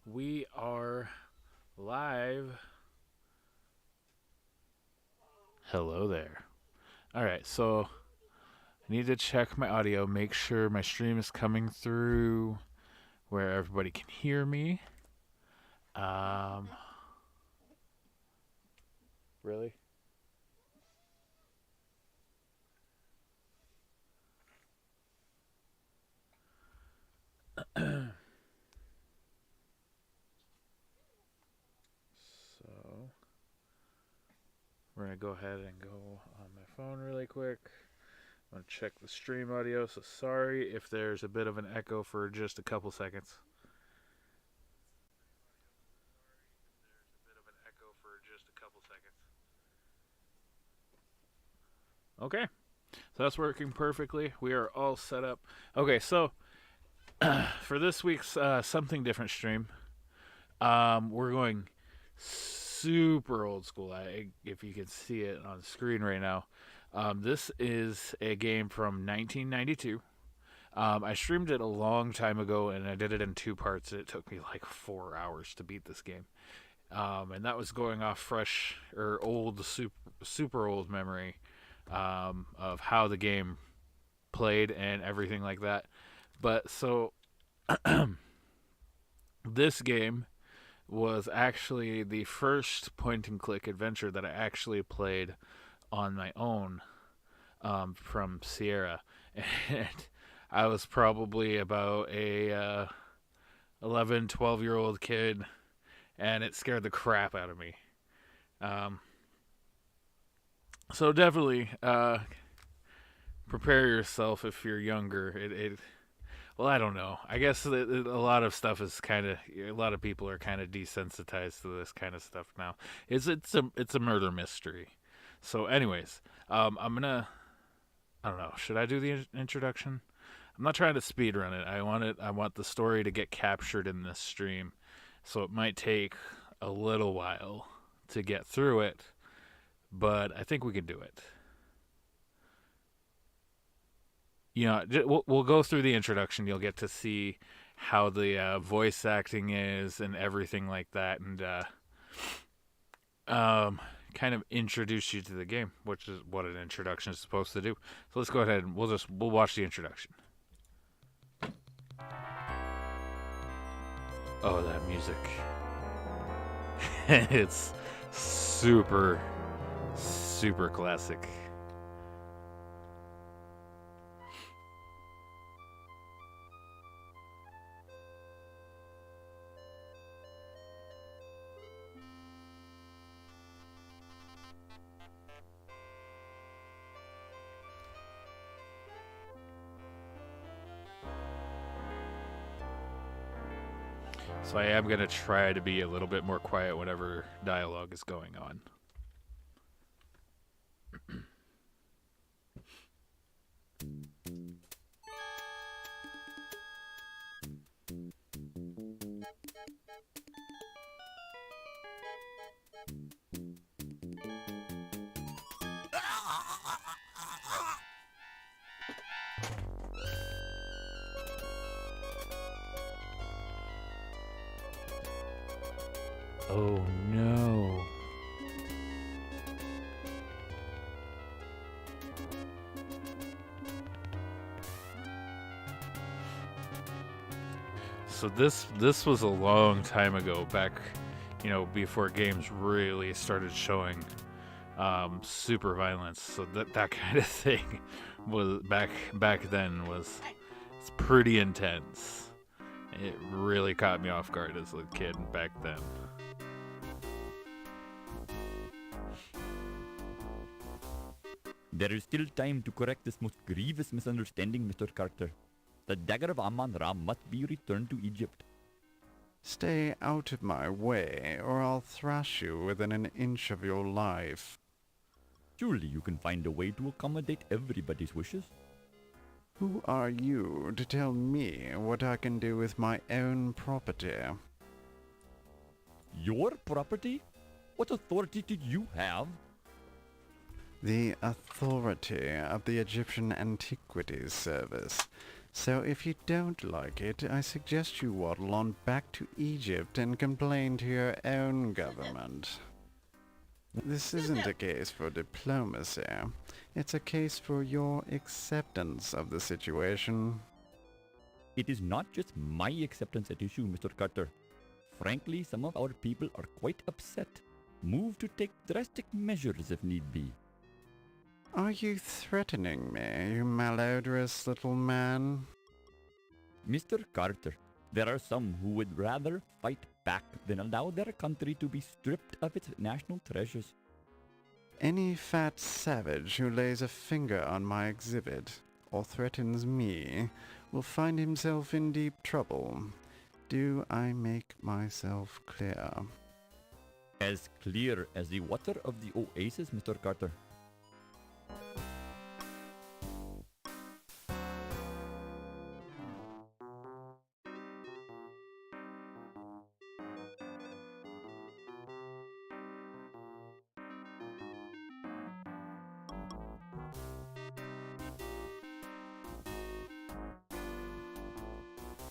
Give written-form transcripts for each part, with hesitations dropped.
We are live. Hello there. All right, so I need to check my audio, make sure my stream is coming through where everybody can hear me. Um, really? So we're gonna go ahead and go on my phone really quick. I'm gonna check the stream audio. So sorry if there's a bit of an echo for just a couple seconds. Okay, so that's working perfectly. We are all set up. Okay, so for this week's something different stream, we're going super old school. If you can see it on screen right now, this is a game from 1992. I streamed it a long time ago, and I did it in two parts. It took me like 4 hours to beat this game, and that was going off fresh or old, super old memory of how the game played and everything like that. But so this game was actually the first point and click adventure that I actually played on my own from Sierra. And I was probably about a 11, 12-year old kid, and it scared the crap out of me. Um, so definitely prepare yourself if you're younger. Well, I don't know. I guess a lot of stuff is kind of a lot of people are kind of desensitized to this kind of stuff now. It's a murder mystery. So, anyways, I'm gonna I don't know. Should I do the introduction? I'm not trying to speed run it. I want the story to get captured in this stream, so it might take a little while to get through it, but I think we can do it. We'll go through the introduction. You'll get to see how the voice acting is and everything like that, and kind of introduce you to the game, which is what an introduction is supposed to do. So let's go ahead and we'll watch the introduction. Oh, that music! It's super, super classic. So I am going to try to be a little bit more quiet whenever dialogue is going on. Oh no. So this was a long time ago, back, before games really started showing super violence. So that kind of thing was back then was it's pretty intense. It really caught me off guard as a kid back then. There is still time to correct this most grievous misunderstanding, Mr. Carter. The Dagger of Amon Ra must be returned to Egypt. Stay out of my way, or I'll thrash you within an inch of your life. Surely you can find a way to accommodate everybody's wishes. Who are you to tell me what I can do with my own property? Your property? What authority did you have? The authority of the Egyptian Antiquities Service. So if you don't like it, I suggest you waddle on back to Egypt and complain to your own government. This isn't a case for diplomacy. It's a case for your acceptance of the situation. It is not just my acceptance at issue, Mr. Carter. Frankly, some of our people are quite upset. Moved to take drastic measures if need be. Are you threatening me, you malodorous little man? Mr. Carter, there are some who would rather fight back than allow their country to be stripped of its national treasures. Any fat savage who lays a finger on my exhibit or threatens me will find himself in deep trouble. Do I make myself clear? As clear as the water of the oasis, Mr. Carter.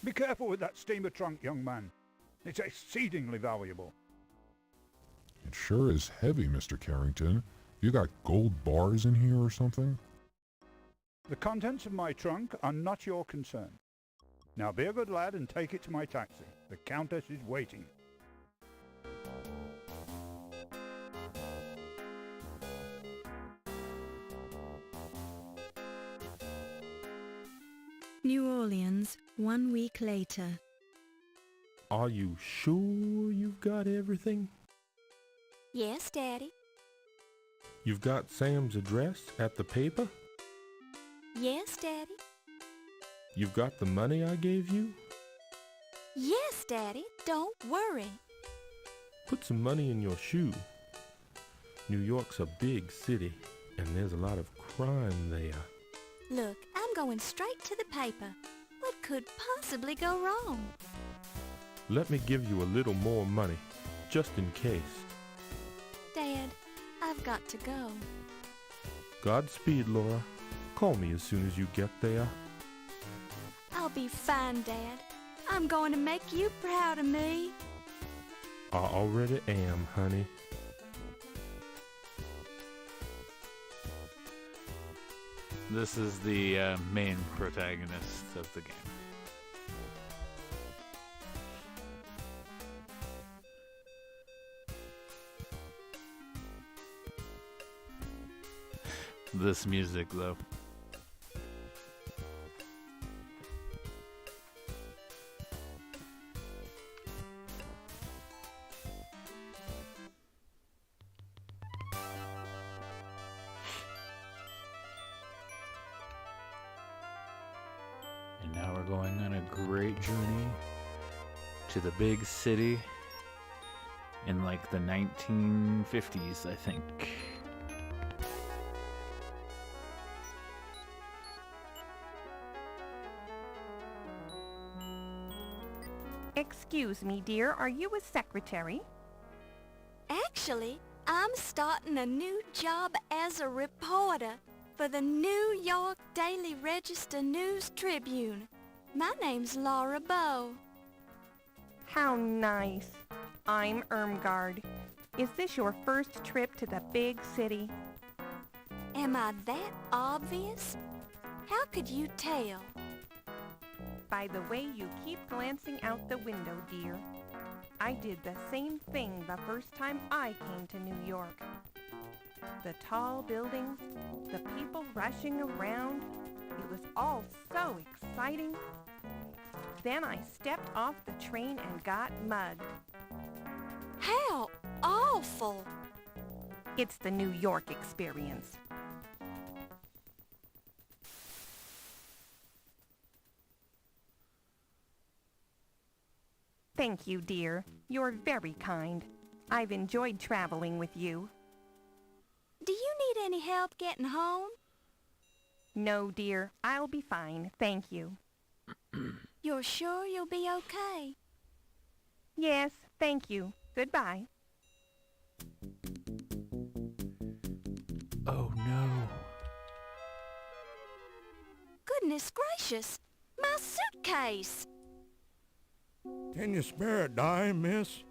Be careful with that steamer trunk, young man. It's exceedingly valuable. It sure is heavy, Mr. Carrington. You got gold bars in here or something? The contents of my trunk are not your concern. Now be a good lad and take it to my taxi. The Countess is waiting. New Orleans, 1 week later. Are you sure you've got everything? Yes, Daddy. You've got Sam's address at the paper? Yes, Daddy. You've got the money I gave you? Yes, Daddy. Don't worry. Put some money in your shoe. New York's a big city, and there's a lot of crime there. Look, I'm going straight to the paper. What could possibly go wrong? Let me give you a little more money, just in case. Dad, I've got to go. Godspeed, Laura. Call me as soon as you get there. I'll be fine, Dad. I'm going to make you proud of me. I already am, honey. This is the main protagonist of the game. This music, though. And now we're going on a great journey to the big city in like the 1950s, I think. Excuse me, dear, are you a secretary? Actually, I'm starting a new job as a reporter for the New York Daily Register News Tribune. My name's Laura Bow. How nice. I'm Irmgard. Is this your first trip to the big city? Am I that obvious? How could you tell? By the way you keep glancing out the window, dear. I did the same thing the first time I came to New York. The tall buildings, the people rushing around, it was all so exciting. Then I stepped off the train and got mugged. How awful! It's the New York experience. Thank you, dear. You're very kind. I've enjoyed traveling with you. Do you need any help getting home? No, dear. I'll be fine. Thank you. You're sure you'll be okay? Yes, thank you. Goodbye. Oh no. Goodness gracious! my suitcase? Can you spare a dime, miss?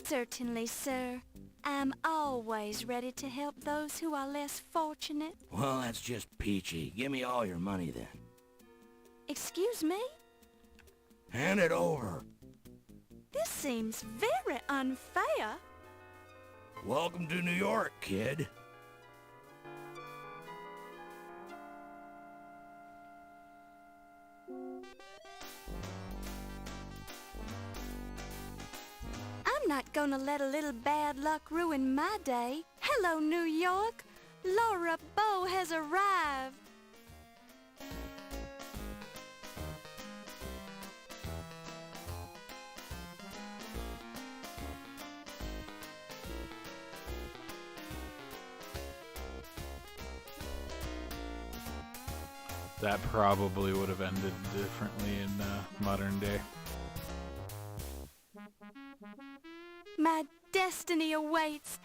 Certainly, sir. I'm always ready to help those who are less fortunate. Well, that's just peachy. Give me all your money then. Excuse me? Hand it over. This seems very unfair. Welcome to New York, kid. I'm not gonna let a little bad luck ruin my day. Hello, New York. Laura Bow has arrived. That probably would have ended differently in modern day. My destiny awaits.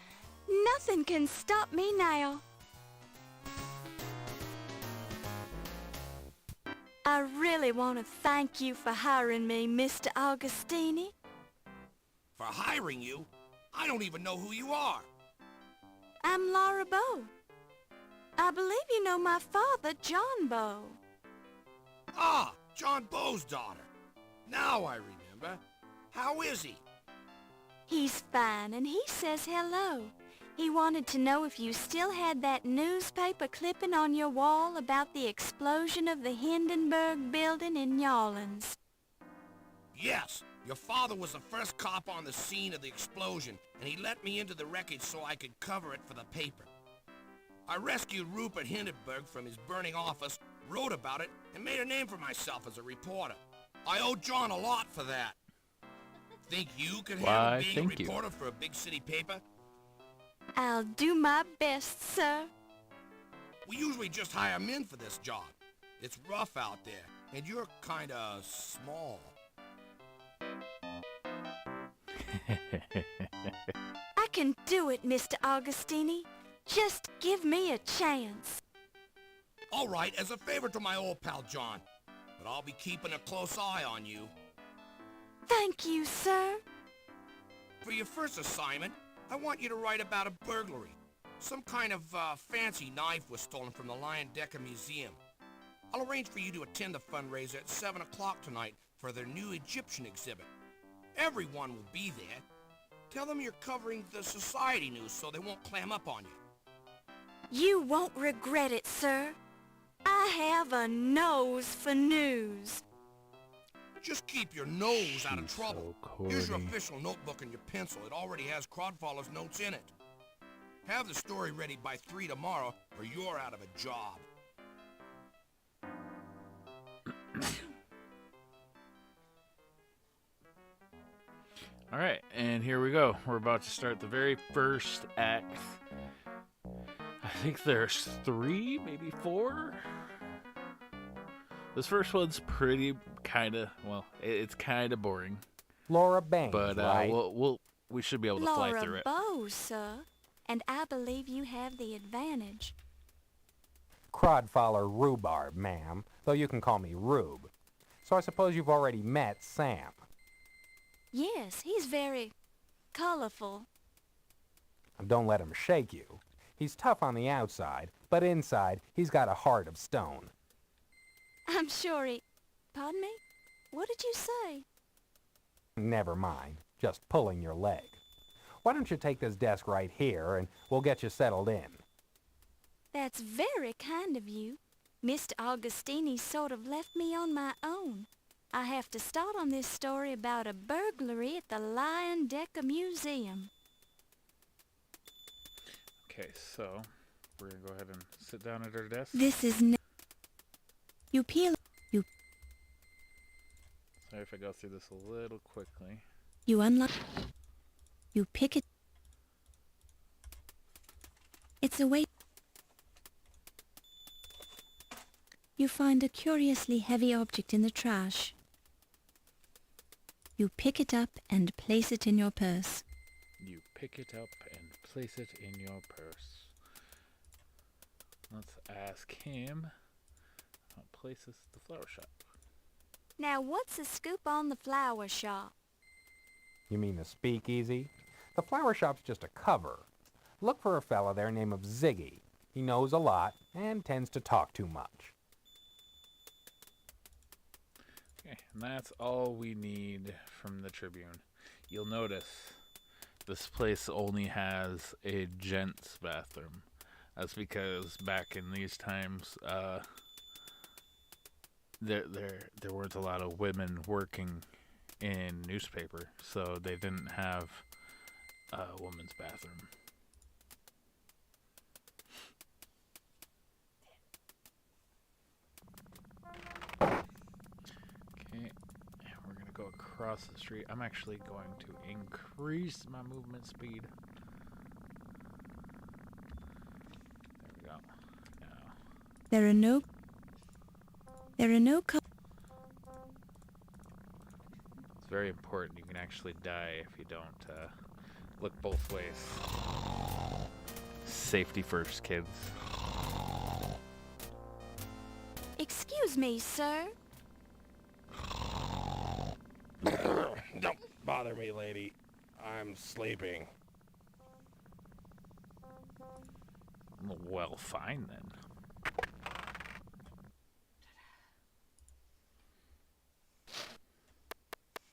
Nothing can stop me now. I really want to thank you for hiring me, Mr. Augustini. For hiring you? I don't even know who you are. I'm Laura Bow. I believe you know my father, John Bow. Ah, John Bow's daughter. Now I remember. How is he? He's fine, and he says hello. He wanted to know if you still had that newspaper clipping on your wall about the explosion of the Hindenburg building in New Orleans. Yes, your father was the first cop on the scene of the explosion, and he let me into the wreckage so I could cover it for the paper. I rescued Rupert Hindenburg from his burning office, wrote about it, and made a name for myself as a reporter. I owe John a lot for that. Think you could handle being a reporter for a big city paper? I'll do my best, sir. We usually just hire men for this job. It's rough out there, and you're kinda small. I can do it, Mr. Augustini. Just give me a chance. All right, as a favor to my old pal John. But I'll be keeping a close eye on you. Thank you, sir. For your first assignment, I want you to write about a burglary. Some kind of fancy knife was stolen from the Lion Decker Museum. I'll arrange for you to attend the fundraiser at 7 o'clock tonight for their new Egyptian exhibit. Everyone will be there. Tell them you're covering the society news so they won't clam up on you. You won't regret it, sir. I have a nose for news. Just keep your nose out of trouble. So Here's your corny. official notebook and your pencil. It already has Crodfaller's notes in it. Have the story ready by 3 tomorrow, or you're out of a job. All right, and here we go. We're about to start the very first act. I think there's 3, maybe 4. This first one's pretty it's kind of boring, Laura Banks, but right? we should be able to fly through Laura it. Bow, sir. And I believe you have the advantage. Crodfaller rhubarb, ma'am, though you can call me Rube. So I suppose you've already met Sam. Yes, he's very colorful. Don't let him shake you. He's tough on the outside, but inside he's got a heart of stone. I'm sure he... Pardon me? What did you say? Never mind, just pulling your leg. Why don't you take this desk right here and we'll get you settled in. That's very kind of you. Mr. Augustini sort of left me on my own. I have to start on this story about a burglary at the Lion Decker Museum. Okay, so we're gonna go ahead and sit down at our desk. This is You peel. Sorry if I go through this a little quickly. You unlock. You pick it. It's a way. You find a curiously heavy object in the trash. You pick it up and place it in your purse. You pick it up and place it in your purse. Let's ask him What place is the flower shop? Now what's the scoop on the flower shop? You mean the speakeasy? The flower shop's just a cover. Look for a fella there named of Ziggy. He knows a lot and tends to talk too much. Okay, and that's all we need from the Tribune. You'll notice this place only has a gents' bathroom. That's because back in these times, there weren't a lot of women working in newspaper, so they didn't have a woman's bathroom. Okay, we're gonna go across the street. I'm actually going to increase my movement speed. There we go. Now, There are no it's very important. You can actually die if you don't look both ways. Safety first, kids. Excuse me, sir. Don't bother me, lady. I'm sleeping. Well, fine then.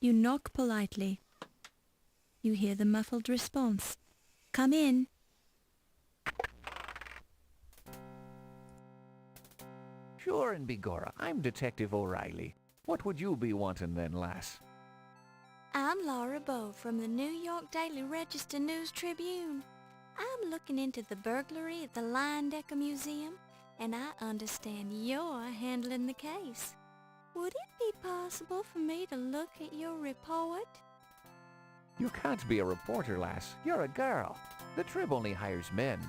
You knock politely. You hear the muffled response. Come in. Sure and begorra, I'm Detective O'Reilly. What would you be wanting then, lass? I'm Laura Bow from the New York Daily Register News Tribune. I'm looking into the burglary at the Leyendecker Museum, and I understand you're handling the case. Would it be possible for me to look at your report? You can't be a reporter, lass. You're a girl. The Trib only hires men.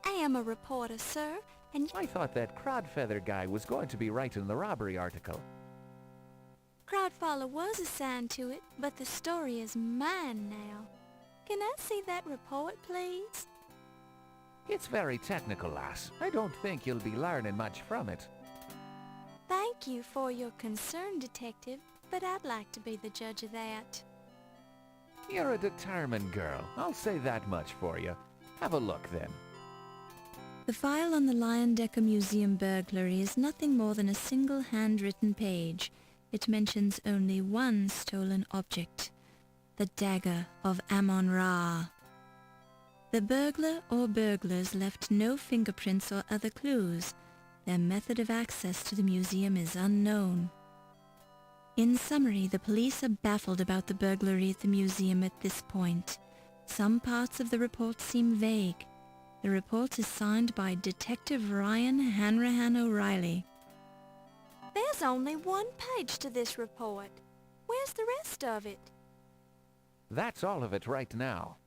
I am a reporter, sir, and I thought that Crodfeather guy was going to be writing the robbery article. Crowdfaller was assigned to it, but the story is mine now. Can I see that report, please? It's very technical, lass. I don't think you'll be learning much from it. Thank you for your concern, Detective, but I'd like to be the judge of that. You're a determined girl. I'll say that much for you. Have a look, then. The file on the Leyendecker Museum burglary is nothing more than a single handwritten page. It mentions only one stolen object, the Dagger of Amon Ra. The burglar or burglars left no fingerprints or other clues. Their method of access to the museum is unknown. In summary, the police are baffled about the burglary at the museum at this point. Some parts of the report seem vague. The report is signed by Detective Ryan Hanrahan O'Reilly. There's only one page to this report. Where's the rest of it? That's all of it right now.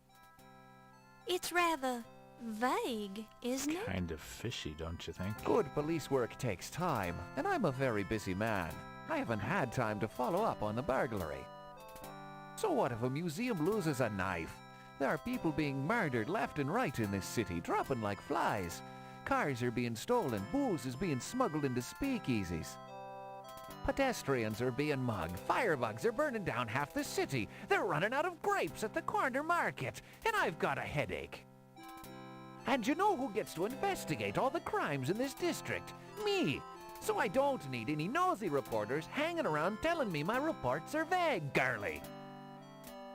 It's rather vague, isn't it? Kind of fishy, don't you think? Good police work takes time, and I'm a very busy man. I haven't had time to follow up on the burglary. So what if a museum loses a knife? There are people being murdered left and right in this city, dropping like flies. Cars are being stolen, booze is being smuggled into speakeasies. Pedestrians are being mugged, firebugs are burning down half the city, they're running out of grapes at the corner market, and I've got a headache. And you know who gets to investigate all the crimes in this district? Me! So I don't need any nosy reporters hanging around telling me my reports are vague, girlie.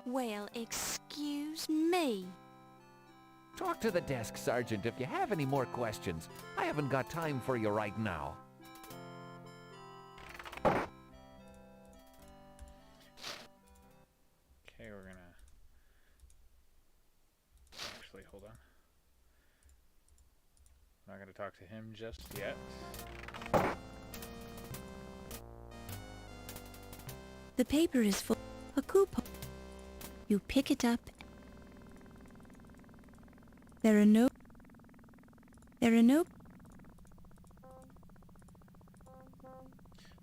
Well, excuse me. Talk to the desk sergeant if you have any more questions. I haven't got time for you right now. Okay, we're gonna... Actually, hold on. I'm not gonna talk to him just yet. The paper is full of a coupon. You pick it up. There are no...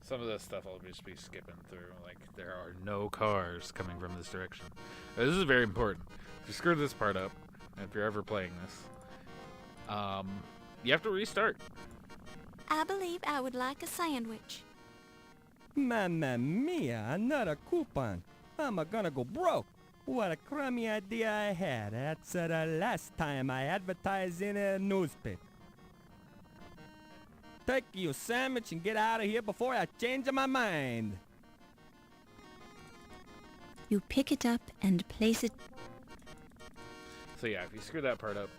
Some of this stuff I'll just be skipping through. Like, there are no cars coming from this direction. This is very important. If you screw this part up, if you're ever playing this, you have to restart. I believe I would like a sandwich. Mamma mia, another coupon. I'm gonna go broke. What a crummy idea I had. That's the last time I advertised in a newspaper. Take your sandwich and get out of here before I change my mind. You pick it up and place it. So yeah, if you screw that part up,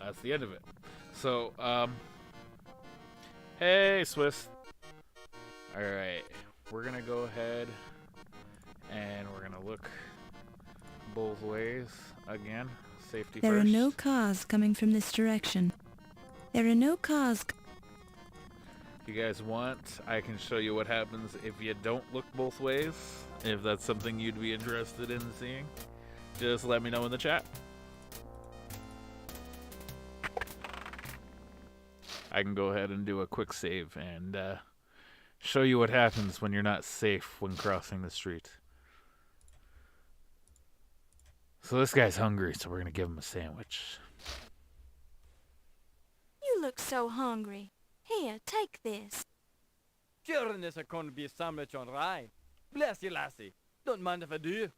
that's the end of it. So, hey, Swiss. Alright, we're gonna go ahead and we're gonna look both ways again. Safety There first. are no cars coming from this direction. There are no cars. If you guys want, I can show you what happens if you don't look both ways. If that's something you'd be interested in seeing, just let me know in the chat. I can go ahead and do a quick save and show you what happens when you're not safe when crossing the street. So this guy's hungry, so we're going to give him a sandwich. You look so hungry. Here, take this. Sure, this is going to be a sandwich on rye. Bless you, lassie. Don't mind if I do.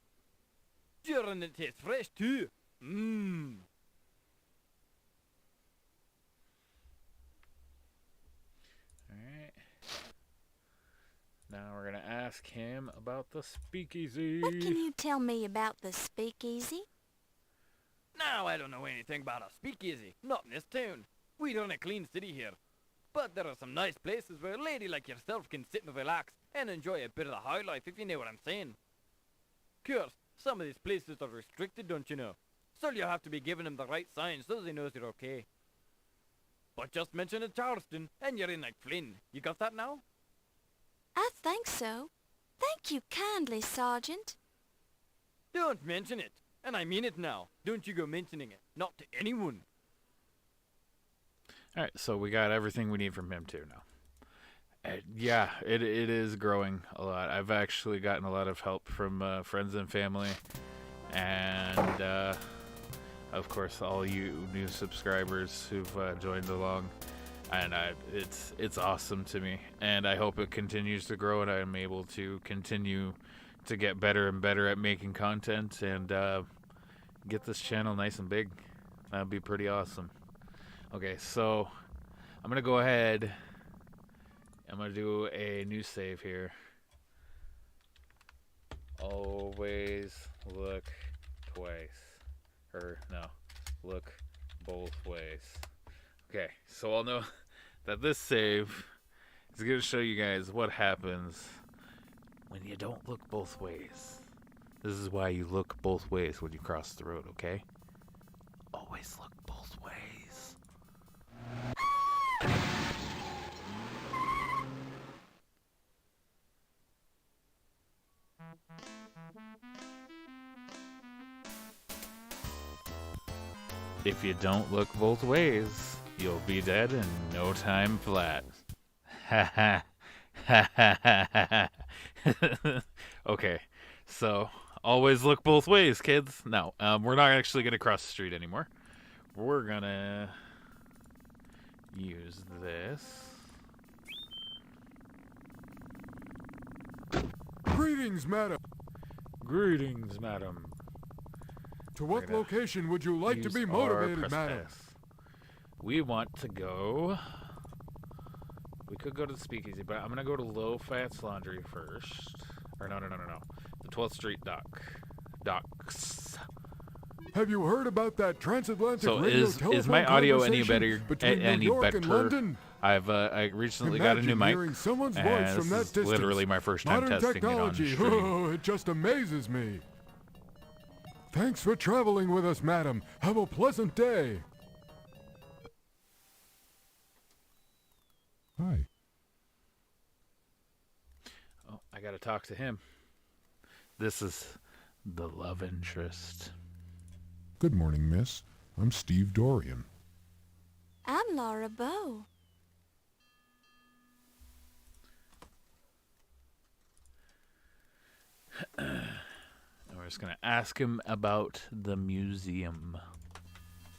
Sure, and it tastes fresh too. Mmm. Alright. Now we're going to ask him about the speakeasy. What can you tell me about the speakeasy? Now I don't know anything about a speakeasy. Not in this town. We run a clean city here. But there are some nice places where a lady like yourself can sit and relax and enjoy a bit of the high life, if you know what I'm saying. Of course, some of these places are restricted, don't you know? So you have to be giving them the right signs so they know you're okay. But just mention it Charleston and you're in like Flynn. You got that now? I think so. Thank you kindly, Sergeant. Don't mention it. And I mean it now. Don't you go mentioning it. Not to anyone. Alright, so we got everything we need from him too now. Yeah, it is growing a lot. I've actually gotten a lot of help from friends and family. And, of course, all you new subscribers who've joined along. And it's awesome to me. And I hope it continues to grow and I'm able to continue to get better and better at making content and get this channel nice and big. That'd be pretty awesome. Okay, so I'm going to go ahead. I'm going to do a new save here. Always look twice. Or, no, look both ways. Okay, so I'll know that this save is going to show you guys what happens when you don't look both ways. This is why you look both ways when you cross the road, okay? Always look both ways. If you don't look both ways, you'll be dead in no time flat. Ha ha ha ha ha ha. Okay, so always look both ways, kids. No, we're not actually gonna cross the street anymore. We're gonna use this. Greetings, madam. Greetings, madam. To what location would you like to be motivated, madam? We want to go. We could go to the speakeasy, but I'm gonna go to Low Fats Laundry first. Or no. The 12th Street Docks. Have you heard about that transatlantic So radio is telephone my audio any conversation better? between Any New York better? and London? I recently got a new Imagine mic, hearing someone's and voice from this that is distance. literally my first time Modern testing technology. it on stream. Oh, it just amazes me. Thanks for traveling with us, madam. Have a pleasant day. Hi. Oh, I gotta talk to him. This is the love interest. Good morning, miss. I'm Steve Dorian. I'm Laura Bow. We're just gonna ask him about the museum.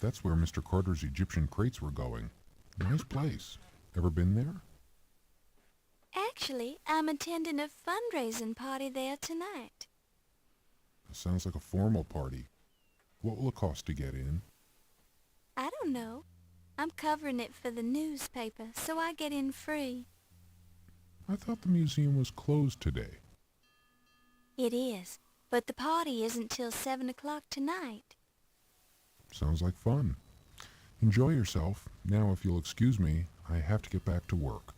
That's where Mr. Carter's Egyptian crates were going. Nice place. Ever been there? Actually, I'm attending a fundraising party there tonight. It sounds like a formal party. What will it cost to get in? I don't know. I'm covering it for the newspaper, so I get in free. I thought the museum was closed today. It is, but the party isn't till 7 o'clock tonight. Sounds like fun. Enjoy yourself. Now, if you'll excuse me, I have to get back to work.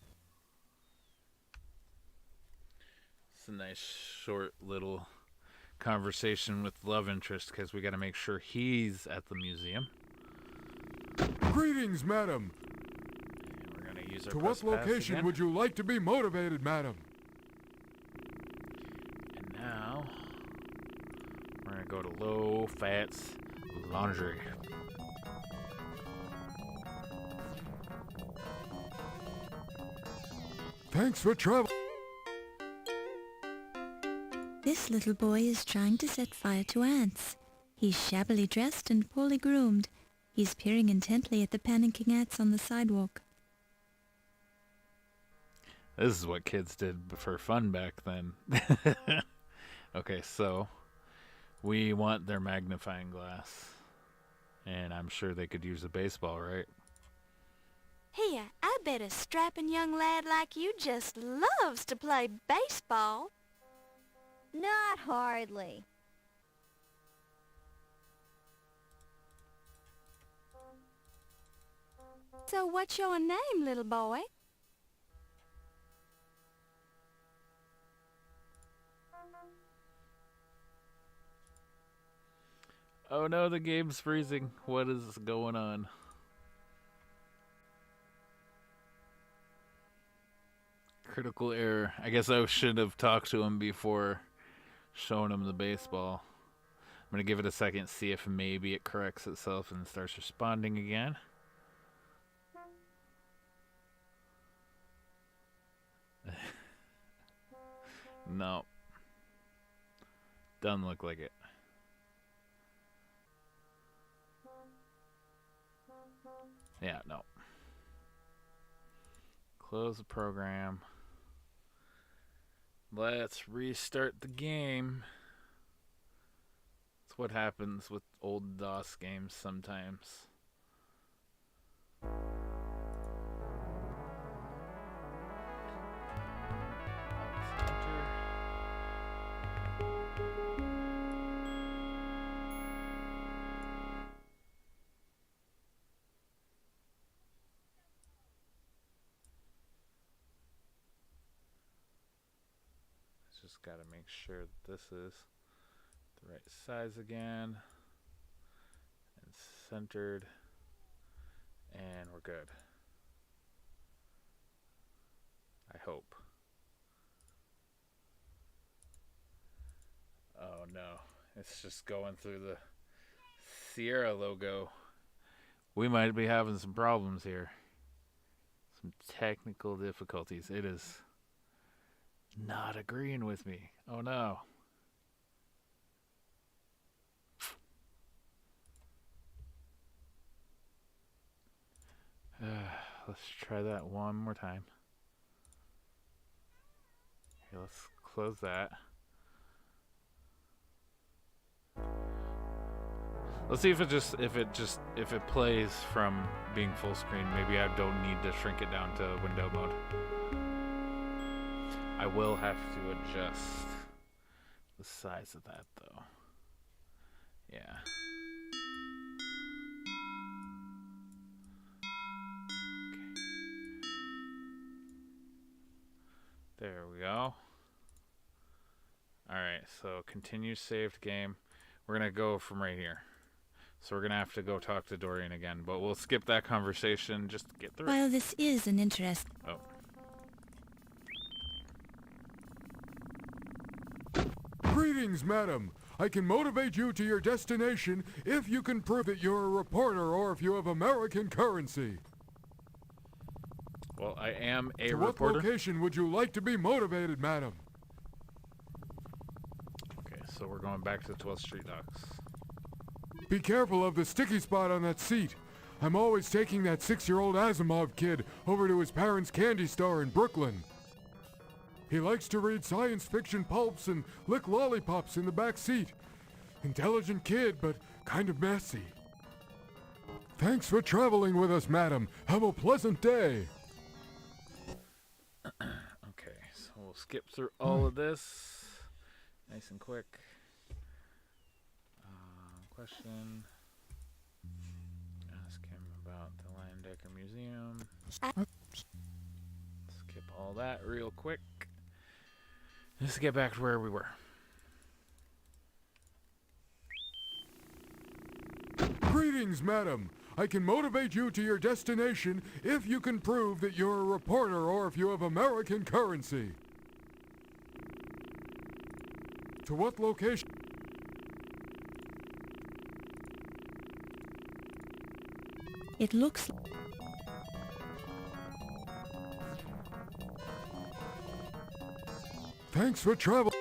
It's a nice, short little conversation with love interest because we got to make sure he's at the museum. Greetings, madam. And we're going to use our To press what pass location again. would you like to be motivated, madam? And now we're going to go to low fats laundry. Thanks for travel. This little boy is trying to set fire to ants. He's shabbily dressed and poorly groomed. He's peering intently at the panicking ants on the sidewalk. This is what kids did for fun back then. Okay, so we want their magnifying glass. And I'm sure they could use a baseball, right? Here, I bet a strapping young lad like you just loves to play baseball. Not hardly. So what's your name, little boy? Oh no, the game's freezing. What is going on? Critical error. I guess I should have talked to him before showing him the baseball. I'm going to give it a second, see if maybe it corrects itself and starts responding again. No. Doesn't look like it. Yeah, no. Close the program. Let's restart the game. That's what happens with old DOS games sometimes. Just got to make sure that this is the right size again and centered, and we're good. I hope. Oh no, it's just going through the Sierra logo. We might be having some problems here. Some technical difficulties. It is not agreeing with me. Oh no. Let's try that one more time. Okay, let's close that. Let's see if it plays from being full screen. Maybe I don't need to shrink it down to window mode. I will have to adjust the size of that though. Yeah. Okay. There we go. Alright, so continue saved game. We're going to go from right here. So we're going to have to go talk to Dorian again, but we'll skip that conversation just to get through it. While this is an interest... Oh. Greetings, madam. I can motivate you to your destination if you can prove that you're a reporter or if you have American currency. Well, I am a To reporter. what location would you like to be motivated, madam? Okay, so we're going back to the 12th Street docks. Be careful of the sticky spot on that seat. I'm always taking that 6-year-old Asimov kid over to his parents' candy store in Brooklyn. He likes to read science fiction pulps and lick lollipops in the back seat. Intelligent kid, but kind of messy. Thanks for traveling with us, madam. Have a pleasant day. Okay, so we'll skip through all of this. Nice and quick. Question. Ask him about the Lion Decker Museum. Skip all that real quick. Let's get back to where we were. Greetings, madam. I can motivate you to your destination if you can prove that you're a reporter or if you have American currency. To what location? It looks... Thanks for travel.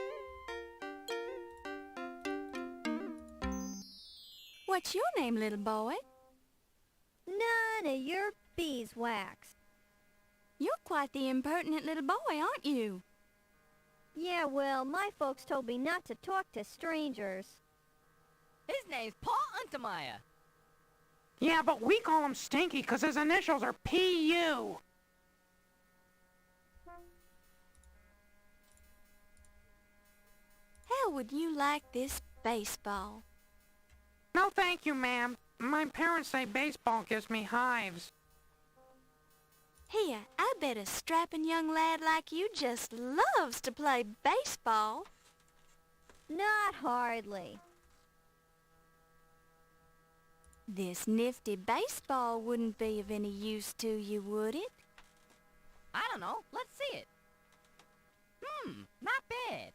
What's your name, little boy? None of your beeswax. You're quite the impertinent little boy, aren't you? Yeah, well, my folks told me not to talk to strangers. His name's Paul Untermeyer. Yeah, but we call him Stinky because his initials are P.U. How would you like this baseball? No thank you, ma'am. My parents say baseball gives me hives. Here, I bet a strapping young lad like you just loves to play baseball. Not hardly. This nifty baseball wouldn't be of any use to you, would it? I don't know. Let's see it. Not bad.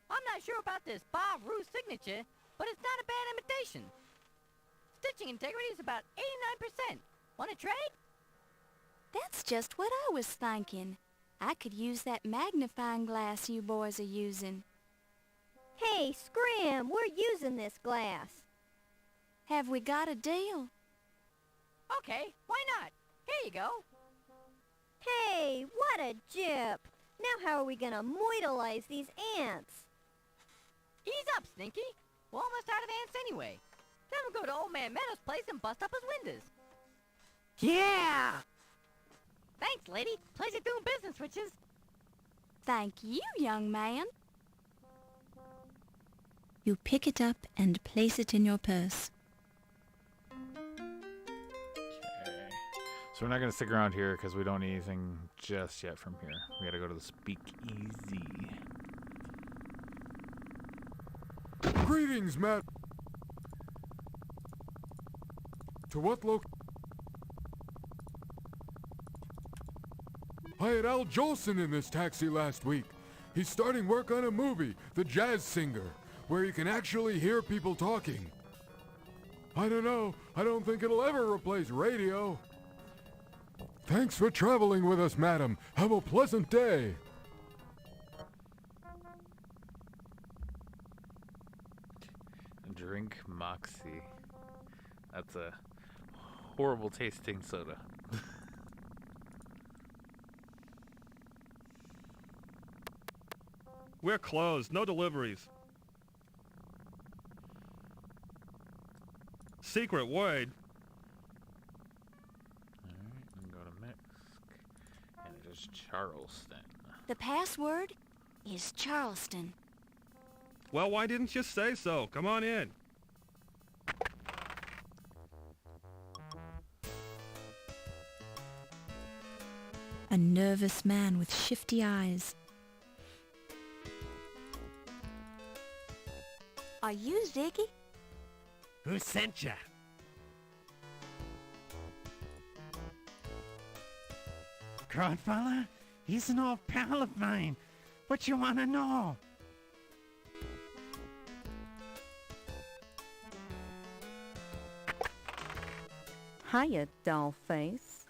I'm not sure about this Bob Roos signature, but it's not a bad imitation. Stitching integrity is about 89%. Want to trade? That's just what I was thinking. I could use that magnifying glass you boys are using. Hey, Scram, we're using this glass. Have we got a deal? Okay, why not? Here you go. Hey, what a jip! Now how are we gonna moidalize these ants? Ease up, Stinky. We're almost out of ants anyway. Then we'll go to Old Man Meadow's place and bust up his windows. Yeah! Thanks, lady. Pleasure doing business, witches. Thank you, young man. You pick it up and place it in your purse. So we're not going to stick around here because we don't need anything just yet from here. We got to go to the speakeasy. Greetings, Matt. To what I had Al Jolson in this taxi last week. He's starting work on a movie, The Jazz Singer, where you can actually hear people talking. I don't know. I don't think it'll ever replace radio. Thanks for traveling with us, madam. Have a pleasant day. Drink Moxie. That's a horrible tasting soda. We're closed. No deliveries. Secret word. Alright, and go to Mexico. And it is Charleston. The password is Charleston. Well, why didn't you say so? Come on in. A nervous man with shifty eyes. Are you Ziggy? Who sent ya? Godfather? He's an old pal of mine. What you wanna know? Hiya, dollface.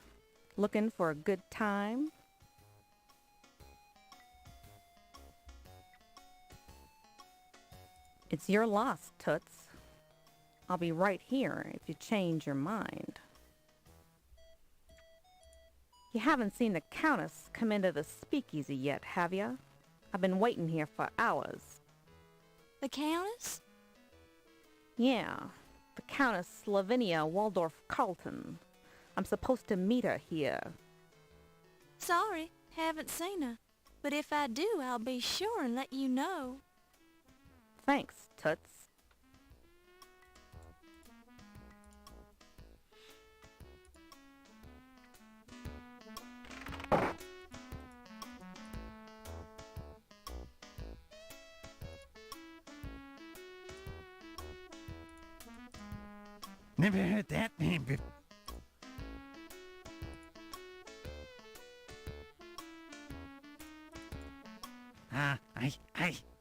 Looking for a good time? It's your loss, Toots. I'll be right here if you change your mind. You haven't seen the Countess come into the speakeasy yet, have you? I've been waiting here for hours. The Countess? Yeah, the Countess Lavinia Waldorf Carlton. I'm supposed to meet her here. Sorry, haven't seen her. But if I do, I'll be sure and let you know. Thanks, Toots. Never heard that name before.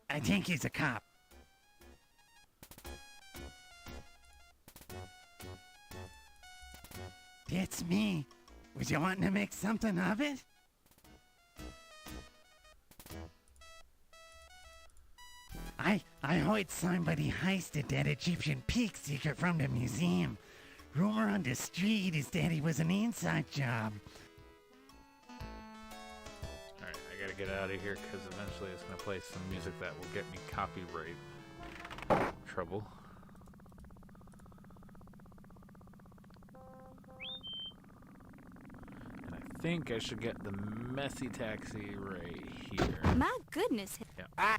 I think he's a cop. It's me. Was you wanting to make something of it? I heard somebody heisted that Egyptian peak secret from the museum. Rumor on the street is that it was an inside job. Alright, I gotta get out of here because eventually it's gonna play some music that will get me copyright trouble. And I think I should get the messy taxi right here. My goodness. Yeah.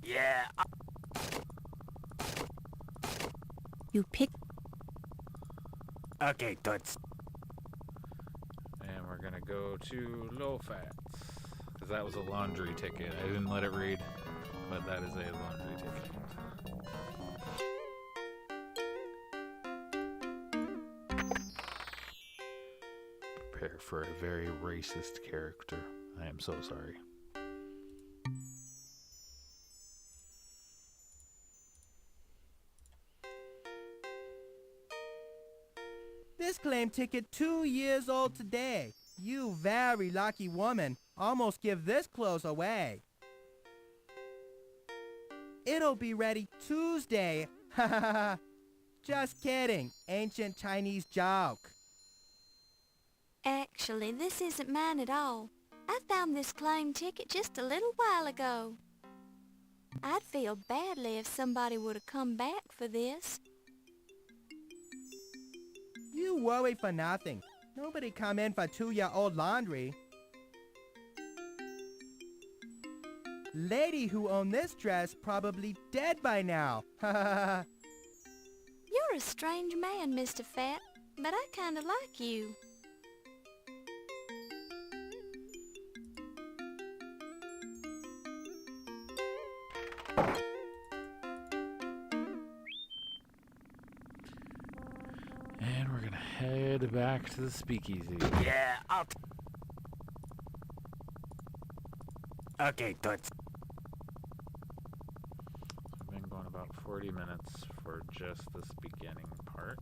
Yeah. You pick. Okay, Toots. And we're gonna go to low fats. Because that was a laundry ticket. I didn't let it read, but that is a laundry ticket. Prepare for a very racist character. I am so sorry. This claim ticket 2 years old today. You very lucky woman. Almost give this clothes away. It'll be ready Tuesday. Ha ha ha. Just kidding. Ancient Chinese joke. Actually, this isn't mine at all. I found this claim ticket just a little while ago. I'd feel badly if somebody would have come back for this. You worry for nothing. Nobody come in for 2-year-old laundry. Lady who owned this dress probably dead by now. Ha ha ha. You're a strange man, Mr. Fat, but I kinda like you. And we're gonna head back to the speakeasy. Yeah, Okay, Toots. I've been going about 40 minutes for just this beginning part.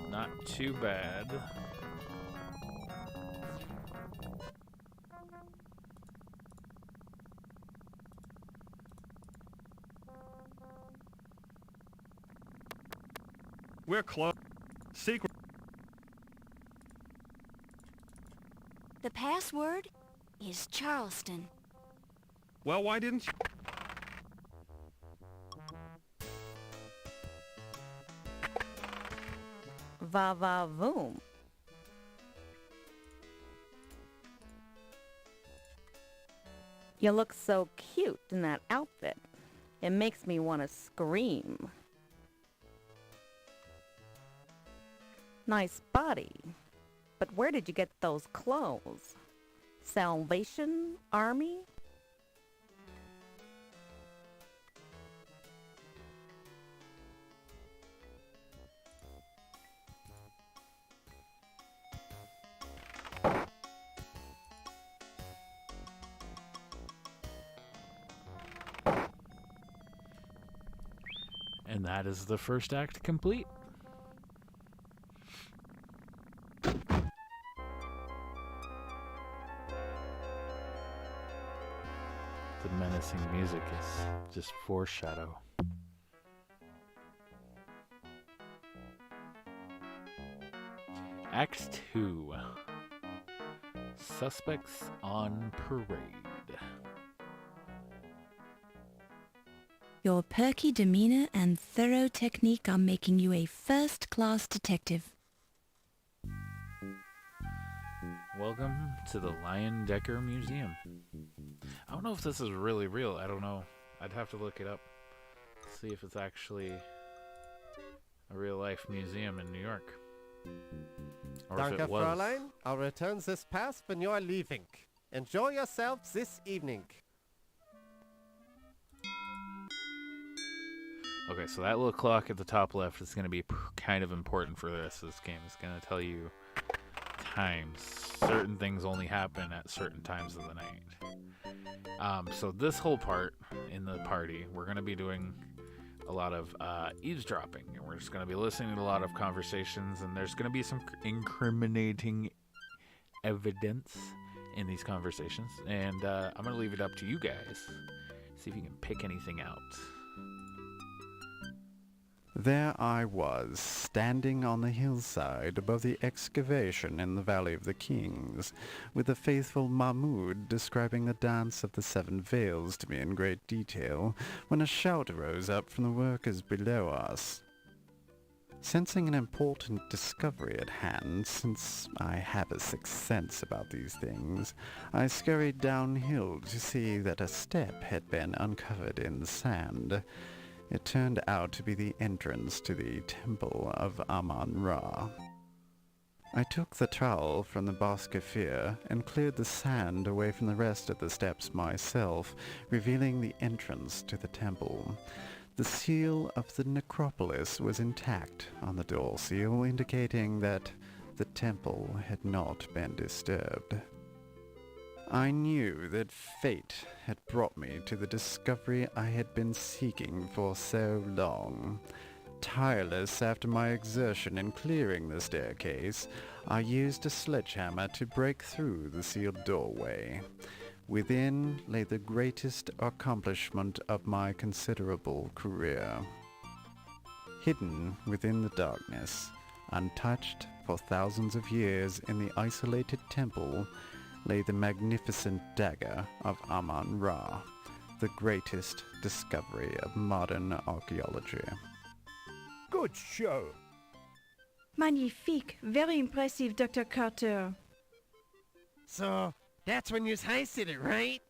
Not too bad. We're close. Secret. The password is Charleston. Well, why didn't you? Va va voom. You look so cute in that outfit. It makes me want to scream. Nice body. But where did you get those clothes? Salvation Army? And that is the first act complete. The menacing music is just foreshadow. Act 2. Suspects on parade. Your perky demeanor and thorough technique are making you a first-class detective. Welcome to the Lion Decker Museum. I don't know if this is really real. I don't know. I'd have to look it up. See if it's actually a real-life museum in New York. Or if Danke, it was. Fräulein. I'll return this pass when you are leaving. Enjoy yourselves this evening. Okay, so that little clock at the top left is going to be kind of important for the rest of this game. It's going to tell you times. Certain things only happen at certain times of the night. So this whole part in the party, we're going to be doing a lot of eavesdropping. And we're just going to be listening to a lot of conversations, and there's going to be some incriminating evidence in these conversations. And I'm going to leave it up to you guys. See if you can pick anything out. There I was, standing on the hillside above the excavation in the Valley of the Kings, with the faithful Mahmud describing the dance of the Seven Veils to me in great detail, when a shout rose up from the workers below us. Sensing an important discovery at hand, since I have a sixth sense about these things, I scurried downhill to see that a step had been uncovered in the sand. It turned out to be the entrance to the Temple of Amon Ra. I took the trowel from the Boskafir and cleared the sand away from the rest of the steps myself, revealing the entrance to the temple. The seal of the necropolis was intact on the door seal, indicating that the temple had not been disturbed. I knew that fate had brought me to the discovery I had been seeking for so long. Tireless after my exertion in clearing the staircase, I used a sledgehammer to break through the sealed doorway. Within lay the greatest accomplishment of my considerable career. Hidden within the darkness, untouched for thousands of years in the isolated temple, lay the magnificent Dagger of Amon Ra, the greatest discovery of modern archaeology. Good show. Magnifique. Very impressive, Dr. Carter. So, that's when you heisted it, right?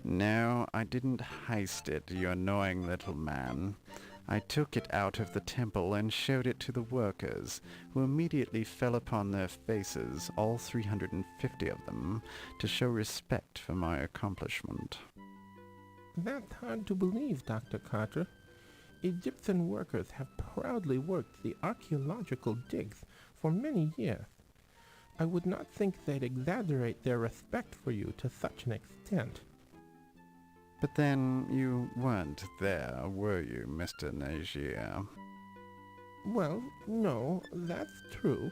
No, I didn't heist it, you annoying little man. I took it out of the temple and showed it to the workers, who immediately fell upon their faces, all 350 of them, to show respect for my accomplishment. That's hard to believe, Dr. Carter. Egyptian workers have proudly worked the archaeological digs for many years. I would not think they'd exaggerate their respect for you to such an extent. But then you weren't there, were you, Mr. Nagier? Well, no, that's true.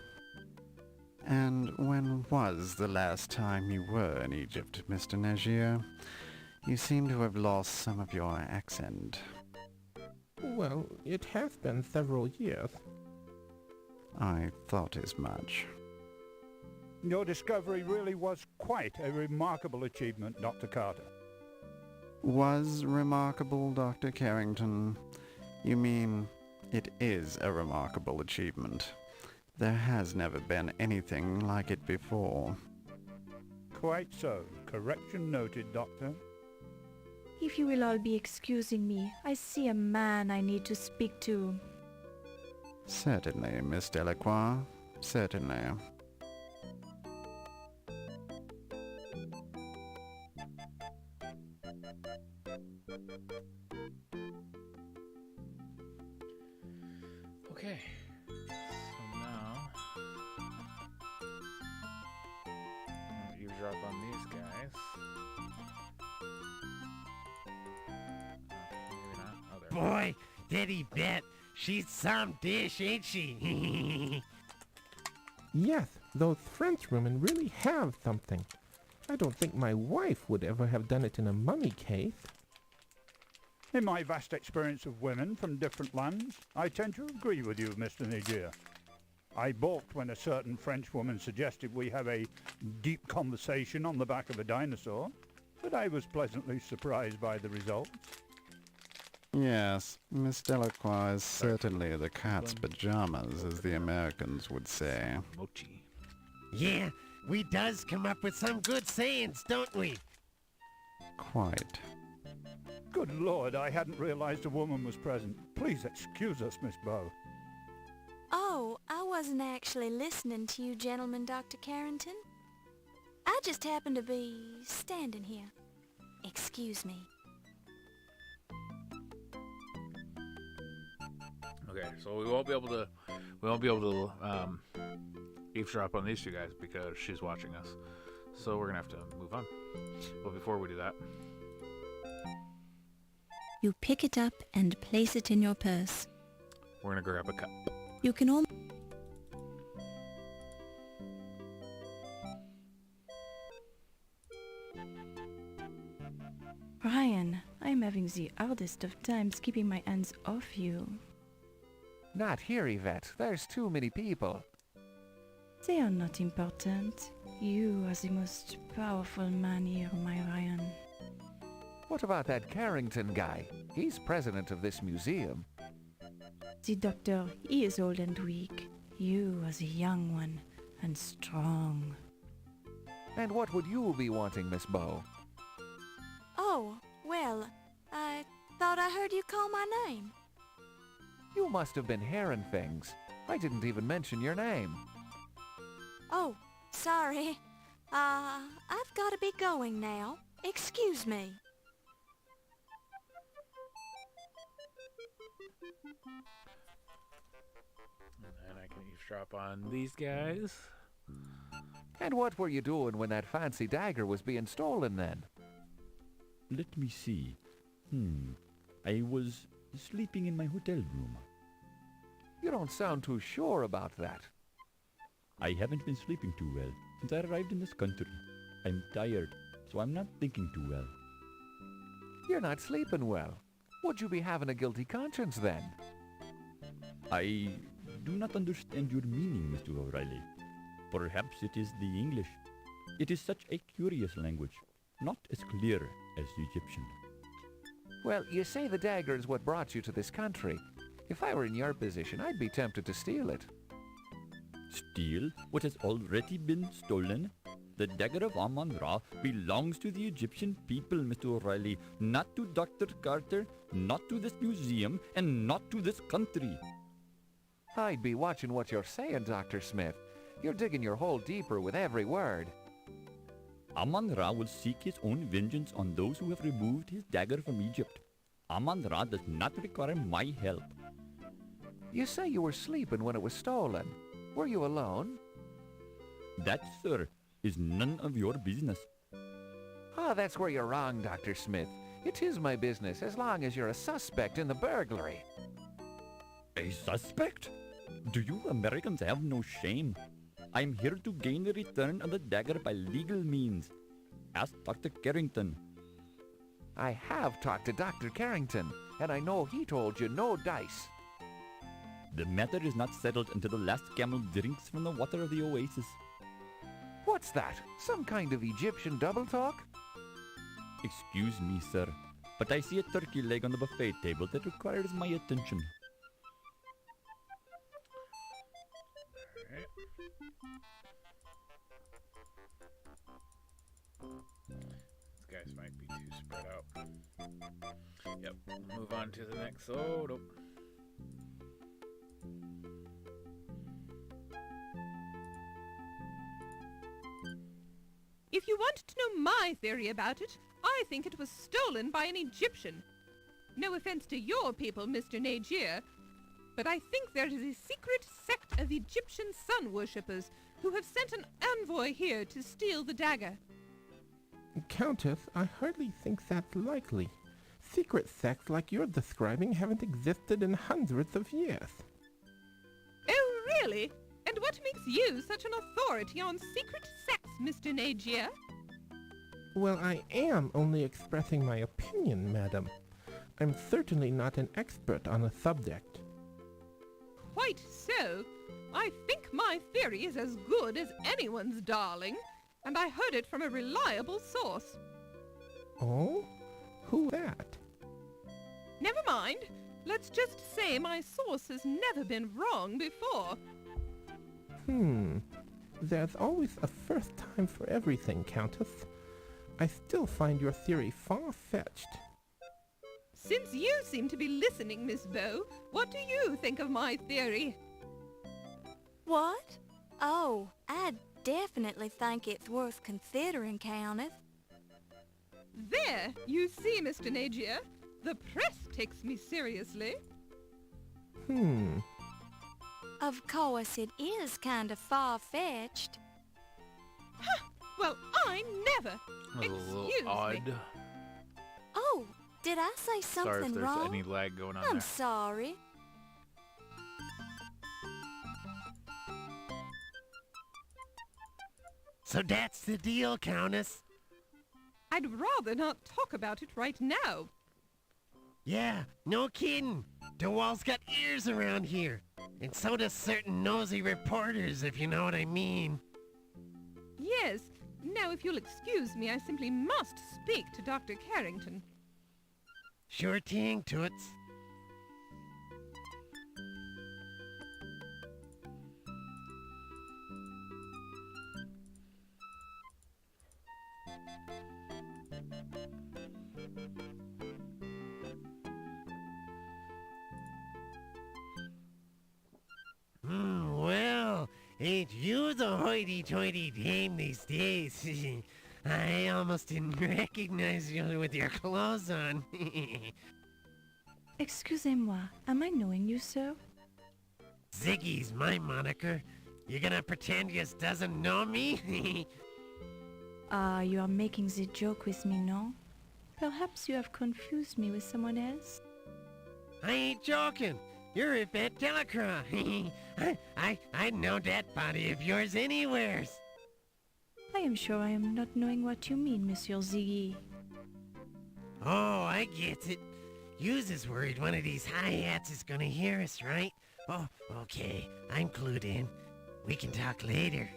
And when was the last time you were in Egypt, Mr. Nagier? You seem to have lost some of your accent. Well, it has been several years. I thought as much. Your discovery really was quite a remarkable achievement, Dr. Carter. Was remarkable, Dr. Carrington? You mean it is a remarkable achievement. There has never been anything like it before. Quite so. Correction noted, Doctor. If you will all be excusing me, I see a man I need to speak to. Certainly, Miss Delacroix. Certainly. Okay, so now you drop on these guys. Maybe not. Oh, there. Boy, did he bet. She's some dish, ain't she? Yes, those Frenchwomen really have something. I don't think my wife would ever have done it in a mummy case. In my vast experience of women from different lands, I tend to agree with you, Mr. Niger. I balked when a certain French woman suggested we have a deep conversation on the back of a dinosaur, but I was pleasantly surprised by the results. Yes, Miss Delacroix is certainly the cat's pajamas, as the Americans would say. Mochi. Yeah, we does come up with some good sayings, don't we? Quite. Good Lord, I hadn't realized a woman was present. Please excuse us, Miss Bow. Oh, I wasn't actually listening to you gentlemen, Dr. Carrington. I just happened to be standing here. Excuse me. Okay, so we won't be able to eavesdrop on these two guys because she's watching us. So we're gonna have to move on. But before we do that, You pick it up and place it in your purse. we're gonna grab a cup. You can almost... Ryan, I'm having the hardest of times keeping my hands off you. Not here, Yvette. There's too many people. They are not important. You are the most powerful man here, my Ryan. What about that Carrington guy? He's president of this museum. The doctor, he is old and weak. You are the young one and strong. And what would you be wanting, Miss Bow? Oh, well, I thought I heard you call my name. You must have been hearing things. I didn't even mention your name. Oh, sorry. I've got to be going now. Excuse me. And I can eavesdrop on these guys. And what were you doing when that fancy dagger was being stolen then? Let me see. I was sleeping in my hotel room. You don't sound too sure about that. I haven't been sleeping too well since I arrived in this country. I'm tired, so I'm not thinking too well. You're not sleeping well. Would you be having a guilty conscience then? I do not understand your meaning, Mr. O'Reilly. Perhaps it is the English. It is such a curious language, not as clear as Egyptian. Well, you say the dagger is what brought you to this country. If I were in your position, I'd be tempted to steal it. Steal what has already been stolen? The Dagger of Amon Ra belongs to the Egyptian people, Mr. O'Reilly, not to Dr. Carter, not to this museum, and not to this country. I'd be watching what you're saying, Dr. Smith. You're digging your hole deeper with every word. Amon Ra will seek his own vengeance on those who have removed his dagger from Egypt. Amon Ra does not require my help. You say you were sleeping when it was stolen. Were you alone? That, sir, is none of your business. Ah, that's where you're wrong, Dr. Smith. It is my business as long as you're a suspect in the burglary. A suspect? Do you Americans have no shame? I'm here to gain the return of the dagger by legal means. Ask Dr. Carrington. I have talked to Dr. Carrington, and I know he told you no dice. The matter is not settled until the last camel drinks from the water of the oasis. What's that? Some kind of Egyptian double talk? Excuse me, sir, but I see a turkey leg on the buffet table that requires my attention. These guys might be too spread out. Yep, we'll move on to the next. Oh, nope. If you want to know my theory about it, I think it was stolen by an Egyptian. No offense to your people, Mr. Nagier, but I think there is a secret sect of Egyptian sun worshippers who have sent an envoy here to steal the dagger. Countess, I hardly think that's likely. Secret sects like you're describing haven't existed in hundreds of years. Oh, really? And what makes you such an authority on secret sects, Mr. Nagier? Well, I am only expressing my opinion, madam. I'm certainly not an expert on the subject. Quite so. I think my theory is as good as anyone's, darling, and I heard it from a reliable source. Oh? Who that? Never mind. Let's just say my source has never been wrong before. There's always a first time for everything, Countess. I still find your theory far-fetched. Since you seem to be listening, Miss Bow, what do you think of my theory? What? Oh, I definitely think it's worth considering, Countess. There, you see, Mr. Nagier, the press takes me seriously. Of course, it is kind of far-fetched. Well, I never. That was a little Excuse odd. me. Oh, did I say Sorry something if there's wrong? any lag going on I'm there. sorry. So that's the deal, Countess. I'd rather not talk about it right now. Yeah, no kidding. The wall's got ears around here. And so does certain nosy reporters, if you know what I mean. Yes. Now, if you'll excuse me, I simply must speak to Dr. Carrington. Sure thing, Toots. Well, ain't you the hoity-toity dame these days? I almost didn't recognize you with your clothes on. Excusez-moi, am I knowing you, sir? Ziggy's my moniker. You gonna pretend you doesn't know me? Ah, you are making the joke with me, no? Perhaps you have confused me with someone else? I ain't joking. You're Yvette Delacroix. I'd know that body of yours anywheres. I am sure I am not knowing what you mean, Monsieur Ziggy. Oh, I get it. Yous is worried one of these hi-hats is gonna hear us, right? Oh, okay. I'm clued in. We can talk later.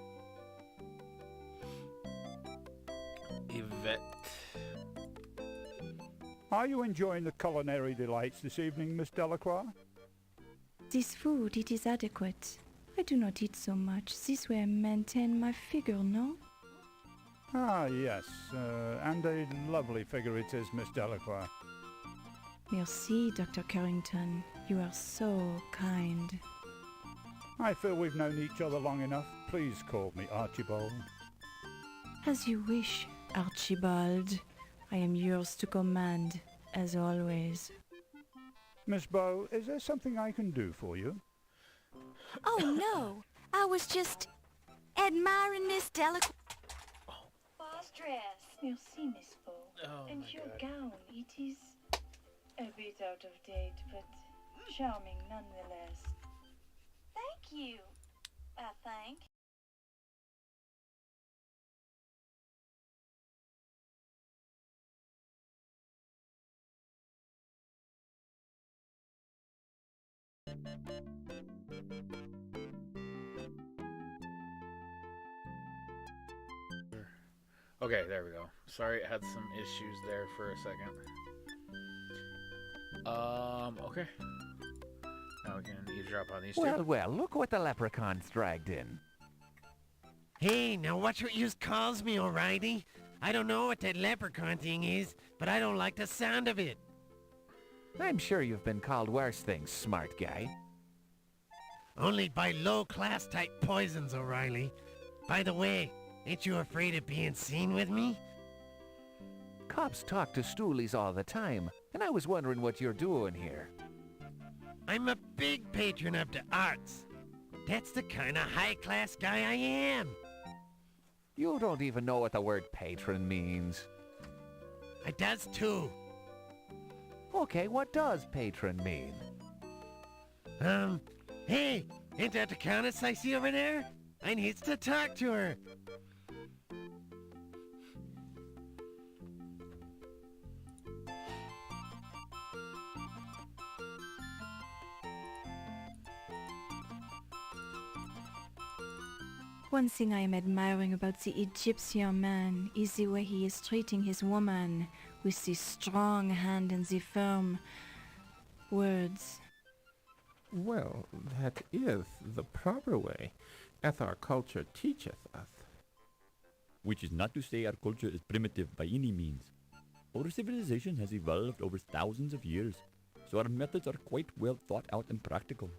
Yvette. Are you enjoying the culinary delights this evening, Miss Delacroix? This food, it is adequate. I do not eat so much. This way I maintain my figure, no? Ah, yes. And a lovely figure it is, Miss Delacroix. Merci, Dr. Carrington. You are so kind. I feel we've known each other long enough. Please call me Archibald. As you wish, Archibald. I am yours to command, as always. Miss Bow, is there something I can do for you? Oh, no. I was just admiring Miss Delacroix. Boss dress. Merci, Miss Bow. Oh, and my your God. gown, it is a bit out of date, but charming nonetheless. Thank you, I think. Okay, there we go. Sorry, it had some issues there for a second. Okay. Now we can eavesdrop on these two. Well, look what the leprechaun's dragged in. Hey, now watch what yous calls me, O'Reilly. I don't know what that leprechaun thing is, but I don't like the sound of it. I'm sure you've been called worse things, smart guy. Only by low-class type poisons, O'Reilly. By the way, ain't you afraid of being seen with me? Cops talk to stoolies all the time, and I was wondering what you're doing here. I'm a big patron of the arts. That's the kind of high-class guy I am. You don't even know what the word patron means. I does too. Okay, what does patron mean? Hey, ain't that the countess I see over there? I needs to talk to her. One thing I am admiring about the Egyptian man is the way he is treating his woman, with the strong hand and the firm words. Well, that is the proper way, as our culture teacheth us. Which is not to say our culture is primitive by any means. Our civilization has evolved over thousands of years, so our methods are quite well thought out and practical.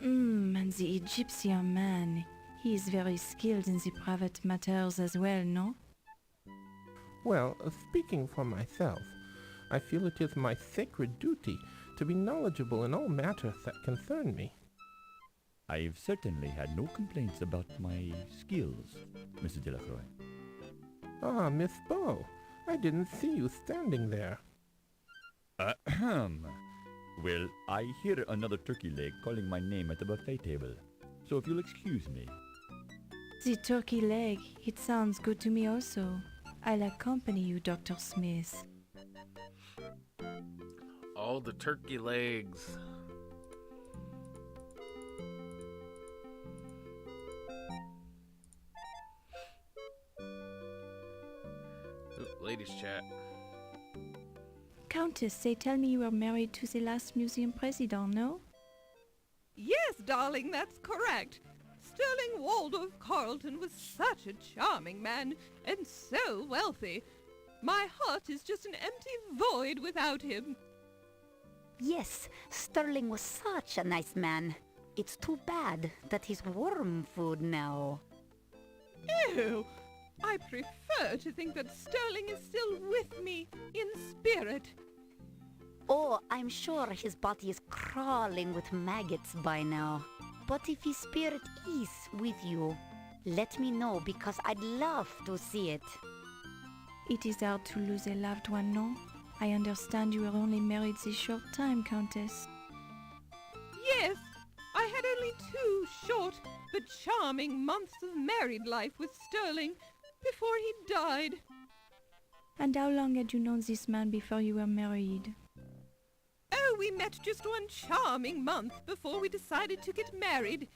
And the Egyptian man, he is very skilled in the private matters as well, no? Well, speaking for myself, I feel it is my sacred duty to be knowledgeable in all matters that concern me. I've certainly had no complaints about my skills, Mrs. Delacroix. Ah, Miss Bow, I didn't see you standing there. Ahem. Well, I hear another turkey leg calling my name at the buffet table, so if you'll excuse me. The turkey leg, it sounds good to me also. I'll accompany you, Dr. Smith. All the turkey legs. Ooh, ladies chat. Countess, they tell me you were married to the last museum president, no? Yes, darling, that's correct. Sterling Waldorf Carlton was such a charming man, and so wealthy. My heart is just an empty void without him. Yes, Sterling was such a nice man. It's too bad that he's worm food now. Ew! I prefer to think that Sterling is still with me, in spirit. Oh, I'm sure his body is crawling with maggots by now. But if his spirit is with you, let me know because I'd love to see it. It is hard to lose a loved one, no? I understand you were only married this short time, Countess. Yes, I had only 2 short but charming months of married life with Sterling before he died. And how long had you known this man before you were married? Oh, we met just 1 charming month before we decided to get married.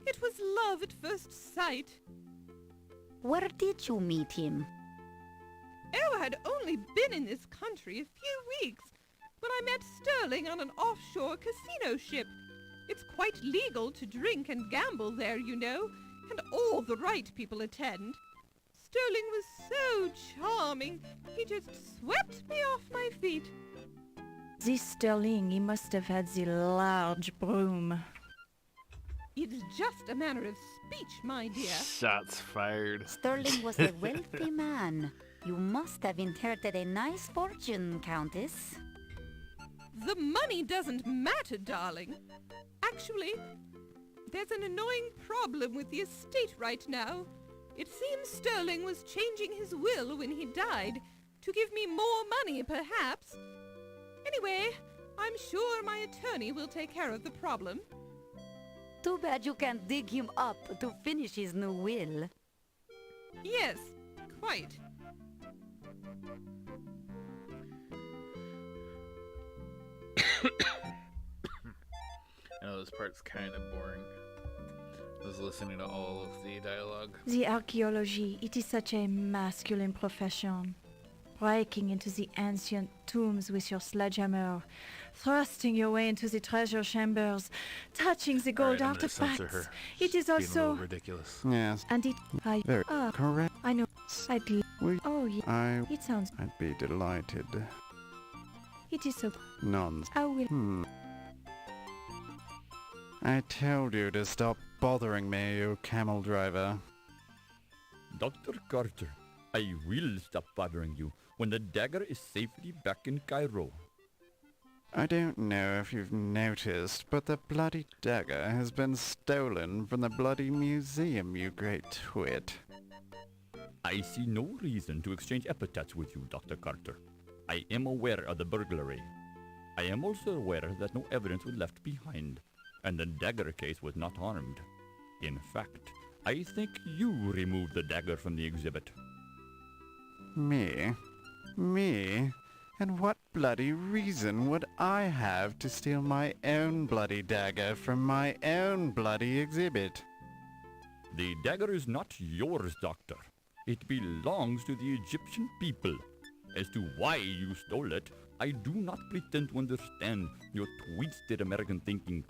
It was love at first sight. Where did you meet him? Oh, I had only been in this country a few weeks when I met Sterling on an offshore casino ship. It's quite legal to drink and gamble there, you know, and all the right people attend. Sterling was so charming, he just swept me off my feet. This Sterling, he must have had the large broom. It's just a manner of speech, my dear. Shots fired. Sterling was a wealthy man. You must have inherited a nice fortune, Countess. The money doesn't matter, darling. Actually, there's an annoying problem with the estate right now. It seems Sterling was changing his will when he died to give me more money, perhaps. Anyway, I'm sure my attorney will take care of the problem. Too bad you can't dig him up to finish his new will. Yes, quite. I know this part's kind of boring. I was listening to all of the dialogue. The archaeology, it is such a masculine profession. Breaking into the ancient tombs with your sledgehammer, thrusting your way into the treasure chambers, touching the gold artifacts. It is also ridiculous. Yes. And it, Very correct. I know. Oh yeah. It sounds. I'd be delighted. It is so. Nonsense. I will. I told you to stop bothering me, you camel driver. Dr. Carter, I will stop bothering you when the dagger is safely back in Cairo. I don't know if you've noticed, but the bloody dagger has been stolen from the bloody museum, you great twit. I see no reason to exchange epithets with you, Dr. Carter. I am aware of the burglary. I am also aware that no evidence was left behind, and the dagger case was not harmed. In fact, I think you removed the dagger from the exhibit. Me? Me? And what bloody reason would I have to steal my own bloody dagger from my own bloody exhibit? The dagger is not yours, Doctor. It belongs to the Egyptian people. As to why you stole it, I do not pretend to understand your twisted American thinking.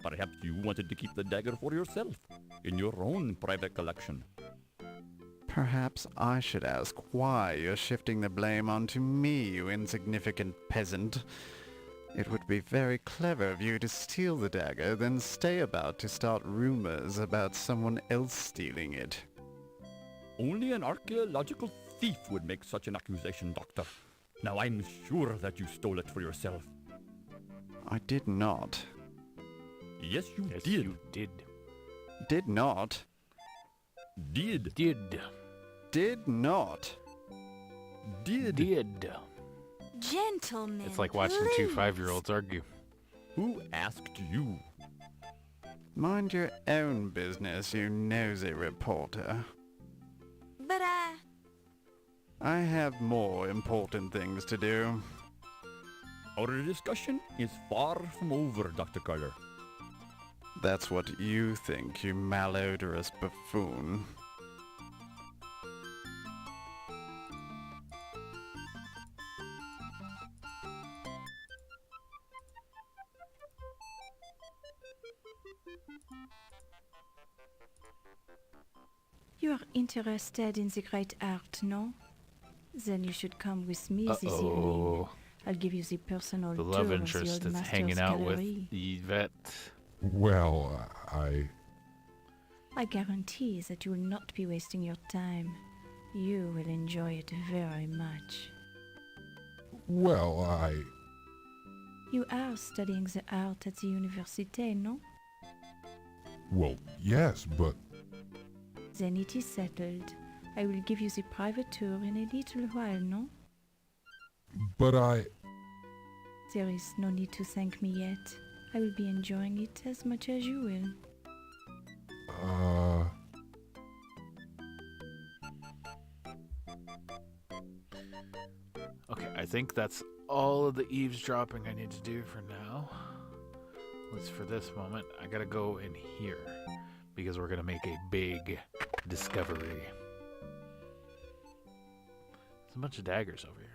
Perhaps you wanted to keep the dagger for yourself, in your own private collection. Perhaps I should ask why you're shifting the blame onto me, you insignificant peasant. It would be very clever of you to steal the dagger, then stay about to start rumors about someone else stealing it. Only an archaeological thief would make such an accusation, Doctor. Now I'm sure that you stole it for yourself. I did not. Yes, you Yes, did. you did. Did not. Did. Did. Did not. Did. Did. Gentlemen, It's like watching two please. 5-year-olds argue. Who asked you? Mind your own business, you nosy reporter. But I have more important things to do. Our discussion is far from over, Dr. Carter. That's what you think, you malodorous buffoon. You are interested in the great art, no? Then you should come with me this evening. Uh-oh. I'll give you the personal The tour love of the interest old is master's hanging out gallery. with Yvette. Well, I guarantee that you will not be wasting your time. You will enjoy it very much. Well, You are studying the art at the université, no? Well, yes, but Then it is settled. I will give you the private tour in a little while, no? There is no need to thank me yet. I will be enjoying it as much as you will. Okay, I think that's all of the eavesdropping I need to do for now. At least for this moment. I gotta go in here because we're gonna make a big discovery. There's a bunch of daggers over here.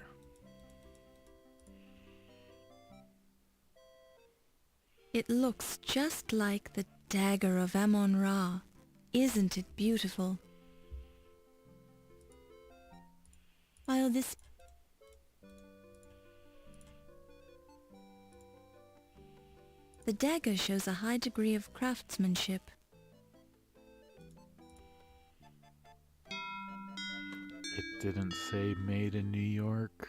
It looks just like the Dagger of Amon Ra. Isn't it beautiful? While this The dagger shows a high degree of craftsmanship. It didn't say made in New York.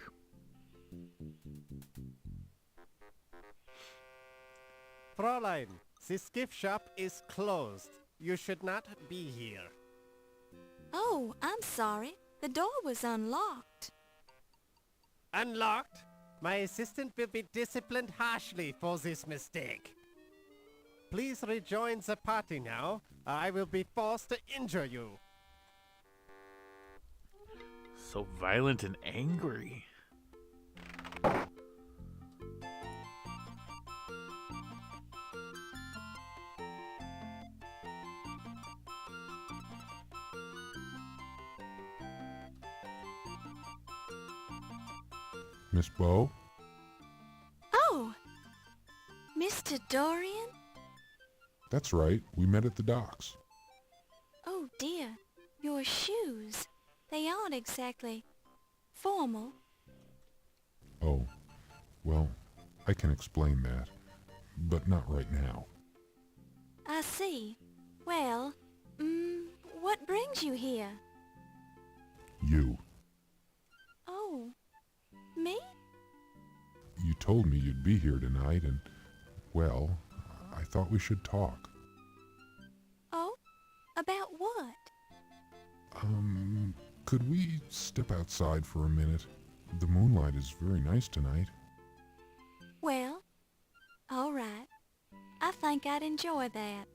Fräulein, this gift shop is closed. You should not be here. Oh, I'm sorry. The door was unlocked. Unlocked? My assistant will be disciplined harshly for this mistake. Please rejoin the party now. I will be forced to injure you. So violent and angry. Miss Bow? Oh, Mr. Dorian? That's right. We met at the docks. Oh dear, your shoes. They aren't exactly formal. Oh, well, I can explain that, but not right now. I see. Well, what brings you here? You. Oh, me? You told me you'd be here tonight, and, well, I thought we should talk. Oh, about what? Could we step outside for a minute? The moonlight is very nice tonight. Well, all right. I think I'd enjoy that.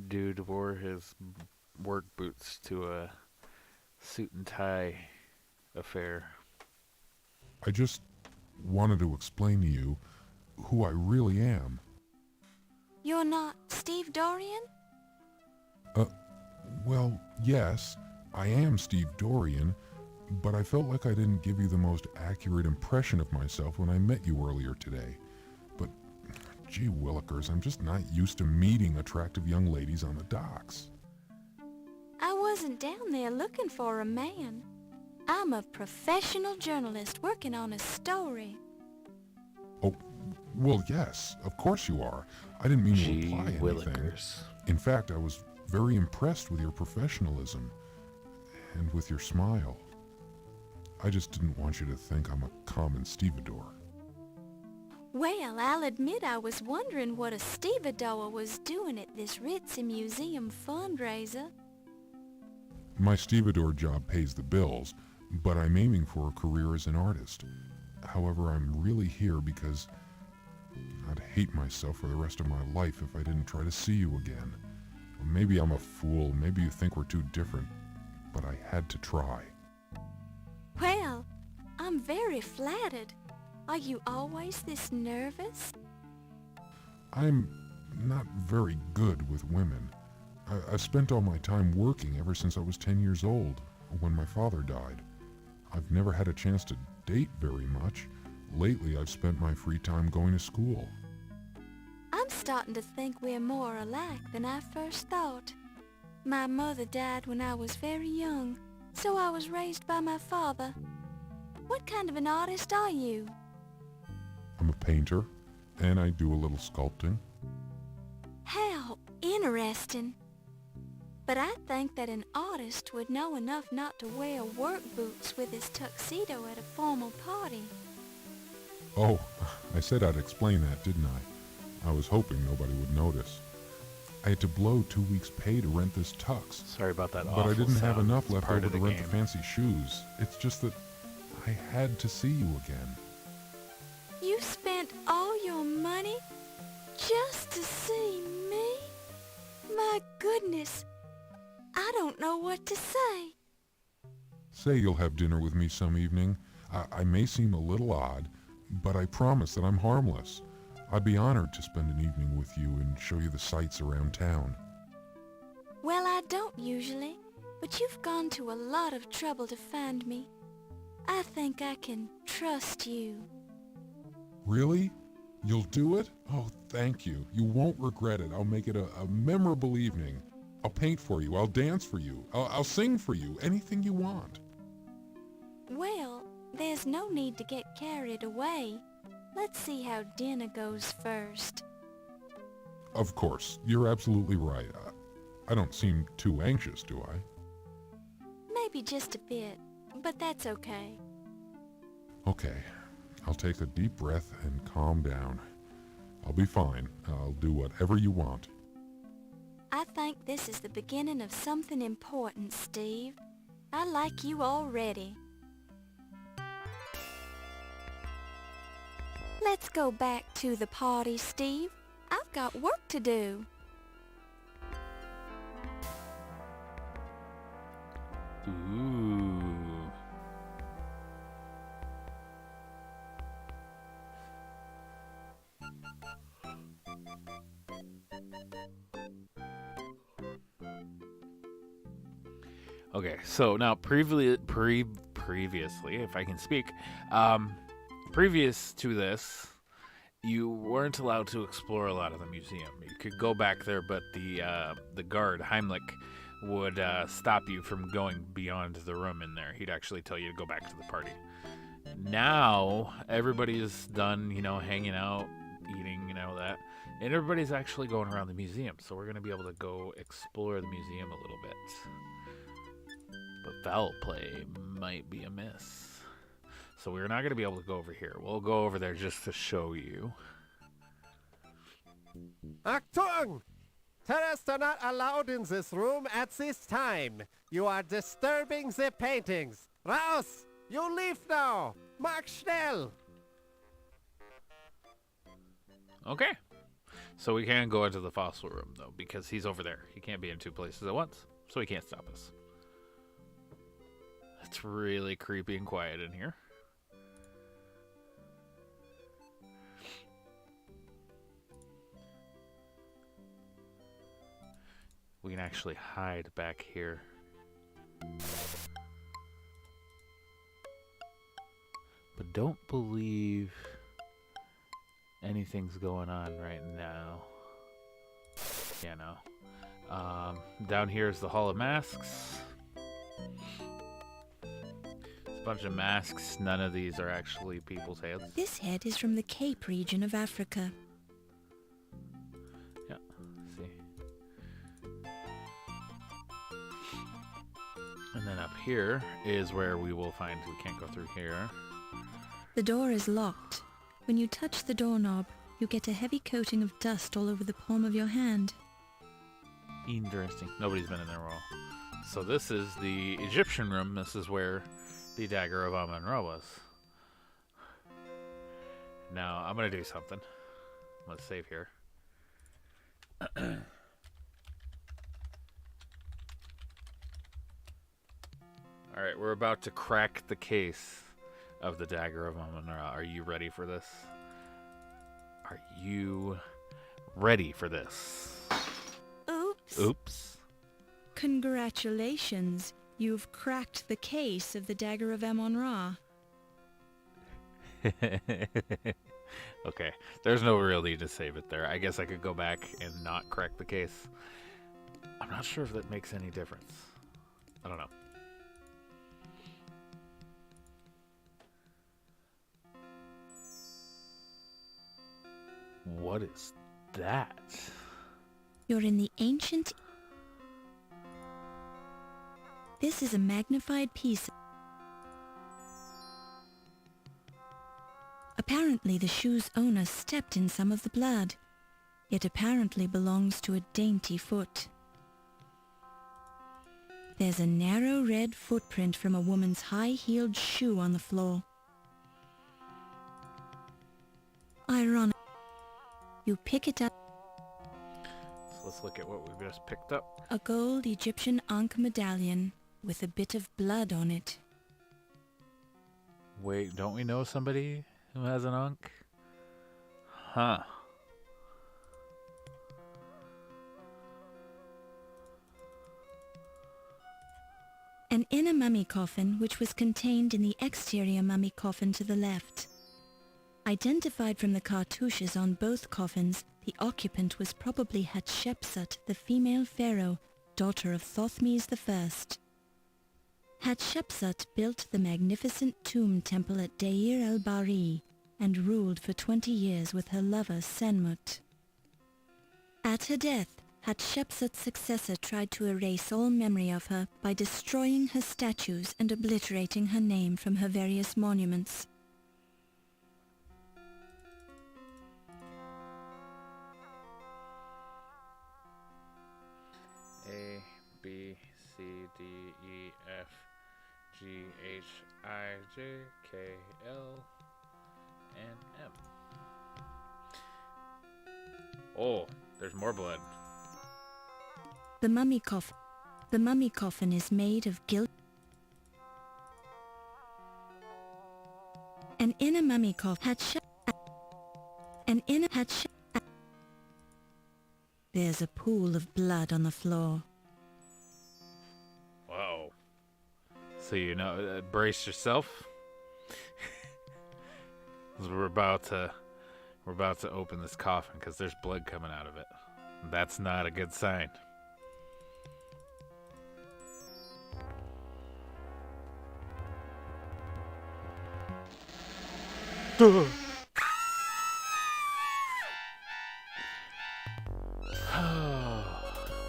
Dude wore his work boots to a suit and tie affair. I just wanted to explain to you who I really am. You're not Steve Dorian? Well, yes, I am Steve Dorian, but I felt like I didn't give you the most accurate impression of myself when I met you earlier today. But, gee willikers, I'm just not used to meeting attractive young ladies on the docks. I wasn't down there looking for a man. I'm a professional journalist working on a story. Oh, well, yes, of course you are. I didn't mean to Gee imply anything. willikers. In fact, I was very impressed with your professionalism and with your smile. I just didn't want you to think I'm a common stevedore. Well, I'll admit I was wondering what a stevedore was doing at this ritzy museum fundraiser. My stevedore job pays the bills, but I'm aiming for a career as an artist. However, I'm really here because I'd hate myself for the rest of my life if I didn't try to see you again. Maybe I'm a fool, maybe you think we're too different, but I had to try. Well, I'm very flattered. Are you always this nervous? I'm not very good with women. I've spent all my time working ever since I was 10 years old, when my father died. I've never had a chance to date very much. Lately, I've spent my free time going to school. I'm starting to think we're more alike than I first thought. My mother died when I was very young, so I was raised by my father. What kind of an artist are you? I'm a painter, and I do a little sculpting. How interesting. But I think that an artist would know enough not to wear work boots with his tuxedo at a formal party. Oh, I said I'd explain that, didn't I? I was hoping nobody would notice. I had to blow 2 weeks' pay to rent this tux. Sorry about that. But I didn't have sound. enough It's left part over of to the rent game. the fancy shoes. It's just that I had to see you again. You spent all your money just to see me? My goodness, I don't know what to say. Say you'll have dinner with me some evening. I may seem a little odd, but I promise that I'm harmless. I'd be honored to spend an evening with you and show you the sights around town. Well, I don't usually, but you've gone to a lot of trouble to find me. I think I can trust you. Really? You'll do it? Oh, thank you. You won't regret it. I'll make it a memorable evening. I'll paint for you. I'll dance for you. I'll sing for you. Anything you want. Well, there's no need to get carried away. Let's see how dinner goes first. Of course. You're absolutely right. I don't seem too anxious, do I? Maybe just a bit, but that's okay. Okay. I'll take a deep breath and calm down. I'll be fine. I'll do whatever you want. I think this is the beginning of something important, Steve. I like you already. Let's go back to the party, Steve. I've got work to do. Ooh. Okay, so now previously, if I can speak, previous to this, you weren't allowed to explore a lot of the museum. You could go back there, but the guard Heimlich would stop you from going beyond the room in there. He'd actually tell you to go back to the party. Now everybody's done, hanging out, eating, that, and everybody's actually going around the museum. So we're gonna be able to go explore the museum a little bit. But foul play might be amiss. So we're not going to be able to go over here. We'll go over there just to show you. Achtung! Terrorists are not allowed in this room at this time. You are disturbing the paintings. Raus! You leave now! Mach schnell! Okay. So we can't go into the fossil room, though, because he's over there. He can't be in two places at once. so he can't stop us. It's really creepy and quiet in here. We can actually hide back here. But don't believe anything's going on right now. Yeah, no. Down here is the Hall of Masks. It's a bunch of masks. None of these are actually people's heads. This head is from the Cape region of Africa. Yeah, see. And then up here is where we will find, we can't go through here. The door is locked. When you touch the doorknob, you get a heavy coating of dust all over the palm of your hand. Interesting. Nobody's been in there at all. So this is the Egyptian room. This is where the Dagger of Amon Ra was. Now, I'm going to do something. Let's save here. Alright, we're about to crack the case of the Dagger of Amon Ra. Are you ready for this? Are you ready for this? Oops. Oops. Congratulations. You've cracked the case of the Dagger of Amon Ra. Okay, there's no real need to save it there. I guess I could go back and not crack the case. I'm not sure if that makes any difference. I don't know. What is that? You're in the ancient... This is a magnified piece. Apparently the shoe's owner stepped in some of the blood. It apparently belongs to a dainty foot. There's a narrow red footprint from a woman's high-heeled shoe on the floor. Ironic. You pick it up. So let's look at what we've just picked up. A gold Egyptian Ankh medallion with a bit of blood on it. Wait, don't we know somebody who has an Ankh? Huh. An inner mummy coffin which was contained in the exterior mummy coffin to the left. Identified from the cartouches on both coffins, the occupant was probably Hatshepsut, the female pharaoh, daughter of Thothmes I. Hatshepsut built the magnificent tomb temple at Deir el-Bahri and ruled for 20 years with her lover Senmut. At her death, Hatshepsut's successor tried to erase all memory of her by destroying her statues and obliterating her name from her various monuments. A, B, C, D, E, F, G, H, I, J, K, L, and M. Oh, there's more blood. The mummy coffin is made of gilt. An inner mummy coffin. There's a pool of blood on the floor. Whoa. So you know, brace yourself. 'Cause we're about to open this coffin because there's blood coming out of it. That's not a good sign.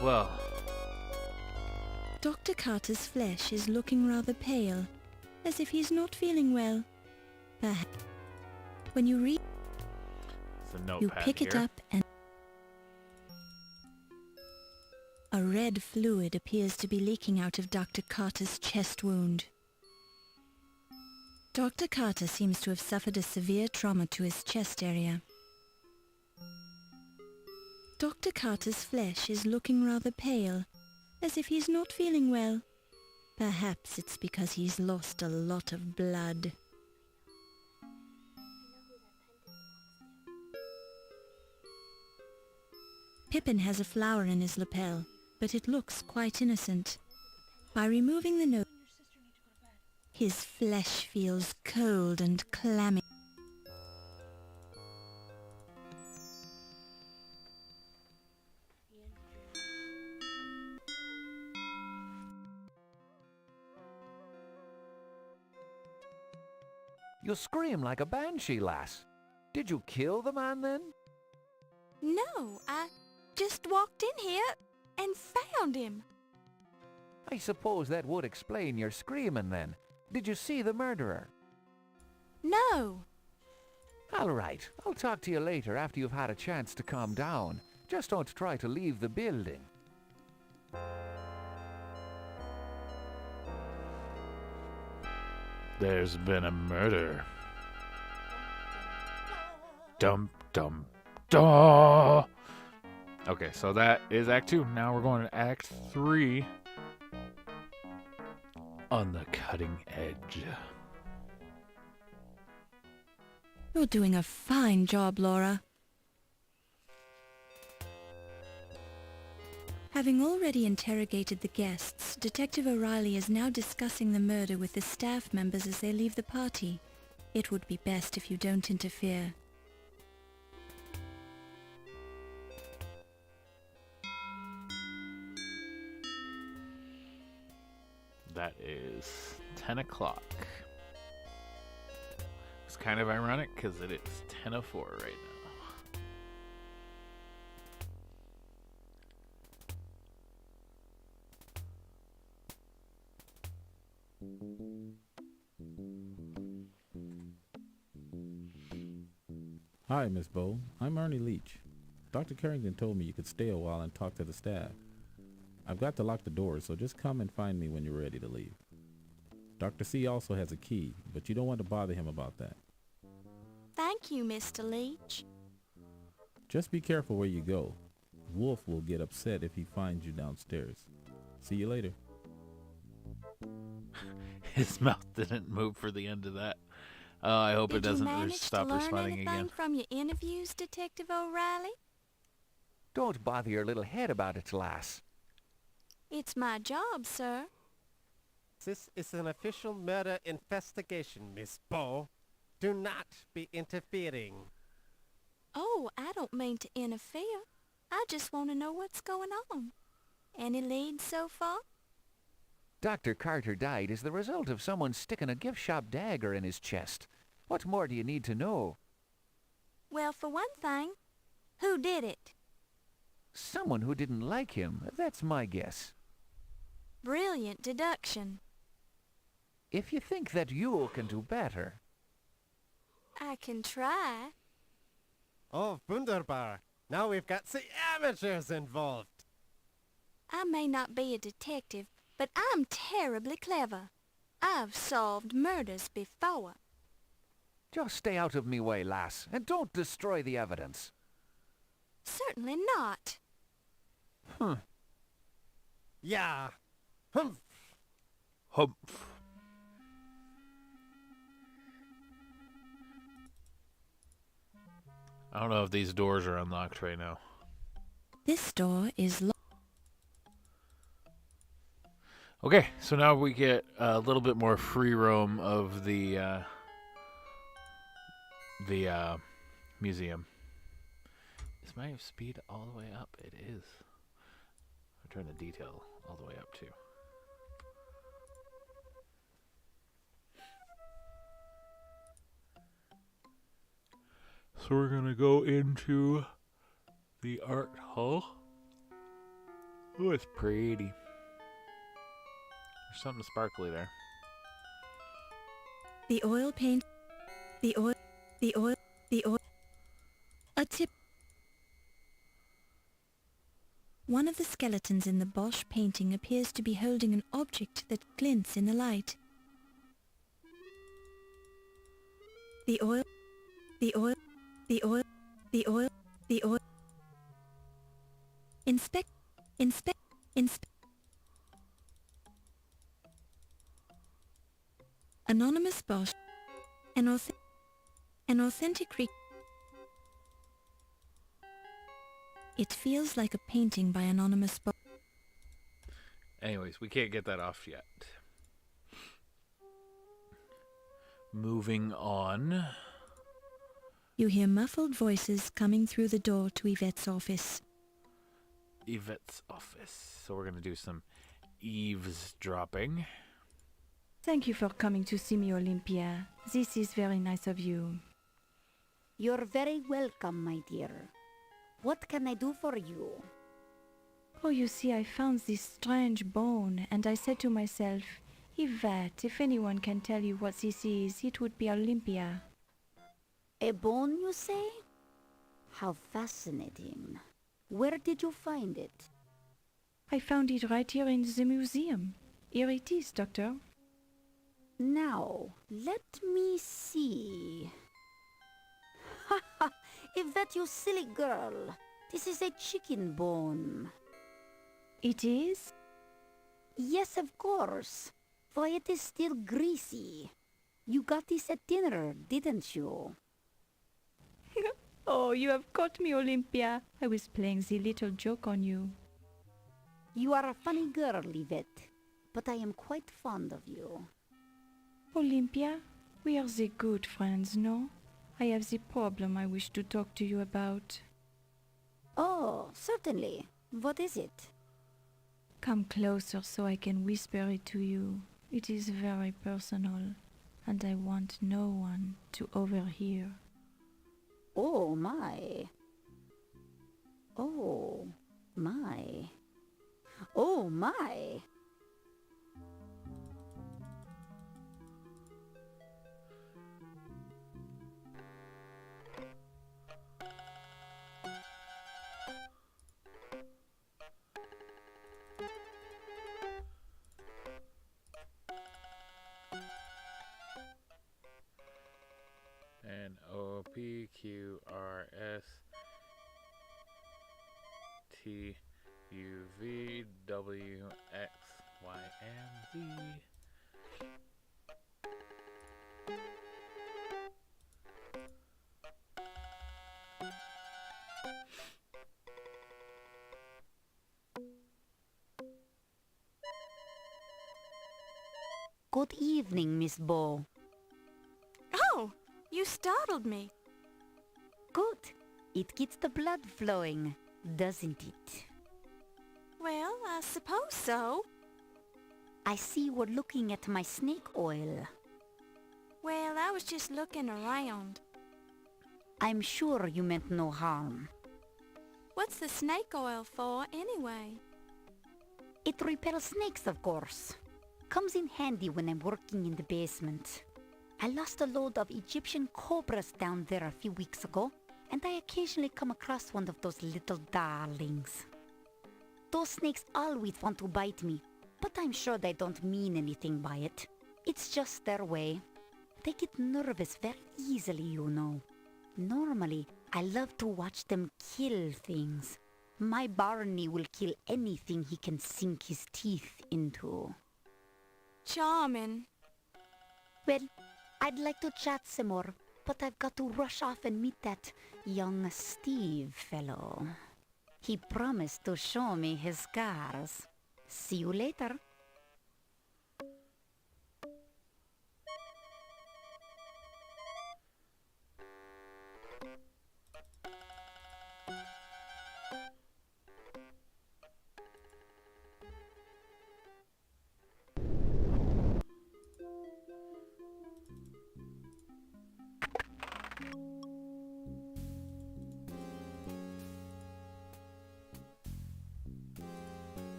Well, Dr. Carter's flesh is looking rather pale, as if he's not feeling well. Perhaps when you read, there's a you notepad pick it here. up and a red fluid appears to be leaking out of Dr. Carter's chest wound. Dr. Carter seems to have suffered a severe trauma to his chest area. Dr. Carter's flesh is looking rather pale, as if he's not feeling well. Perhaps it's because he's lost a lot of blood. Pippin has a flower in his lapel, but it looks quite innocent. By removing the note, his flesh feels cold and clammy. You scream like a banshee, lass. Did you kill the man then? No, I just walked in here and found him. I suppose that would explain your screaming then. Did you see the murderer? No. All right, I'll talk to you later after you've had a chance to calm down. Just don't try to leave the building. There's been a murder. Dum dum da. Okay, so that is Act 2. Now we're going to Act 3. On the cutting edge. You're doing a fine job, Laura. Having already interrogated the guests, Detective O'Reilly is now discussing the murder with the staff members as they leave the party. It would be best if you don't interfere. That is 10 o'clock. It's kind of ironic because it is 10:04 right now. Hi, Miss Bow. I'm Ernie Leach. Dr. Carrington told me you could stay a while and talk to the staff. I've got to lock the doors, so just come and find me when you're ready to leave. Dr. C also has a key, but you don't want to bother him about that. Thank you, Mr. Leach. Just be careful where you go. Wolf will get upset if he finds you downstairs. See you later. His mouth didn't move for the end of that. I hope it doesn't stop responding again. From your interviews, Detective O'Reilly? Don't bother your little head about it, lass. It's my job, sir. This is an official murder investigation, Miss Bow. Do not be interfering. Oh, I don't mean to interfere. I just want to know what's going on. Any leads so far? Dr. Carter died as the result of someone sticking a gift shop dagger in his chest. What more do you need to know? Well, for one thing, who did it? Someone who didn't like him. That's my guess. Brilliant deduction. If you think that you can do better. I can try. Oh, wunderbar. Now we've got the amateurs involved. I may not be a detective, but I'm terribly clever. I've solved murders before. Just stay out of me way, lass, and don't destroy the evidence. Certainly not. Yeah. Humph. Humph. I don't know if these doors are unlocked right now. This door is locked. Okay, so now we get a little bit more free roam of the museum. Is my speed all the way up? It is. I'll turn the detail all the way up too. So we're gonna go into the art hall. Oh, it's pretty. There's something sparkly there. The oil paint. The oil. A tip. One of the skeletons in the Bosch painting appears to be holding an object that glints in the light. The oil. Inspect. Anonymous Bosch. An authentic It feels like a painting by Anonymous Bosch. Anyways, we can't get that off yet. Moving on. You hear muffled voices coming through the door to Yvette's office. Yvette's office. So we're going to do some eavesdropping. Thank you for coming to see me, Olympia. This is very nice of you. You're very welcome, my dear. What can I do for you? Oh, you see, I found this strange bone, and I said to myself, Yvette, if anyone can tell you what this is, it would be Olympia. A bone, you say? How fascinating. Where did you find it? I found it right here in the museum. Here it is, Doctor. Now, let me see. Ha ha! Yvette, you silly girl. This is a chicken bone. It is? Yes, of course. For it is still greasy. You got this at dinner, didn't you? Oh, you have caught me, Olympia. I was playing the little joke on you. You are a funny girl, Yvette, but I am quite fond of you. Olympia, we are the good friends, no? I have the problem I wish to talk to you about. Oh, certainly. What is it? Come closer so I can whisper it to you. It is very personal, and I want no one to overhear. Oh my. Oh my. Oh my. NOPQRSTUVWXYMZ. Good evening, Miss Bo. Oh, you startled me. Good. It gets the blood flowing, doesn't it? Well, I suppose so. I see we're looking at my snake oil. Well, I was just looking around. I'm sure you meant no harm. What's the snake oil for, anyway? It repels snakes, of course. Comes in handy when I'm working in the basement. I lost a load of Egyptian cobras down there a few weeks ago, and I occasionally come across one of those little darlings. Those snakes always want to bite me, but I'm sure they don't mean anything by it. It's just their way. They get nervous very easily, you know. Normally, I love to watch them kill things. My Barney will kill anything he can sink his teeth into. Charming. Well, I'd like to chat some more, but I've got to rush off and meet that young Steve fellow. He promised to show me his scars. See you later.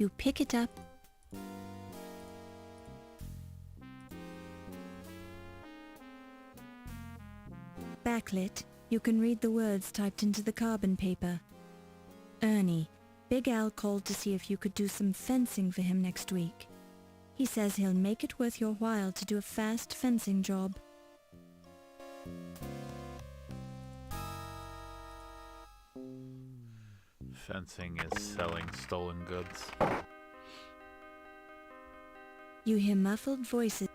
You pick it up. Backlit, you can read the words typed into the carbon paper. Ernie, Big Al called to see if you could do some fencing for him next week. He says he'll make it worth your while to do a fast fencing job. Fencing is selling stolen goods. You hear muffled voices.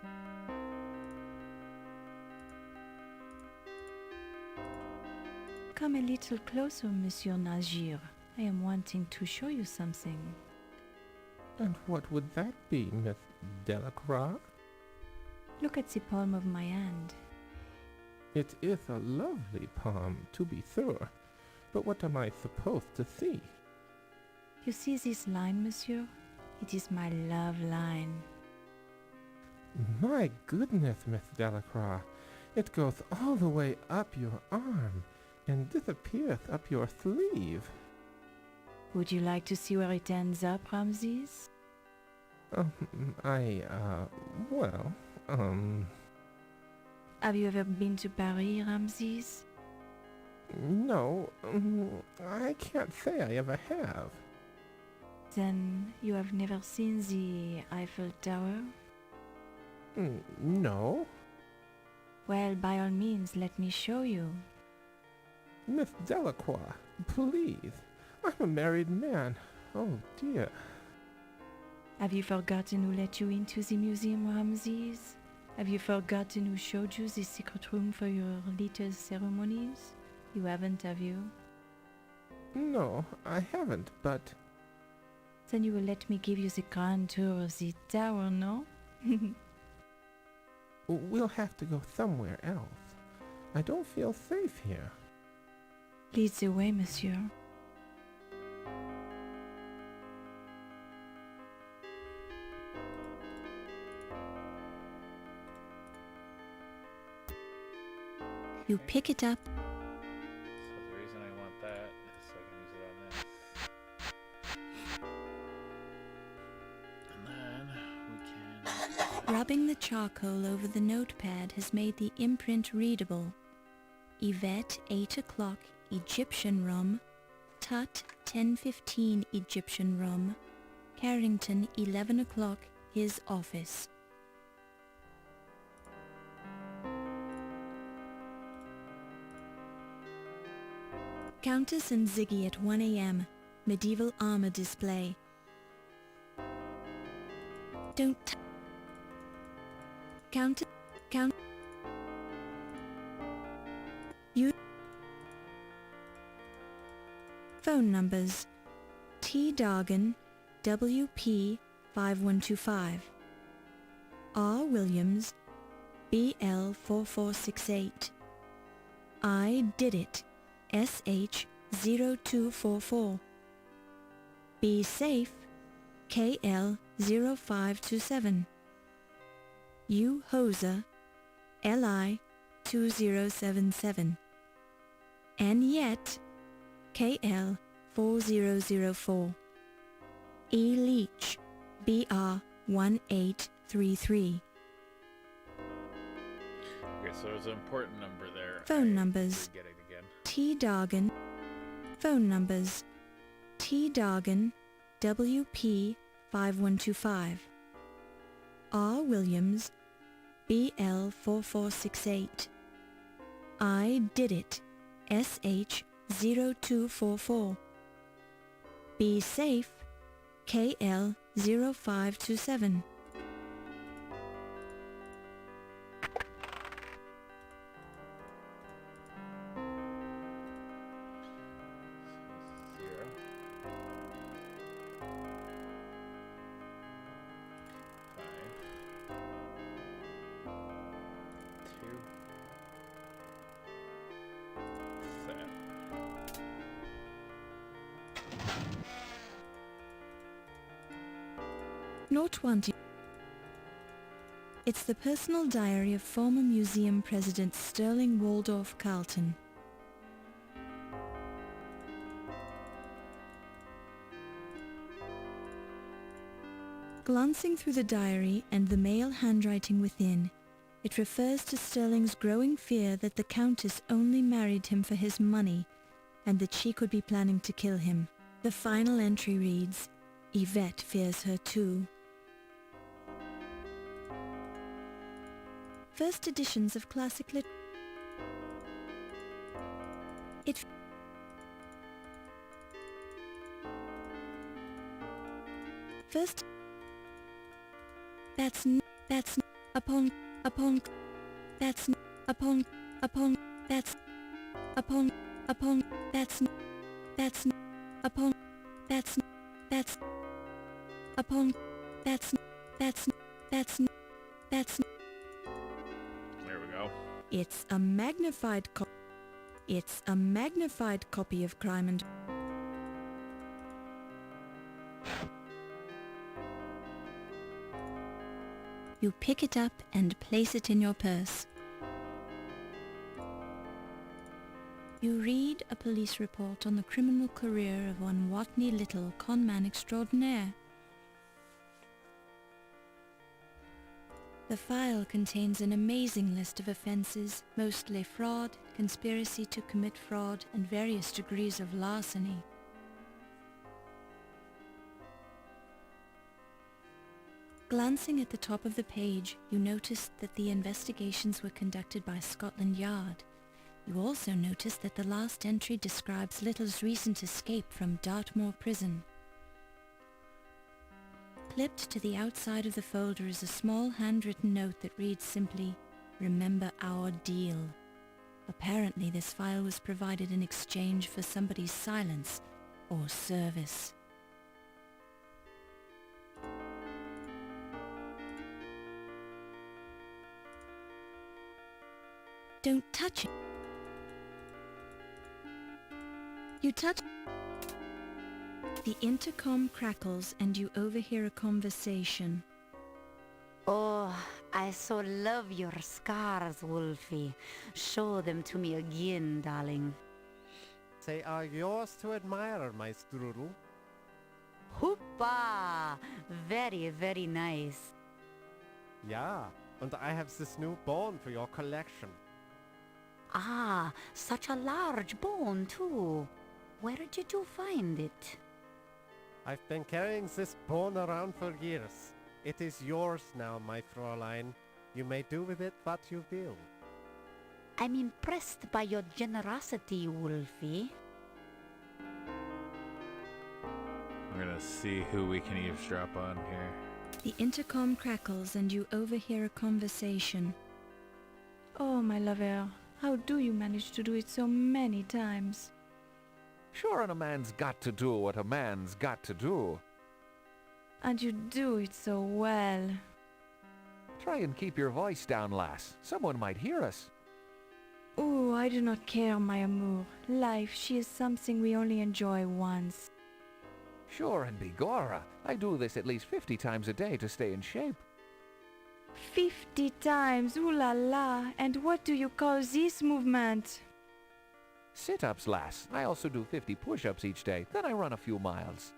Come a little closer, Monsieur Najir. I am wanting to show you something. And what would that be, Miss Delacroix? Look at the palm of my hand. It is a lovely palm, to be sure. But what am I supposed to see? You see this line, monsieur? It is my love line. My goodness, Miss Delacroix. It goes all the way up your arm and disappears up your sleeve. Would you like to see where it ends up, Ramses? Have you ever been to Paris, Ramses? No, I can't say I ever have. Then you have never seen the Eiffel Tower? No. Well, by all means, let me show you. Miss Delacroix, please. I'm a married man. Oh, dear. Have you forgotten who let you into the museum, Ramses? Have you forgotten who showed you the secret room for your little ceremonies? You haven't, have you? No, I haven't, but... Then you will let me give you the grand tour of the tower, no? We'll have to go somewhere else. I don't feel safe here. Lead the way, monsieur. You pick it up. So the reason I want that is so I can use it on this. And then we can... Rubbing the charcoal over the notepad has made the imprint readable. Yvette, 8 o'clock, Egyptian rum. Tut, 10:15 Egyptian rum. Carrington, 11 o'clock, his office. Countess and Ziggy at 1 a.m. Medieval armor display. Don't... Count... You... Phone numbers. T. Dargan, WP 5125. R. Williams, BL 4468. I did it. SH 0244. Be safe. KL 0527. U Hoser LI 2077. And yet KL 4004. E Leach BR 1833. Okay, so there's an important number there. Phone numbers. Get it again. T. Dargan. Phone numbers. T. Dargan, WP 5125. R. Williams, BL 4468. I did it. SH 0244. Be safe. KL 0527. Note 1. It's the personal diary of former museum president Sterling Waldorf Carlton. Glancing through the diary and the male handwriting within, it refers to Sterling's growing fear that the Countess only married him for his money and that she could be planning to kill him. The final entry reads, Yvette fears her too. First editions of classic lit... It first that's upon that's upon that's upon that's upon that's upon that's There we go. It's a magnified copy of Crime and You pick it up and place it in your purse. You read a police report on the criminal career of one Watney Little, conman extraordinaire. The file contains an amazing list of offences, mostly fraud, conspiracy to commit fraud, and various degrees of larceny. Glancing at the top of the page, you noticed that the investigations were conducted by Scotland Yard. You also noticed that the last entry describes Little's recent escape from Dartmoor Prison. Clipped to the outside of the folder is a small handwritten note that reads simply, "Remember our deal." Apparently this file was provided in exchange for somebody's silence or service. Don't touch it. You touch. The intercom crackles and you overhear a conversation. Oh, I so love your scars, Wolfie. Show them to me again, darling. They are yours to admire, my strudel. Hoopa! Very, very nice. Ja, and I have this new bone for your collection. Ah, such a large bone, too. Where did you find it? I've been carrying this bone around for years. It is yours now, my Fräulein. You may do with it what you will. I'm impressed by your generosity, Wolfie. We're gonna see who we can eavesdrop on here. The intercom crackles and you overhear a conversation. Oh, my lover, how do you manage to do it so many times? Sure, and a man's got to do what a man's got to do. And you do it so well. Try and keep your voice down, lass. Someone might hear us. Oh, I do not care, my amour. Life, she is something we only enjoy once. Sure, and begorra, I do this at least 50 times a day to stay in shape. 50 times, ooh la la. And what do you call this movement? Sit-ups, lass. I also do 50 push-ups each day, then I run a few miles.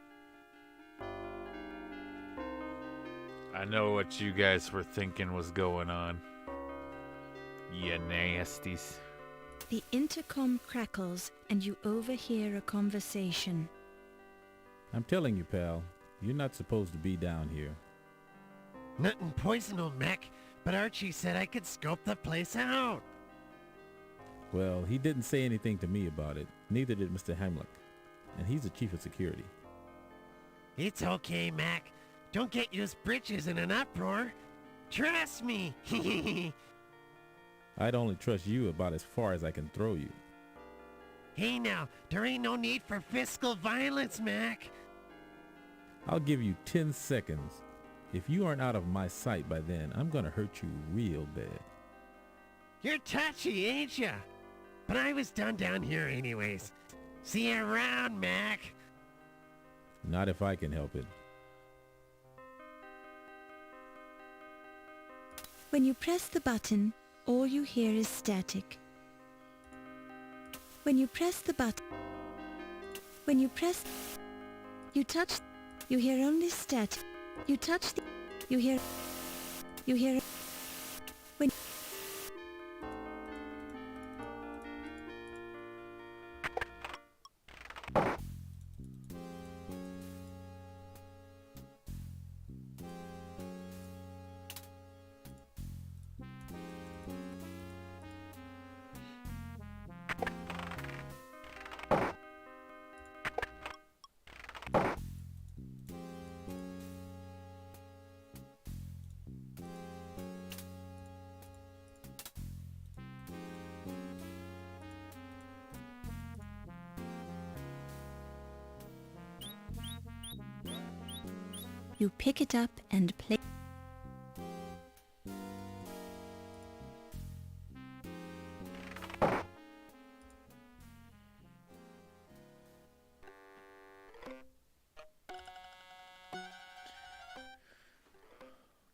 I know what you guys were thinking was going on. You nasties. The intercom crackles and you overhear a conversation. I'm telling you, pal, you're not supposed to be down here. Nothing poisonal, Mac, but Archie said I could scope the place out. Well, he didn't say anything to me about it. Neither did Mr. Heimlich. And he's the chief of security. It's okay, Mac. Don't get used britches in an uproar. Trust me. I'd only trust you about as far as I can throw you. Hey now, there ain't no need for fiscal violence, Mac. I'll give you 10 seconds. If you aren't out of my sight by then, I'm gonna hurt you real bad. You're touchy, ain't ya? But I was done down here anyways. See you around, Mac. Not if I can help it. When you press the button, all you hear is static. When you press the button, you touch, you hear only static. You touch the, you hear, when, You pick it up and play.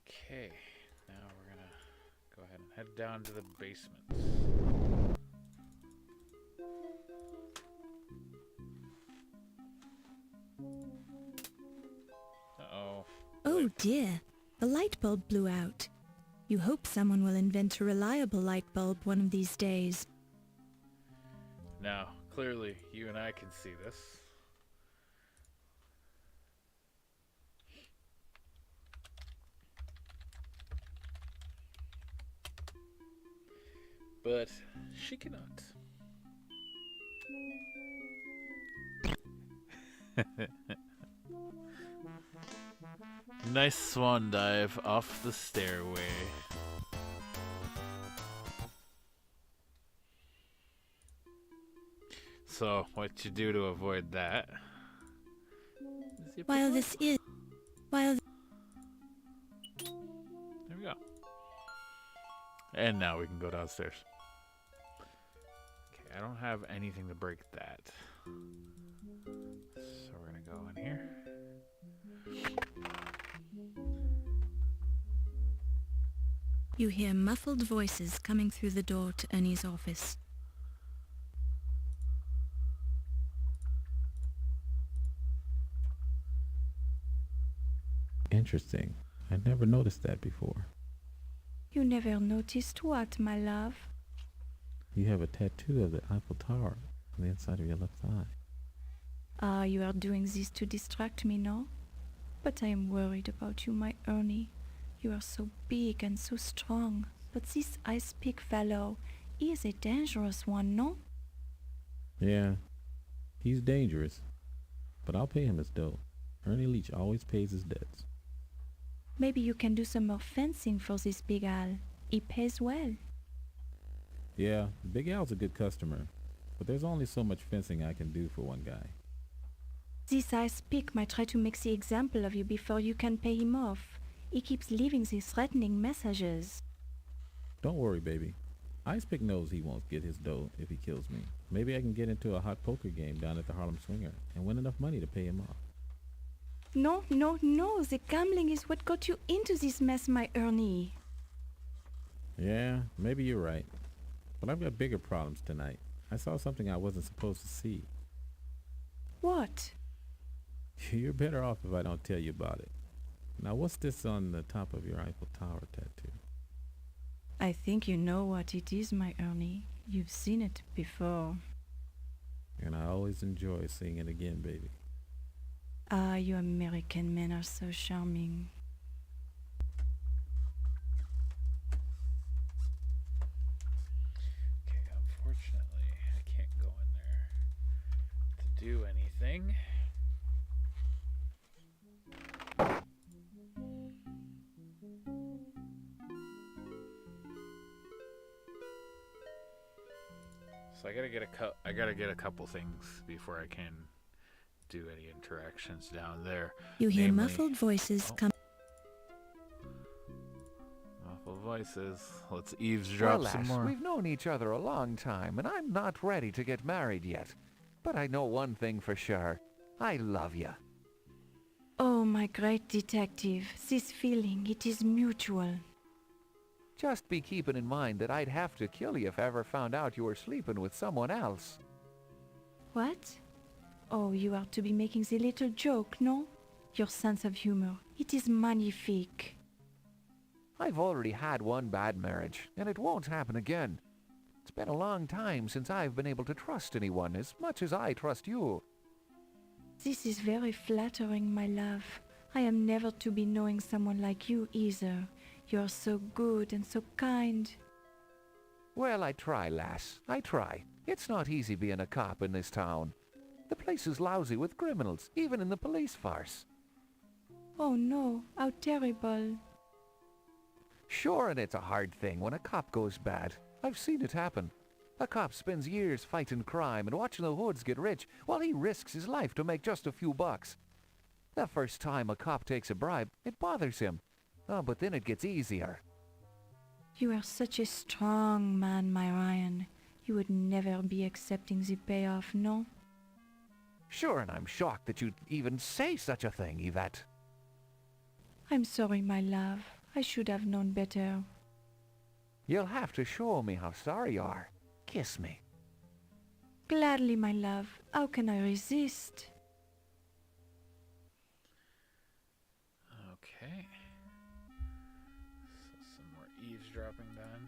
Okay, now we're gonna go ahead and head down to the basement. Uh-oh. Oh dear, the light bulb blew out. You hope someone will invent a reliable light bulb one of these days. Now, clearly, you and I can see this. But she cannot. Nice swan dive off the stairway. So, what you do to avoid that? While this is... While... There we go. And now we can go downstairs. Okay, I don't have anything to break that. So we're gonna go in here. You hear muffled voices coming through the door to Ernie's office. Interesting. I never noticed that before. You never noticed what, my love? You have a tattoo of the Eiffel Tower on the inside of your left eye. Ah, you are doing this to distract me, no? But I am worried about you, my Ernie. You are so big and so strong. But this ice pick fellow, he is a dangerous one, no? Yeah, he's dangerous. But I'll pay him his dough. Ernie Leach always pays his debts. Maybe you can do some more fencing for this Big Al. He pays well. Yeah, Big Al's a good customer. But there's only so much fencing I can do for one guy. This ice pick might try to make the example of you before you can pay him off. He keeps leaving these threatening messages. Don't worry, baby. Icepick knows he won't get his dough if he kills me. Maybe I can get into a hot poker game down at the Harlem Swinger and win enough money to pay him off. No, no, no. The gambling is what got you into this mess, my Ernie. Yeah, maybe you're right. But I've got bigger problems tonight. I saw something I wasn't supposed to see. What? You're better off if I don't tell you about it. Now, what's this on the top of your Eiffel Tower tattoo? I think you know what it is, my Ernie. You've seen it before. And I always enjoy seeing it again, baby. Ah, you American men are so charming. Okay, unfortunately, I can't go in there to do anything. So I gotta get a couple things before I can do any interactions down there. You hear Namely- muffled voices come. Muffled voices. Let's eavesdrop Well, some lass, more. we've known each other a long time, and I'm not ready to get married yet. But I know one thing for sure. I love you. Oh, my great detective. This feeling, it is mutual. Just be keeping in mind that I'd have to kill you if I ever found out you were sleeping with someone else. What? Oh, you are to be making the little joke, no? Your sense of humor, it is magnifique. I've already had one bad marriage, and it won't happen again. It's been a long time since I've been able to trust anyone as much as I trust you. This is very flattering, my love. I am never to be knowing someone like you either. You are so good and so kind. Well, I try, lass. I try. It's not easy being a cop in this town. The place is lousy with criminals, even in the police force. Oh no, how terrible. Sure, and it's a hard thing when a cop goes bad. I've seen it happen. A cop spends years fighting crime and watching the hoods get rich while he risks his life to make just a few bucks. The first time a cop takes a bribe, it bothers him. Oh, but then it gets easier. You are such a strong man, my Ryan. You would never be accepting the payoff, no? Sure, and I'm shocked that you'd even say such a thing, Yvette. I'm sorry, my love. I should have known better. You'll have to show me how sorry you are. Kiss me. Gladly, my love. How can I resist? Okay. So some more eavesdropping done.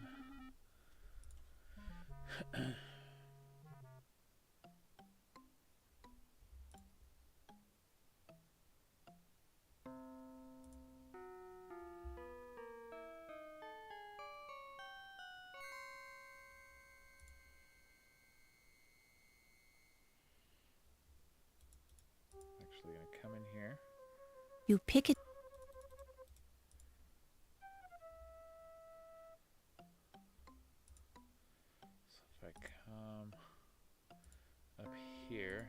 Actually gonna come in here. You pick it. So if I come up here.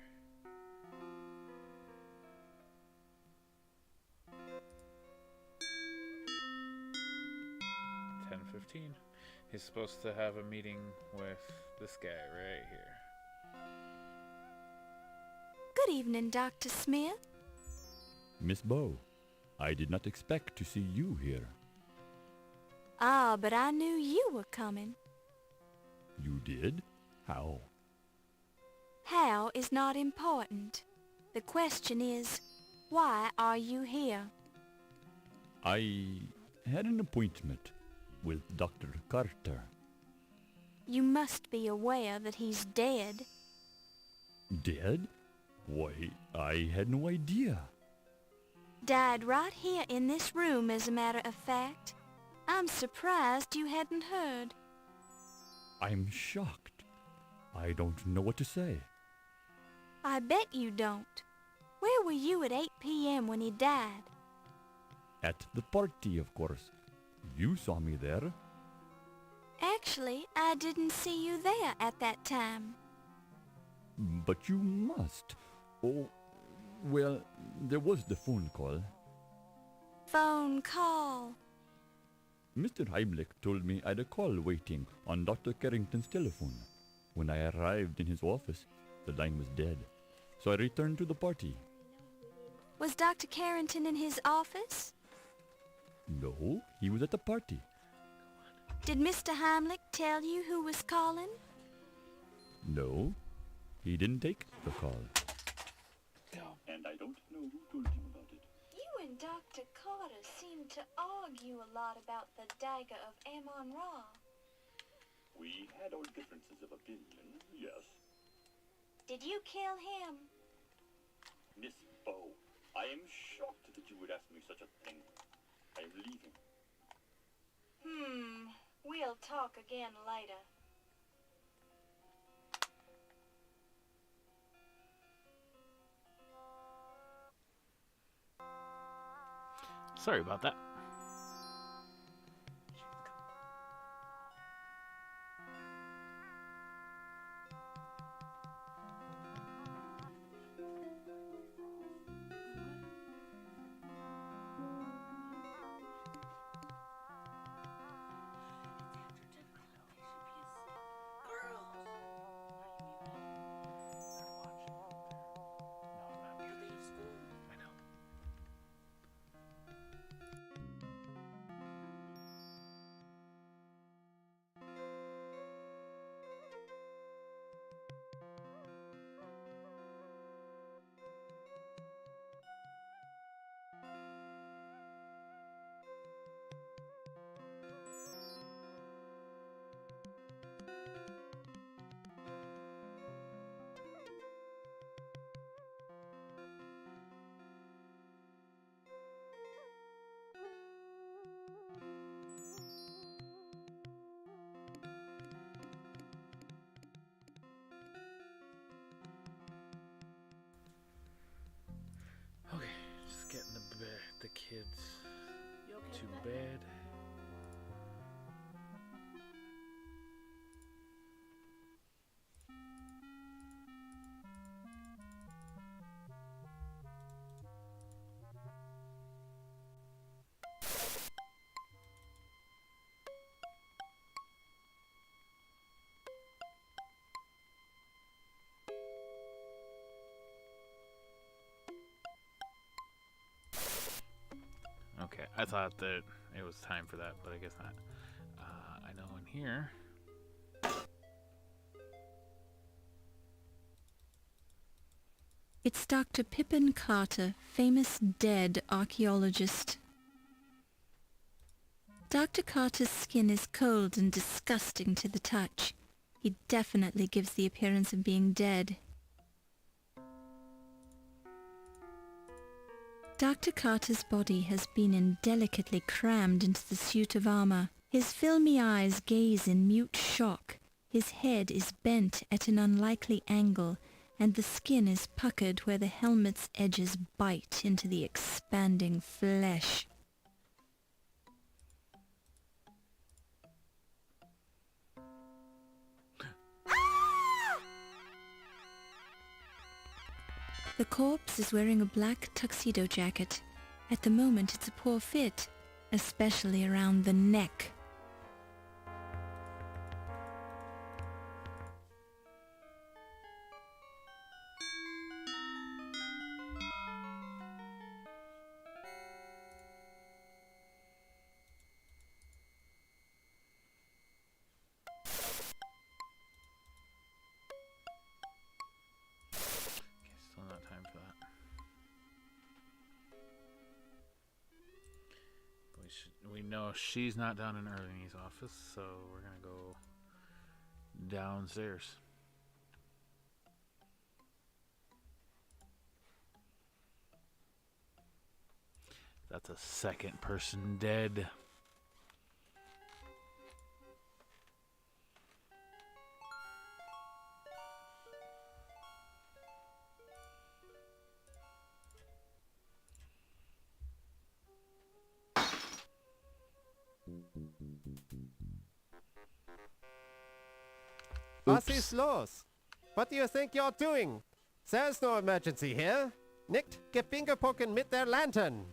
$10:15. He's supposed to have a meeting with this guy right here. Good evening, Dr. Smith. Miss Bow, I did not expect to see you here. Ah, but I knew you were coming. You did? How? How is not important. The question is, why are you here? I had an appointment with Dr. Carter. You must be aware that he's dead. Dead? Why, I had no idea. Died right here in this room, as a matter of fact. I'm surprised you hadn't heard. I'm shocked. I don't know what to say. I bet you don't. Where were you at 8 p.m. when he died? At the party, of course. You saw me there. Actually, I didn't see you there at that time. But you must. Oh, well, there was the phone call. Phone call. Mr. Heimlich told me I had a call waiting on Dr. Carrington's telephone. When I arrived in his office, the line was dead. So I returned to the party. Was Dr. Carrington in his office? No, he was at the party. Did Mr. Heimlich tell you who was calling? No, he didn't take the call. And I don't know who told him about it. You and Dr. Carter seem to argue a lot about the Dagger of Amon Ra. We had our differences of opinion, yes. Did you kill him? Miss Bow, I am shocked that you would ask me such a thing. I am leaving. We'll talk again later. Sorry about that. headed to bed. Okay, I thought that it was time for that, but I guess not. I know in here. It's Dr. Pippin Carter, famous dead archaeologist. Dr. Carter's skin is cold and disgusting to the touch. He definitely gives the appearance of being dead. Dr. Carter's body has been indelicately crammed into the suit of armor. His filmy eyes gaze in mute shock. His head is bent at an unlikely angle, and the skin is puckered where the helmet's edges bite into the expanding flesh. The corpse is wearing a black tuxedo jacket. At the moment it's a poor fit, especially around the neck. Still not time for that. We know she's not down in Erling's office, so we're gonna go downstairs. That's a second person dead. Was ist los? What do you think you're doing? There's no emergency here. Nicht Gefingerpoken mit der Lantern.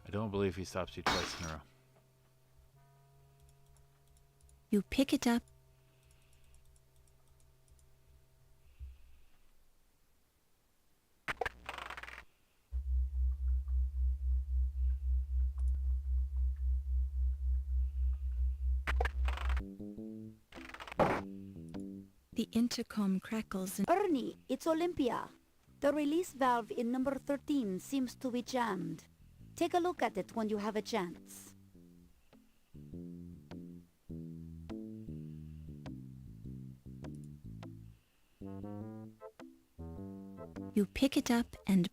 I don't believe he stops you twice in a row. You pick it up. The intercom crackles and... Ernie, it's Olympia. The release valve in number 13 seems to be jammed. Take a look at it when you have a chance. You pick it up and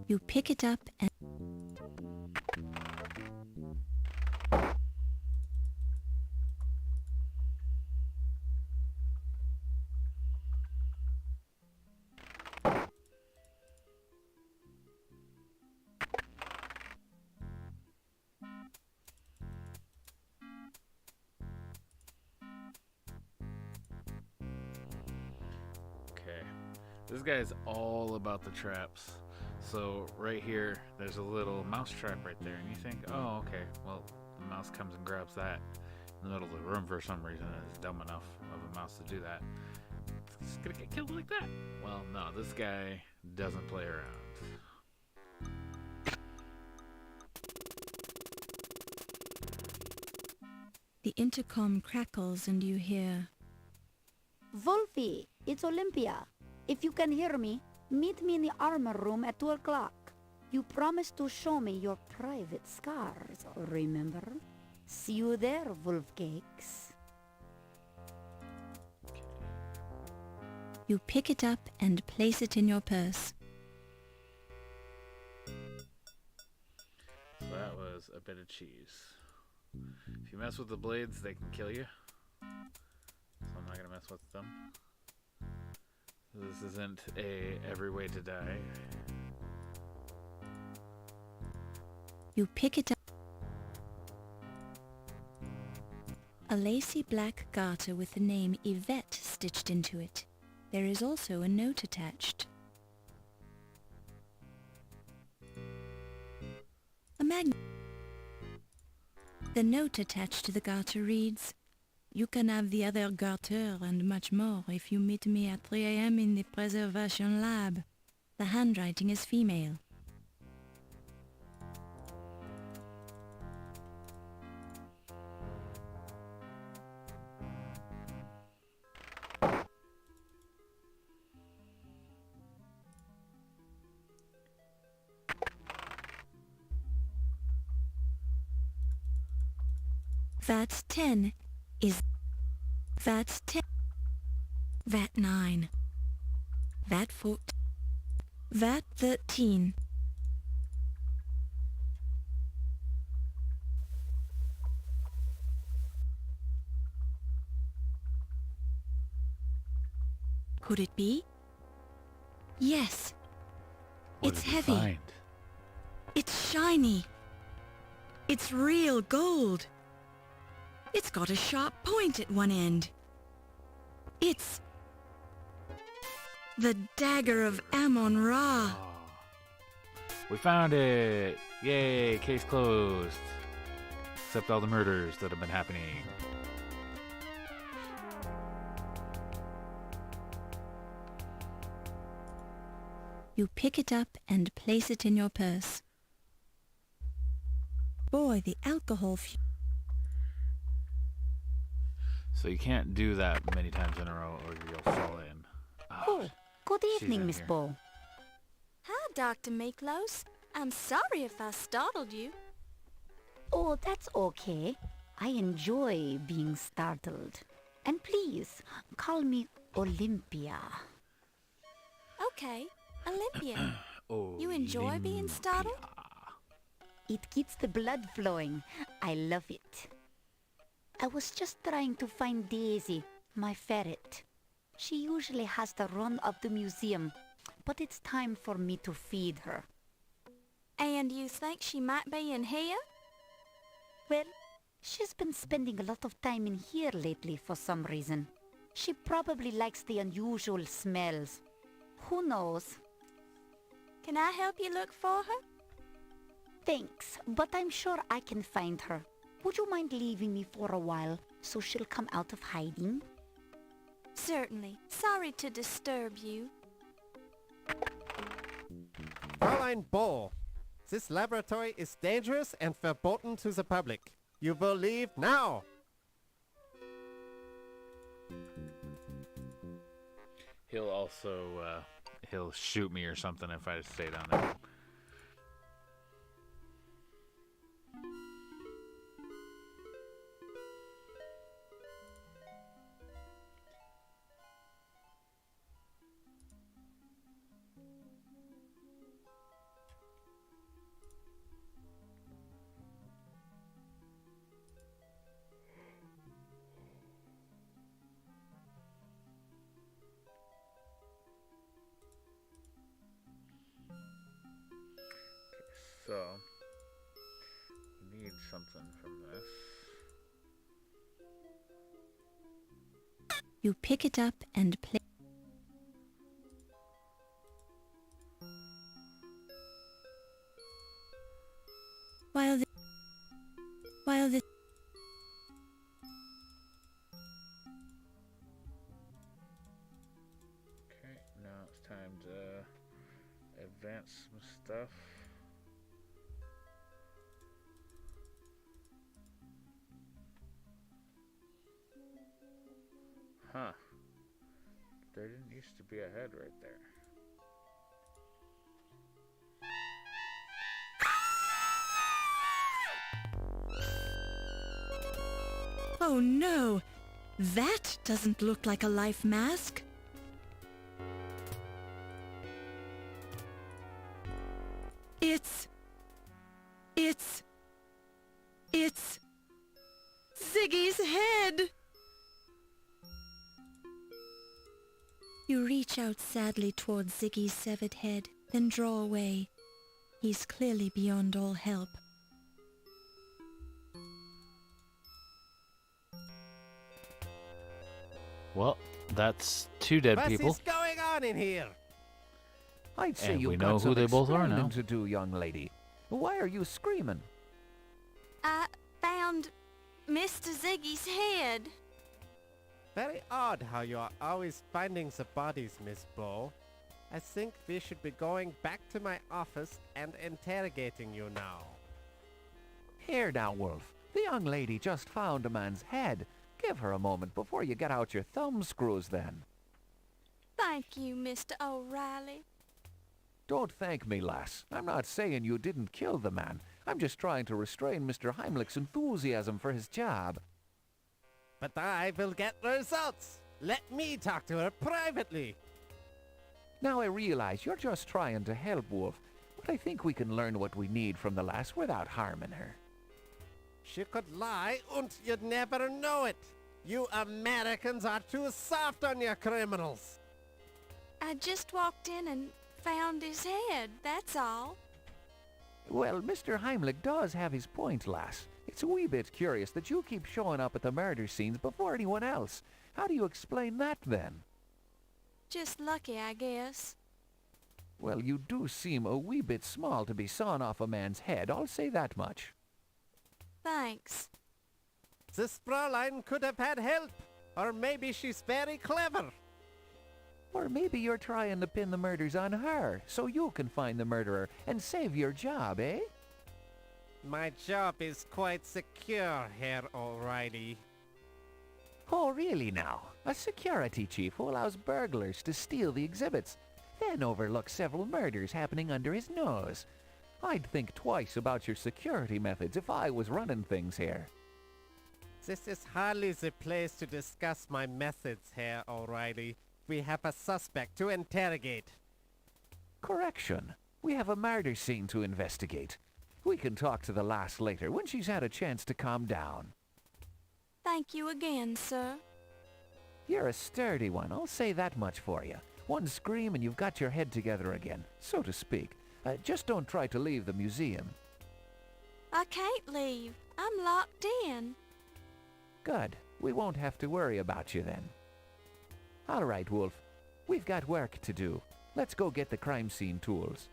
You pick it up and... Okay. This guy's all about the traps. So right here, there's a little mouse trap right there, and you think, oh, okay, well, the mouse comes and grabs that in the middle of the room for some reason, and it's dumb enough of a mouse to do that. It's gonna get killed like that. Well, no, this guy doesn't play around. The intercom crackles and you hear... Wolfie, it's Olympia. If you can hear me, meet me in the armor room at 2 o'clock. You promised to show me your private scars, remember? See you there, Wolfcakes. You pick it up and place it in your purse. So that was a bit of cheese. If you mess with the blades, they can kill you. So I'm not going to mess with them. This isn't a every way to die. You pick it up. A lacy black garter with the name Yvette stitched into it. There is also a note attached. A magnet. The note attached to the garter reads, "You can have the other garter and much more if you meet me at 3 a.m. in the preservation lab." The handwriting is female. VAT 10 is VAT 10, VAT 9, VAT 14, VAT 13. Could it be? Yes. What It's did you heavy. find? It's shiny. It's real gold. It's got a sharp point at one end. It's the Dagger of Amon Ra. We found it! Yay, case closed. Except all the murders that have been happening. You pick it up and place it in your purse. Boy, the alcohol So you can't do that many times in a row or you'll fall in. Oh, good she's evening, in Miss here. Bow. Hi, Dr. Miklos. I'm sorry if I startled you. Oh, that's okay. I enjoy being startled. And please, call me Olympia. Okay, Olympia. You enjoy being startled? It gets the blood flowing. I love it. I was just trying to find Daisy, my ferret. She usually has the run of the museum, but it's time for me to feed her. And you think she might be in here? Well, she's been spending a lot of time in here lately for some reason. She probably likes the unusual smells. Who knows? Can I help you look for her? Thanks, but I'm sure I can find her. Would you mind leaving me for a while so she'll come out of hiding? Certainly. Sorry to disturb you. Fräulein Bow, this laboratory is dangerous and verboten to the public. You will leave now. He'll also, he'll shoot me or something if I stay down there. So, need something from this. You pick it up and place. While the Okay, now it's time to advance some stuff. Huh. There didn't used to be a head right there. Oh no! That doesn't look like a life mask. It's Ziggy's head! You reach out sadly towards Ziggy's severed head, then draw away. He's clearly beyond all help. Well, that's 2 dead What people. is going on in here? I'd say And you've we got know some who they both are explaining now. to do, young lady. Why are you screaming? I found Mr. Ziggy's head. Very odd how you are always finding the bodies, Miss Bow. I think we should be going back to my office and interrogating you now. Here now, Wolf. The young lady just found a man's head. Give her a moment before you get out your thumb screws then. Thank you, Mr. O'Reilly. Don't thank me, lass. I'm not saying you didn't kill the man. I'm just trying to restrain Mr. Heimlich's enthusiasm for his job. But I will get results. Let me talk to her privately. Now I realize you're just trying to help, Wolf, but I think we can learn what we need from the lass without harming her. She could lie and you'd never know it. You Americans are too soft on your criminals. I just walked in and found his head, that's all. Well, Mr. Heimlich does have his point, lass. It's a wee bit curious that you keep showing up at the murder scenes before anyone else. How do you explain that, then? Just lucky, I guess. Well, you do seem a wee bit small to be sawing off a man's head, I'll say that much. Thanks. This Fräulein could have had help. Or maybe she's very clever. Or maybe you're trying to pin the murders on her, so you can find the murderer and save your job, eh? My job is quite secure, Herr O'Reilly. Oh, really now? A security chief who allows burglars to steal the exhibits, then overlooks several murders happening under his nose. I'd think twice about your security methods if I was running things here. This is hardly the place to discuss my methods, Herr O'Reilly. We have a suspect to interrogate. Correction. We have a murder scene to investigate. We can talk to the lass later when she's had a chance to calm down. Thank you again, sir. You're a sturdy one, I'll say that much for you. One scream and you've got your head together again, so to speak. Just don't try to leave the museum. I can't leave. I'm locked in. Good. We won't have to worry about you then. All right, Wolf. We've got work to do. Let's go get the crime scene tools.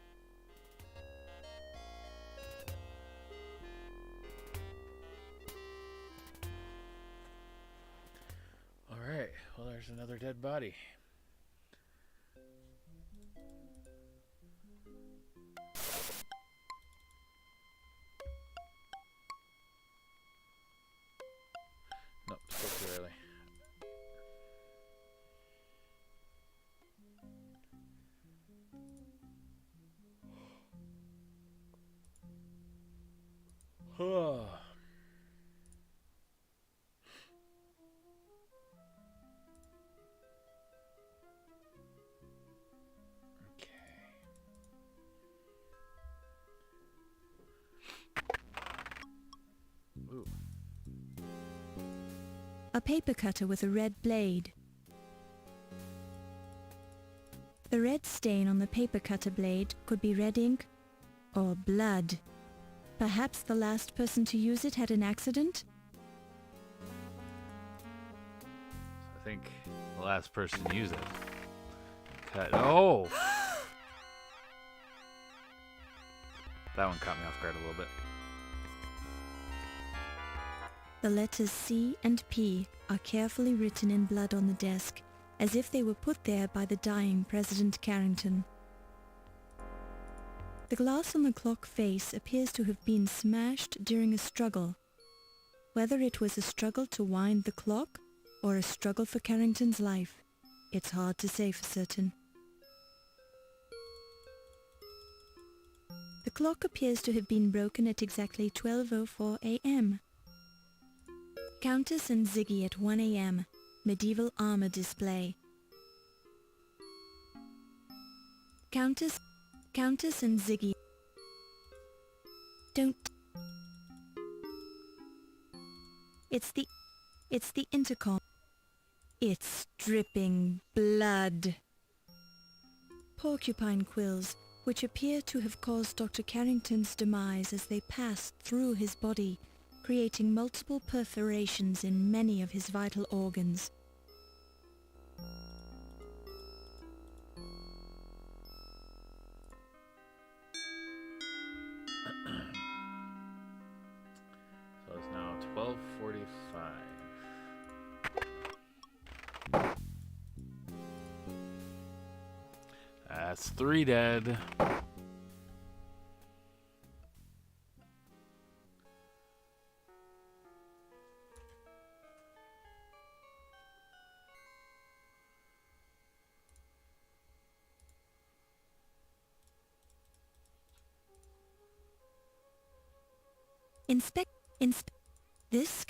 Alright, well, there's another dead body. Nope, still too early. Oh. Ooh. A paper cutter with a red blade. The red stain on the paper cutter blade could be red ink or blood. Perhaps the last person to use it had an accident? I think the last person to use it. Cut. Oh! That one caught me off guard a little bit. The letters C and P are carefully written in blood on the desk, as if they were put there by the dying President Carrington. The glass on the clock face appears to have been smashed during a struggle. Whether it was a struggle to wind the clock or a struggle for Carrington's life, it's hard to say for certain. The clock appears to have been broken at exactly 12:04 a.m. Countess and Ziggy at 1 a.m. Medieval armor display. Countess and Ziggy. Don't... It's the intercom. It's dripping blood. Porcupine quills, which appear to have caused Dr. Carrington's demise as they passed through his body, creating multiple perforations in many of his vital organs. So it's now 12:45. That's 3 dead. Inspect this.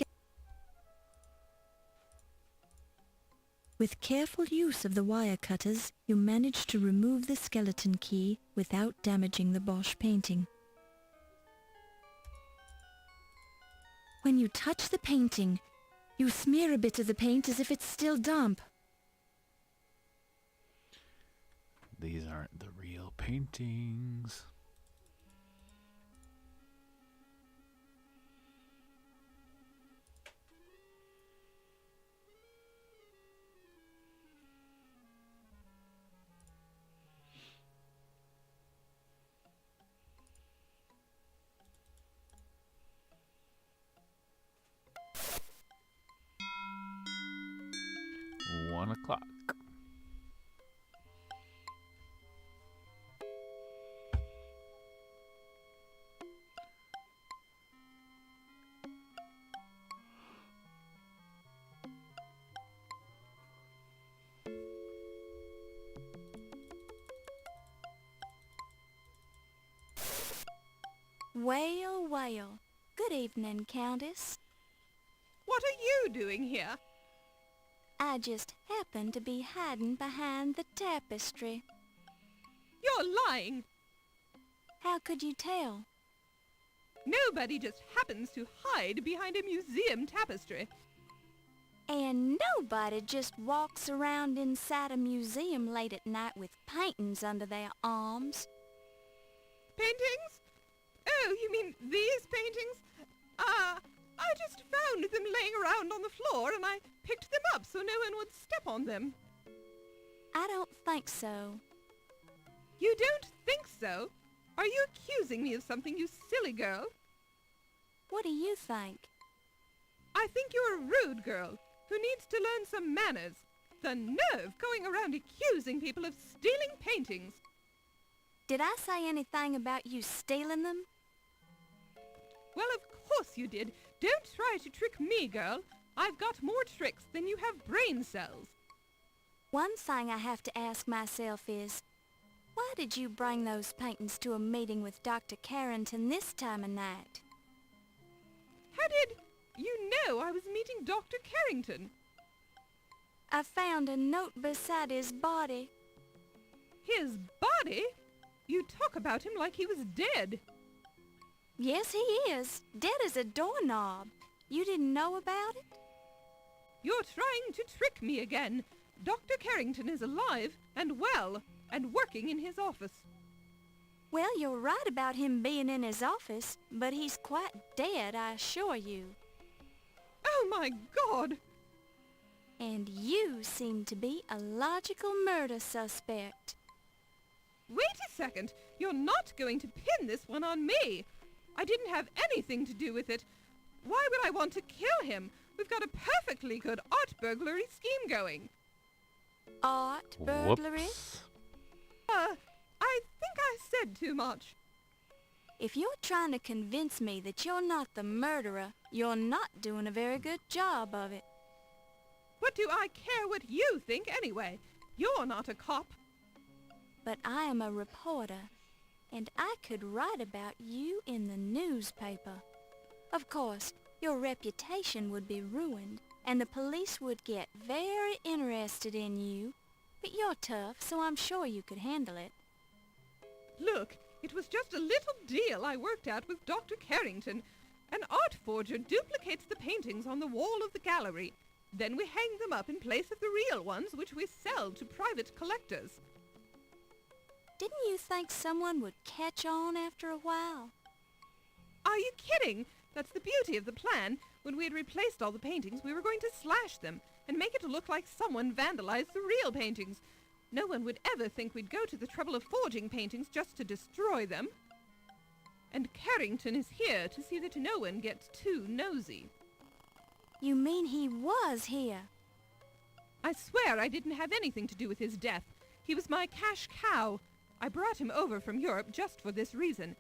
With careful use of the wire cutters, you manage to remove the skeleton key without damaging the Bosch painting. When you touch the painting, you smear a bit of the paint as if it's still damp. These aren't the real paintings. One o'clock. Well, well. Good evening, Countess. What are you doing here? I just happened to be hiding behind the tapestry. You're lying. How could you tell? Nobody just happens to hide behind a museum tapestry. And nobody just walks around inside a museum late at night with paintings under their arms. Paintings? Oh, you mean these paintings? I just found them laying around on the floor and I picked them up so no one would step on them. I don't think so. You don't think so? Are you accusing me of something, you silly girl? What do you think? I think you're a rude girl who needs to learn some manners. The nerve going around accusing people of stealing paintings. Did I say anything about you stealing them? Well, of course you did. Don't try to trick me, girl. I've got more tricks than you have brain cells. One thing I have to ask myself is, why did you bring those paintings to a meeting with Dr. Carrington this time of night? How did you know I was meeting Dr. Carrington? I found a note beside his body. His body? You talk about him like he was dead. Yes, he is. Dead as a doorknob. You didn't know about it? You're trying to trick me again. Dr. Carrington is alive and well and working in his office. Well, you're right about him being in his office, but he's quite dead, I assure you. Oh, my God! And you seem to be a logical murder suspect. Wait a second. You're not going to pin this one on me. I didn't have anything to do with it. Why would I want to kill him? We've got a perfectly good art burglary scheme going. Art burglary? Whoops. I think I said too much. If you're trying to convince me that you're not the murderer, you're not doing a very good job of it. What do I care what you think anyway? You're not a cop. But I am a reporter, and I could write about you in the newspaper. Of course, your reputation would be ruined, and the police would get very interested in you. But you're tough, so I'm sure you could handle it. Look, It was just a little deal I worked out with Dr. Carrington. An art forger duplicates the paintings on the wall of the gallery. Then we hang them up in place of the real ones, which we sell to private collectors. Didn't you think someone would catch on after a while? Are you kidding? That's the beauty of the plan. When we had replaced all the paintings, we were going to slash them and make it look like someone vandalized the real paintings. No one would ever think we'd go to the trouble of forging paintings just to destroy them. And Carrington is here to see that no one gets too nosy. You mean he was here? I swear I didn't have anything to do with his death. He was my cash cow. I brought him over from Europe just for this reason.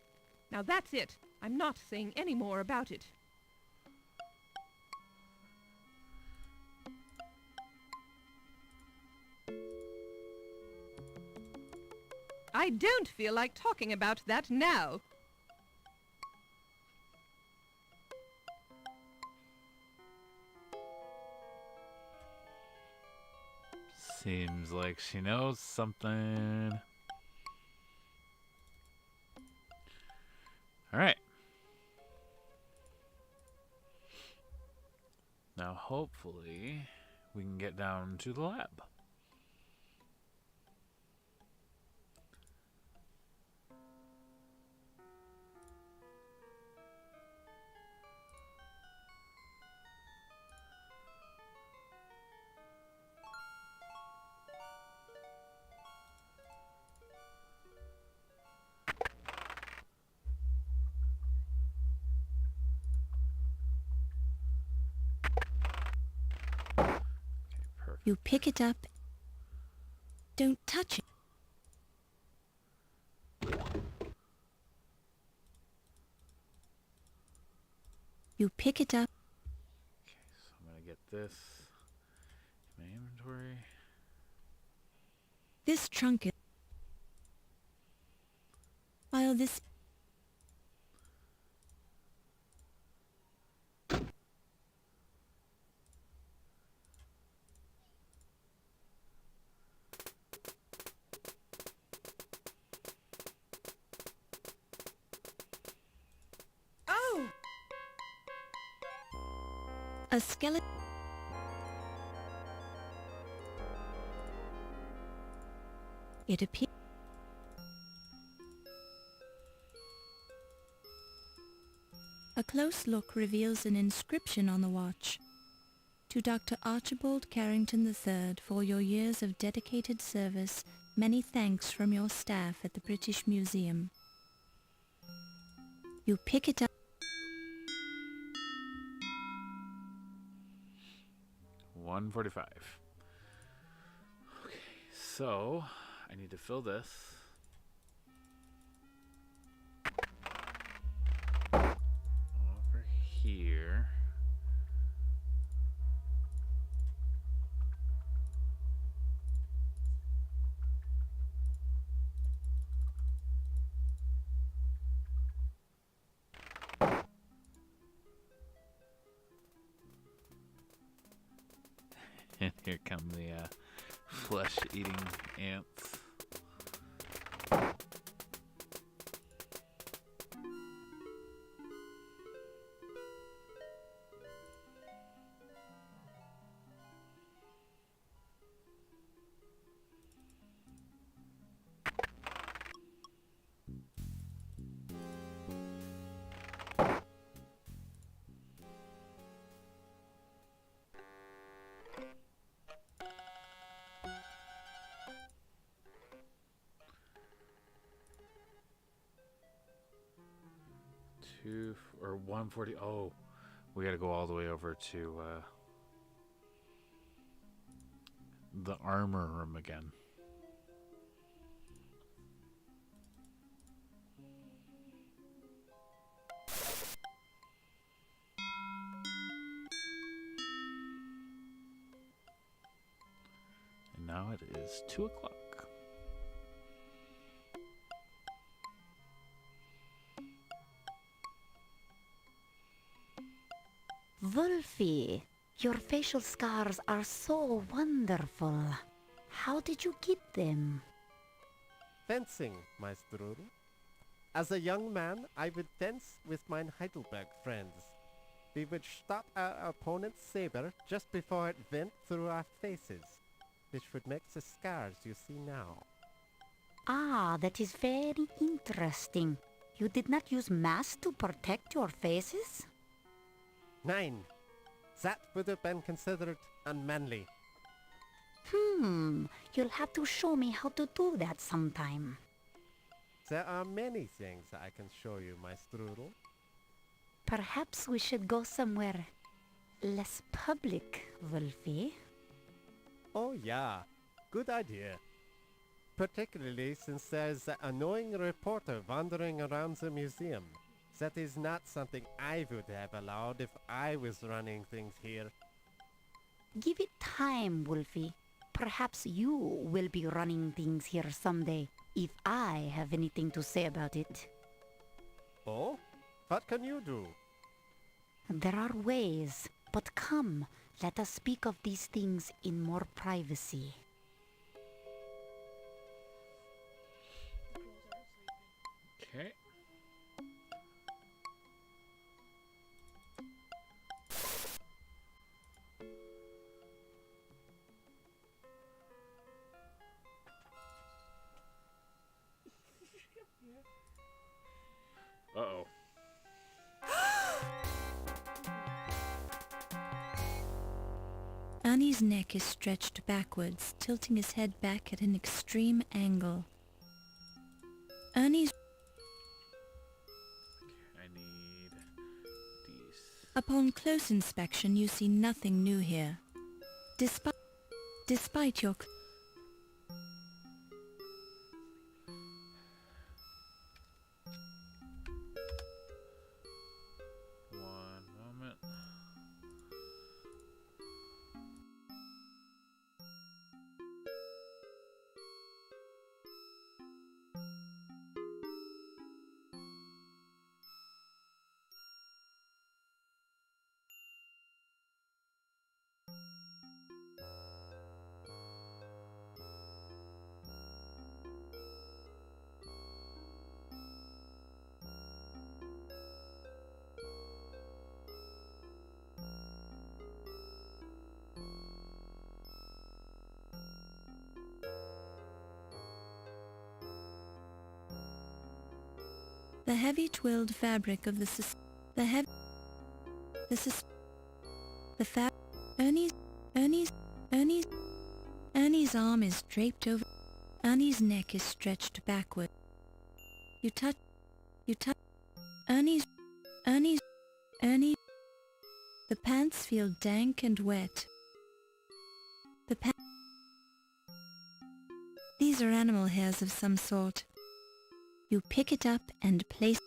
Now that's it. I'm not saying any more about it. I don't feel like talking about that now. Seems like she knows something. Alright. Now hopefully we can get down to the lab. You pick it up. Don't touch it. You pick it up. Okay, so I'm going to get this in my inventory. This trunk is... While this... Oh! A skeleton... It appears... A close look reveals an inscription on the watch. To Dr. Archibald Carrington III for your years of dedicated service, many thanks from your staff at the British Museum. You pick it up. 145. Okay, so I need to fill this. Over here. And here come the flesh-eating ants. Or 140. Oh, we gotta go all the way over to the armor room again. And now it is 2 o'clock. Wolfie, your facial scars are so wonderful. How did you get them? Fencing, Maestro. As a young man, I would fence with my Heidelberg friends. We would stop our opponent's saber just before it went through our faces, which would make the scars you see now. Ah, that is very interesting. You did not use masks to protect your faces? Nein, that would have been considered unmanly. You'll have to show me how to do that sometime. There are many things I can show you, my strudel. Perhaps we should go somewhere less public, Wolfie. Oh yeah, good idea. Particularly since there's that annoying reporter wandering around the museum. That is not something I would have allowed if I was running things here. Give it time, Wolfie. Perhaps you will be running things here someday, if I have anything to say about it. Oh? What can you do? There are ways, but come, let us speak of these things in more privacy. Okay. Uh-oh. Ernie's neck is stretched backwards, tilting his head back at an extreme angle. Ernie's... I need these. Upon close inspection, you see nothing new here. Despite your... One moment. The heavy twilled fabric of Ernie's arm is draped over. Ernie's neck is stretched backward. You touch. Ernie. The pants feel dank and wet. These are animal hairs of some sort. You pick it up and place.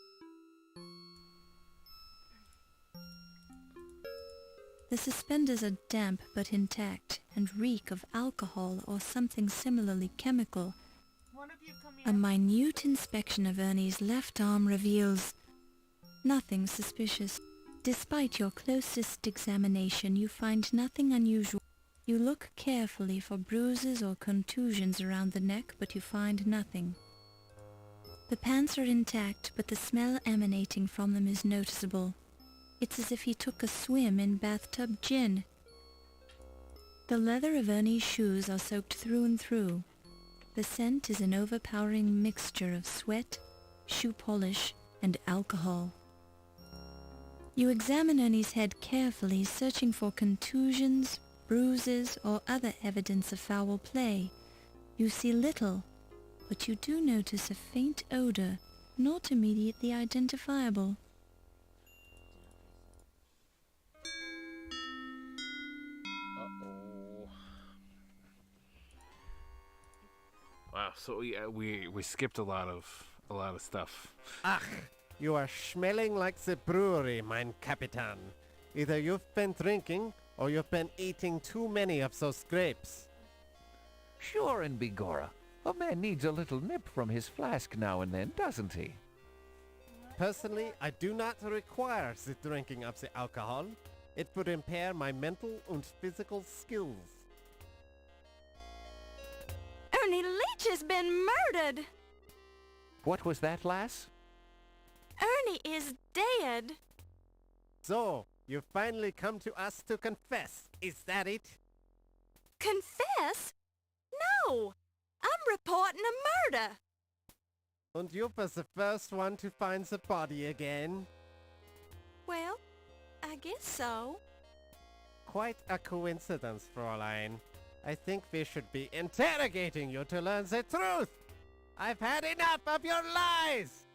The suspenders are damp but intact and reek of alcohol or something similarly chemical. A minute inspection of Ernie's left arm reveals nothing suspicious. Despite your closest examination, you find nothing unusual. You look carefully for bruises or contusions around the neck, but you find nothing. The pants are intact, but the smell emanating from them is noticeable. It's as if he took a swim in bathtub gin. The leather of Ernie's shoes are soaked through and through. The scent is an overpowering mixture of sweat, shoe polish, and alcohol. You examine Ernie's head carefully, searching for contusions, bruises, or other evidence of foul play. You see little, but you do notice a faint odor, not immediately identifiable. Uh-oh. Wow, so we skipped a lot of stuff. Ach, you are smelling like the brewery, mein Capitan. Either you've been drinking, or you've been eating too many of those grapes. Sure and begorra. A man needs a little nip from his flask now and then, doesn't he? Personally, I do not require the drinking of the alcohol. It would impair my mental and physical skills. Ernie Leach has been murdered! What was that, lass? Ernie is dead. So, you finally come to us to confess. Is that it? Confess? No! I'm reporting a murder. And you was the first one to find the body again? Well, I guess so. Quite a coincidence, Fräulein. I think we should be interrogating you to learn the truth. I've had enough of your lies!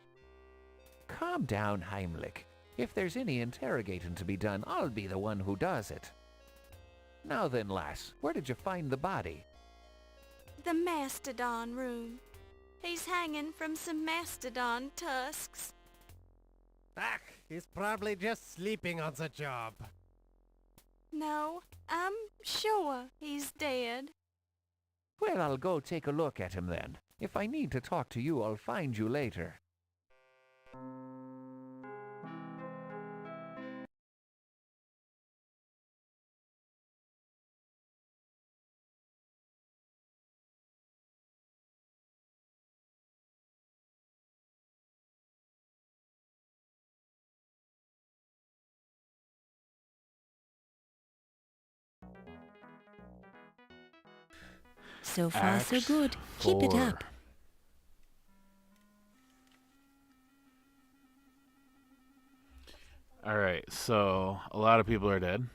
Calm down, Heimlich. If there's any interrogating to be done, I'll be the one who does it. Now then, lass, where did you find the body? The mastodon room. He's hanging from some mastodon tusks. Ach, he's probably just sleeping on the job. No, I'm sure he's dead. Well, I'll go take a look at him then. If I need to talk to you, I'll find you later. So far, so Act good. Keep it 4. up. Alright, so a lot of people are dead.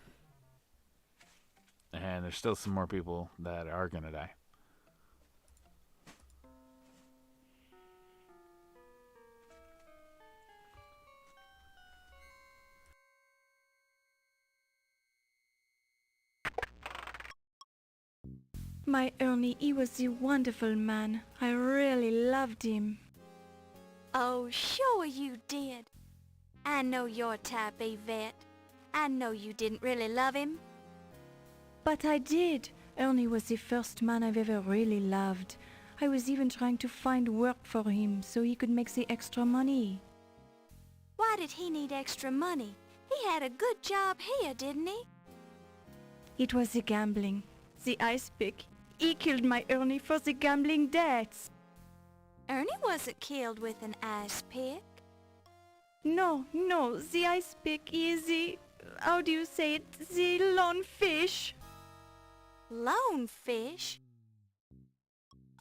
And there's still some more people that are gonna die. My Ernie, he was a wonderful man. I really loved him. Oh, sure you did. I know your type, Yvette. I know you didn't really love him. But I did. Ernie was the first man I've ever really loved. I was even trying to find work for him so he could make the extra money. Why did he need extra money? He had a good job here, didn't he? It was the gambling. The ice pick. He killed my Ernie for the gambling debts. Ernie wasn't killed with an ice pick. No, the ice pick is the... how do you say it? The lone fish. Lone fish?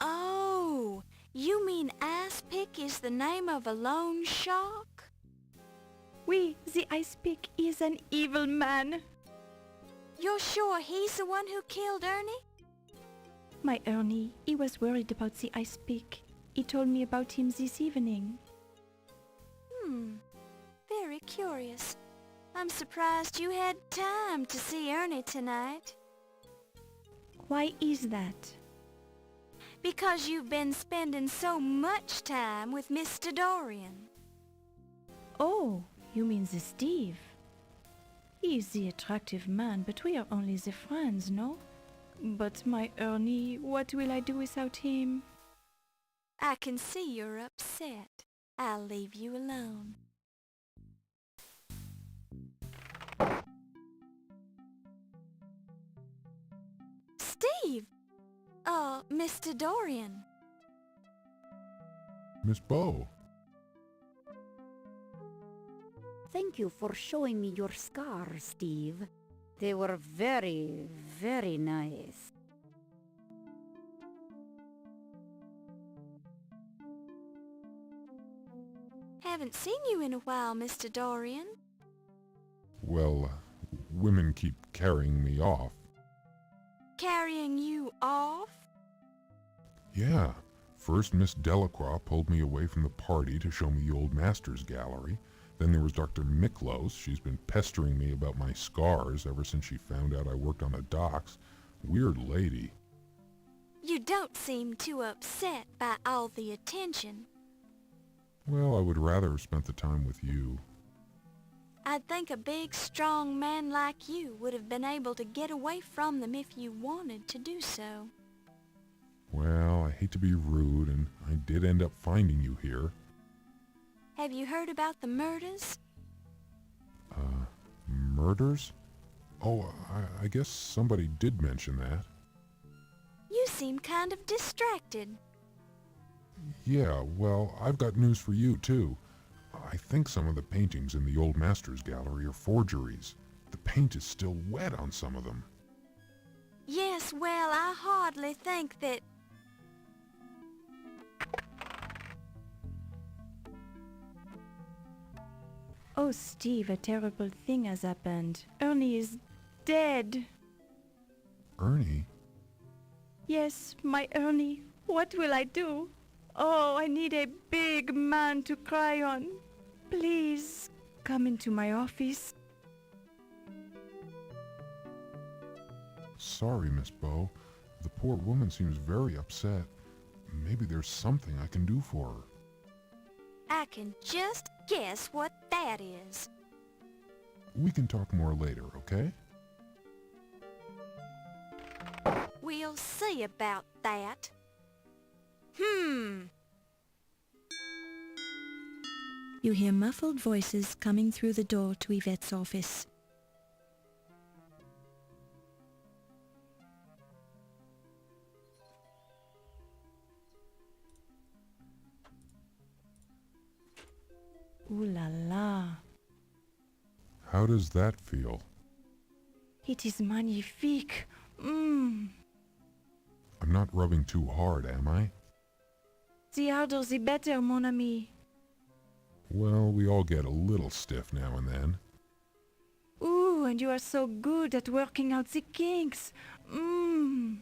Oh, you mean ice pick is the name of a loan shark? Oui, the ice pick is an evil man. You're sure he's the one who killed Ernie? My Ernie, he was worried about the ice pick. He told me about him this evening. Very curious. I'm surprised you had time to see Ernie tonight. Why is that? Because you've been spending so much time with Mr. Dorian. Oh, you mean the Steve? He is the attractive man, but we are only the friends, no? But my Ernie, what will I do without him? I can see you're upset. I'll leave you alone. Steve! Oh, Mr. Dorian. Miss Bow. Thank you for showing me your scars, Steve. They were very, very nice. Haven't seen you in a while, Mr. Dorian. Well, women keep carrying me off. Carrying you off? Yeah. First, Miss Delacroix pulled me away from the party to show me the old master's gallery. Then there was Dr. Miklos. She's been pestering me about my scars ever since she found out I worked on the docks. Weird lady. You don't seem too upset by all the attention. Well, I would rather have spent the time with you. I'd think a big, strong man like you would have been able to get away from them if you wanted to do so. Well, I hate to be rude, and I did end up finding you here. Have you heard about the murders? Murders? Oh, I guess somebody did mention that. You seem kind of distracted. Yeah, well, I've got news for you, too. I think some of the paintings in the Old Masters Gallery are forgeries. The paint is still wet on some of them. Yes, well, I hardly think that... Oh, Steve, a terrible thing has happened. Ernie is dead. Ernie? Yes, my Ernie. What will I do? Oh, I need a big man to cry on. Please, come into my office. Sorry, Miss Bow. The poor woman seems very upset. Maybe there's something I can do for her. I can just guess what that is. We can talk more later, okay? We'll see about that. You hear muffled voices coming through the door to Yvette's office. Ooh la la. How does that feel? It is magnifique. Mmm. I'm not rubbing too hard, am I? The harder the better, mon ami. Well, we all get a little stiff now and then. Ooh, and you are so good at working out the kinks. Mmm.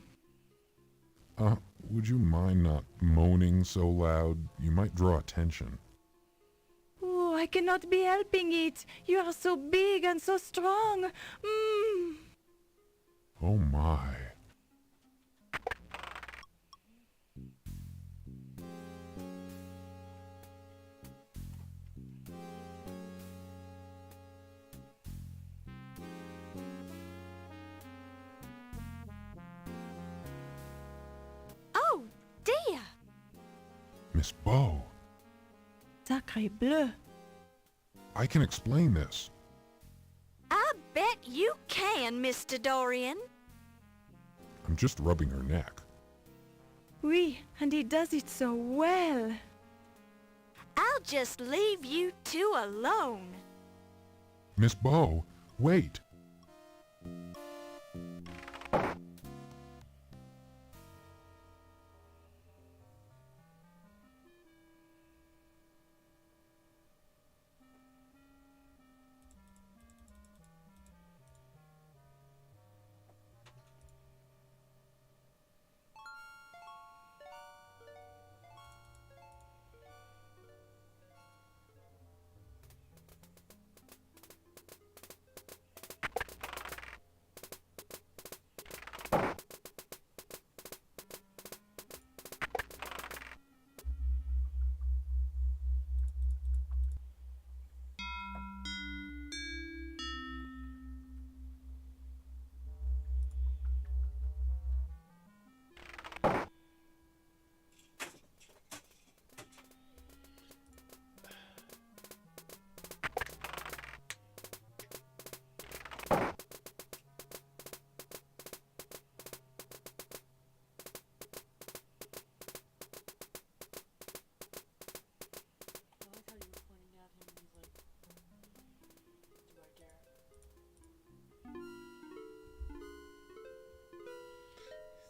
Would you mind not moaning so loud? You might draw attention. Ooh, I cannot be helping it. You are so big and so strong. Mmm. Oh my. Oh, dear. Miss Bow, Sacré bleu. I can explain this. I bet you can, Mr. Dorian. I'm just rubbing her neck. Oui, and he does it so well. I'll just leave you two alone. Miss Bow, wait.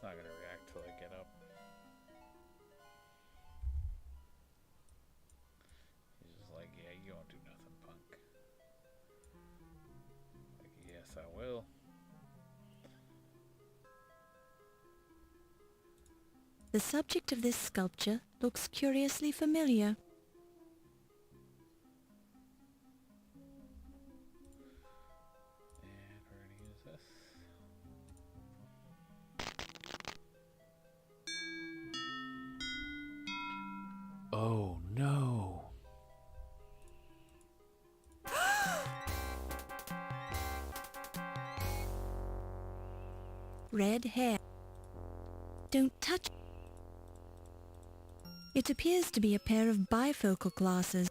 He's not gonna react till I get up. He's just like, yeah, you won't do nothing, punk. Like, yes, I will. The subject of this sculpture looks curiously familiar. And we're gonna use this. Oh no. Red hair. Don't touch. It appears to be a pair of bifocal glasses.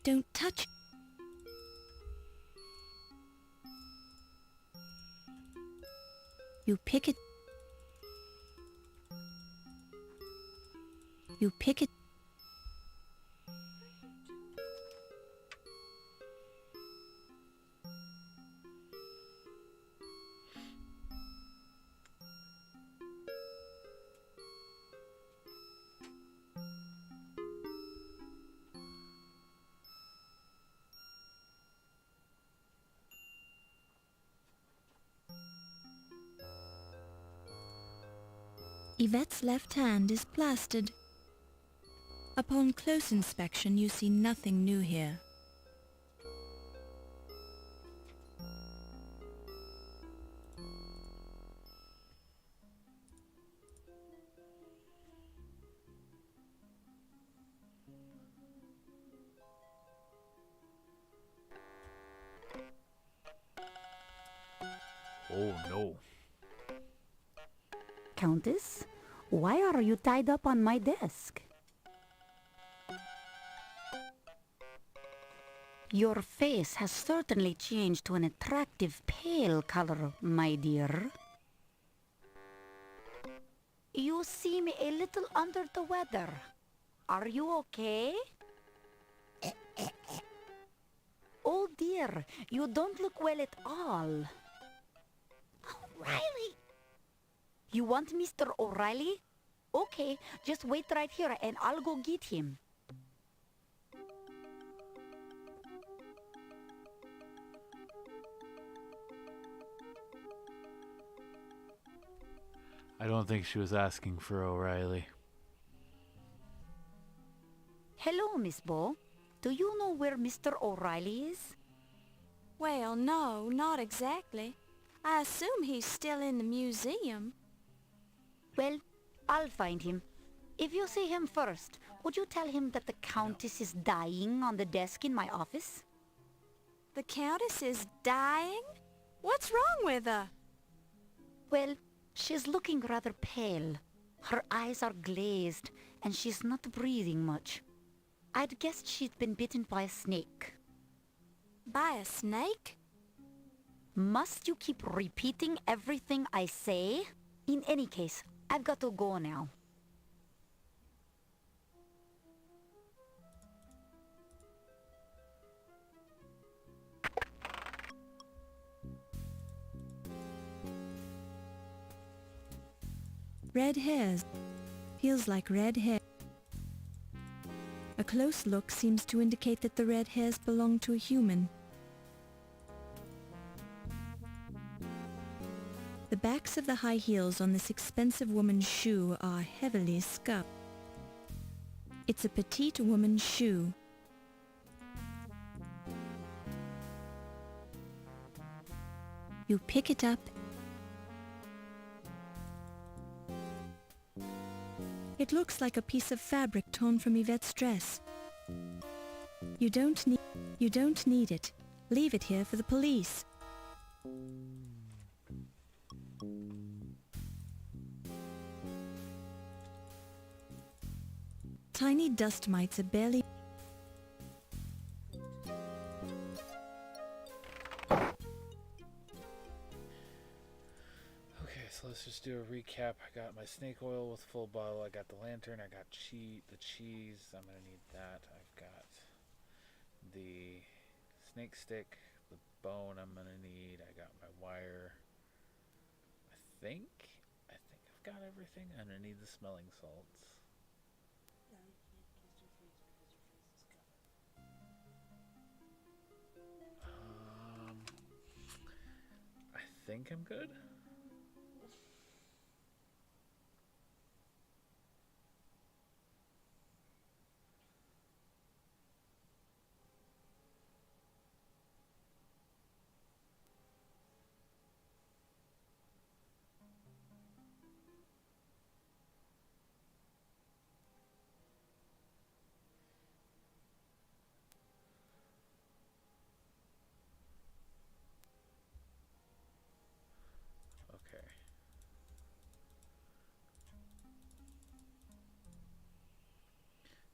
Don't touch. You pick it. You pick it. Yvette's left hand is plastered. Upon close inspection, you see nothing new here. Oh no. Countess, why are you tied up on my desk? Your face has certainly changed to an attractive pale color, my dear. You seem a little under the weather. Are you okay? Oh dear, you don't look well at all. O'Reilly! You want Mr. O'Reilly? Okay, just wait right here and I'll go get him. I don't think she was asking for O'Reilly. Hello, Miss Bo. Do you know where Mr. O'Reilly is? Well, no, not exactly. I assume he's still in the museum. Well, I'll find him. If you see him first, would you tell him that the Countess is dying on the desk in my office? The Countess is dying? What's wrong with her? Well, she's looking rather pale. Her eyes are glazed, and she's not breathing much. I'd guessed she'd been bitten by a snake. By a snake? Must you keep repeating everything I say? In any case, I've got to go now. Red hairs. Feels like red hair. A close look seems to indicate that the red hairs belong to a human. The backs of the high heels on this expensive woman's shoe are heavily scuffed. It's a petite woman's shoe. You pick it up. It looks like a piece of fabric torn from Yvette's dress. You don't need it. Leave it here for the police. Tiny dust mites are barely... Okay, so let's just do a recap. I got my snake oil with full bottle. I got the lantern. I got the cheese. I'm going to need that. I've got the snake stick, the bone I'm going to need. I got my wire. I think I've got everything. I'm going to need the smelling salts. I think I'm good. Okay.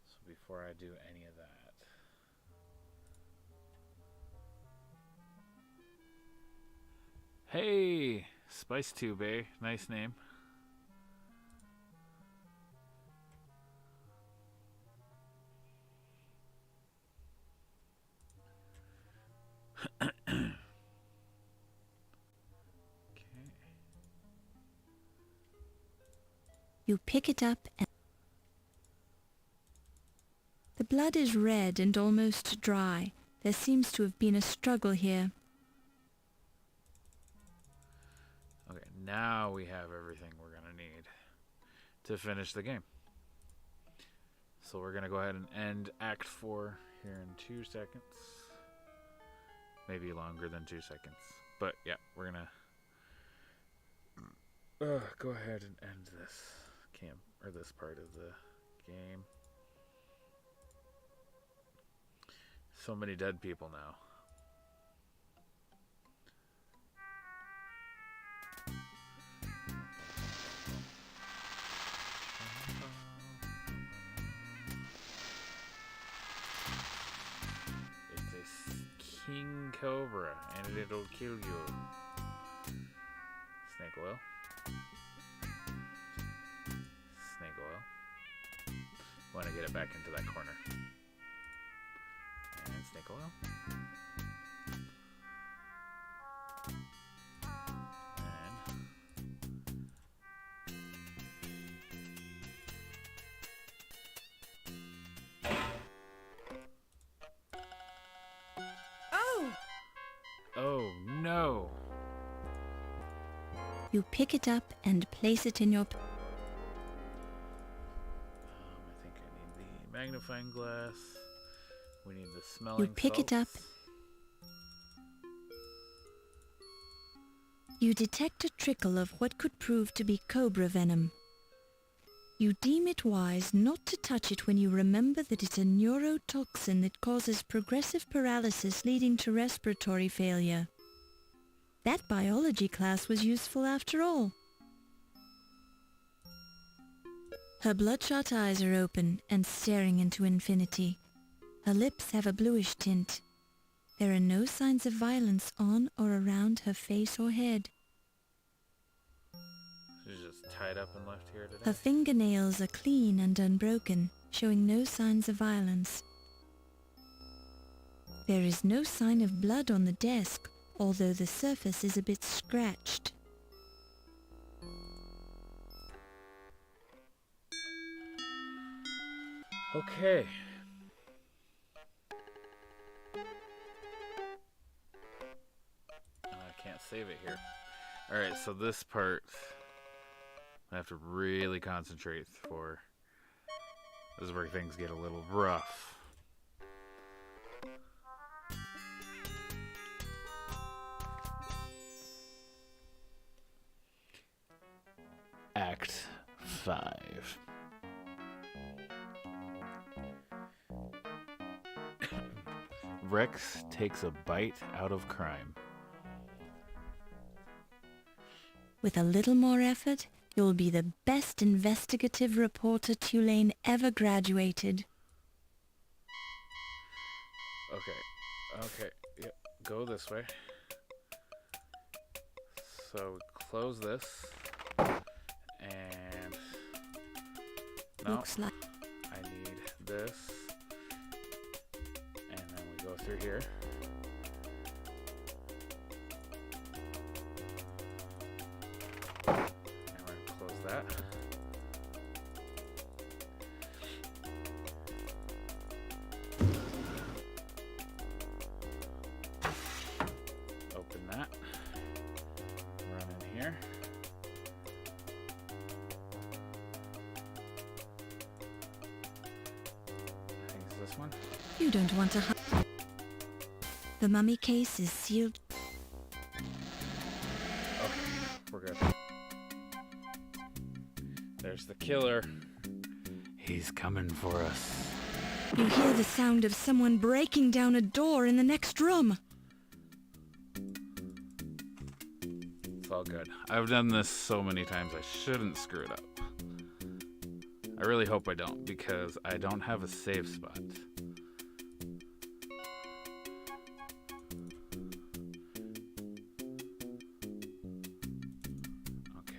So before I do any of that, hey, Spice Tube, eh? Nice name. You pick it up and... The blood is red and almost dry. There seems to have been a struggle here. Okay, now we have everything we're gonna need. to finish the game. So we're going to go ahead and end Act 4 here in 2 seconds. Maybe longer than 2 seconds. But yeah, we're going to go ahead and end this camp, or this part of the game. So many dead people now. King Cobra, and it'll kill you. Snake oil. Snake oil. Want to get it back into that corner. And snake oil. Oh no! You pick it up and place it in your... I think I need the magnifying glass. We need the smelling You pick it up. salts. You detect a trickle of what could prove to be cobra venom. You deem it wise not to touch it when you remember that it's a neurotoxin that causes progressive paralysis leading to respiratory failure. That biology class was useful after all. Her bloodshot eyes are open and staring into infinity. Her lips have a bluish tint. There are no signs of violence on or around her face or head. She's just tied up and left here today. Her fingernails are clean and unbroken, showing no signs of violence. There is no sign of blood on the desk, although the surface is a bit scratched. Okay. I can't save it here. Alright, so this part I have to really concentrate for. This is where things get a little rough. Act 5. Rex takes a bite out of crime. With a little more effort, you'll be the best investigative reporter Tulane ever graduated. Okay, yep, go this way. So close this, and no, Looks like I need this, and then we go through here. And we're gonna close that. Open that. Run in here. I think it's this one. you don't want to hide. The mummy case is sealed. Okay, we're good. There's the killer. He's coming for us. You hear the sound of someone breaking down a door in the next room. It's all good. I've done this so many times, I shouldn't screw it up. I really hope I don't, because I don't have a save spot.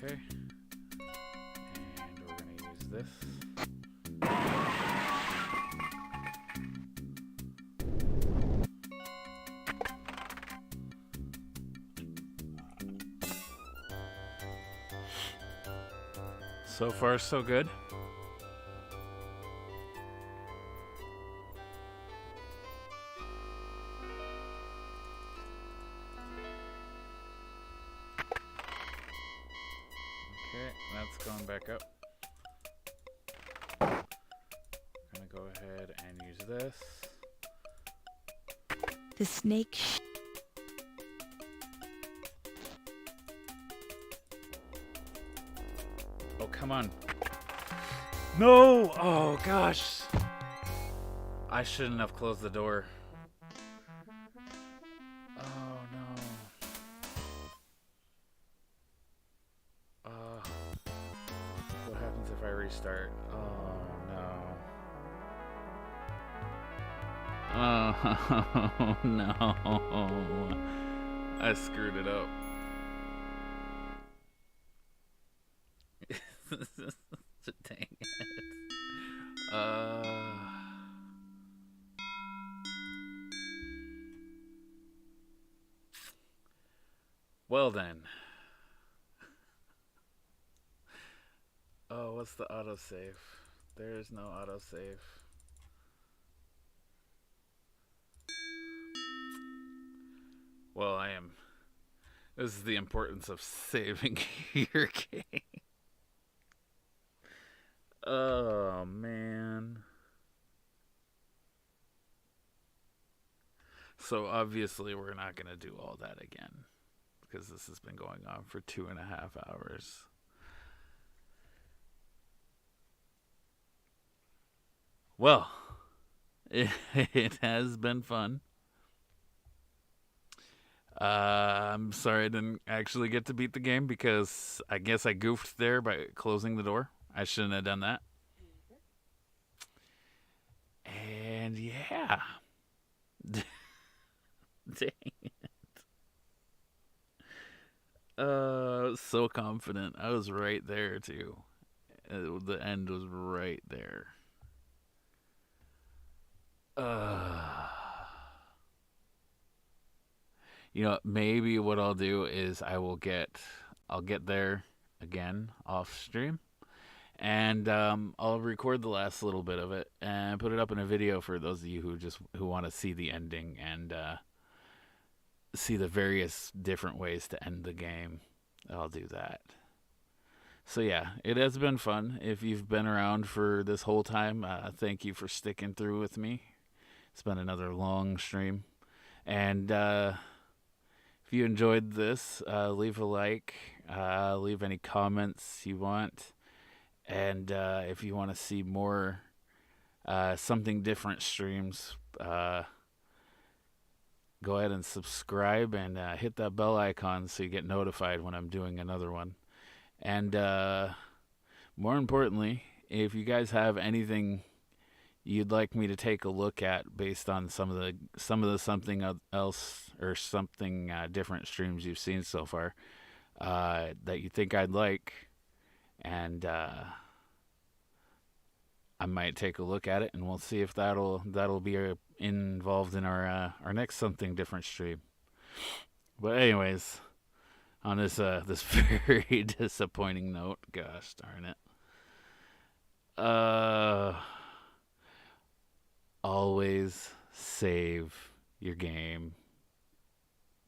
Okay. And we're going to use this. So far, so good. Okay, that's going back up. go ahead and use this. The snake Oh, come on. No! Oh, gosh. I shouldn't have closed the door. Oh, no. What happens if I restart? Oh, no. Oh, no. I screwed it up. Dang it. Well then. Oh, what's the autosave? There is no autosave. Well, I am. This is the importance of saving your game. Oh, man. So obviously we're not going to do all that again, because this has been going on for 2.5 hours. Well, it has been fun. I'm sorry I didn't actually get to beat the game, because I guess I goofed there by closing the door. I shouldn't have done that. And yeah. Dang it. So confident. I was right there too. The end was right there. You know, maybe what I'll do is I'll get there again off stream, and I'll record the last little bit of it and put it up in a video for those of you who want to see the ending and see the various different ways to end the game. I'll do that. So yeah, it has been fun. If you've been around for this whole time, thank you for sticking through with me. It's been another long stream, and if you enjoyed this, leave a like, leave any comments you want, and if you want to see more something different streams, go ahead and subscribe and hit that bell icon so you get notified when I'm doing another one. And more importantly, if you guys have anything you'd like me to take a look at based on some of the something else or something different streams you've seen so far that you think I'd like, and I might take a look at it, and we'll see if that'll be involved in our next something different stream. But anyways, on this this very disappointing note, gosh darn it. Always save your game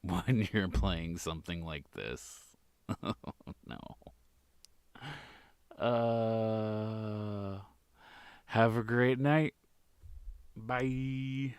when you're playing something like this. No. Have a great night. Bye.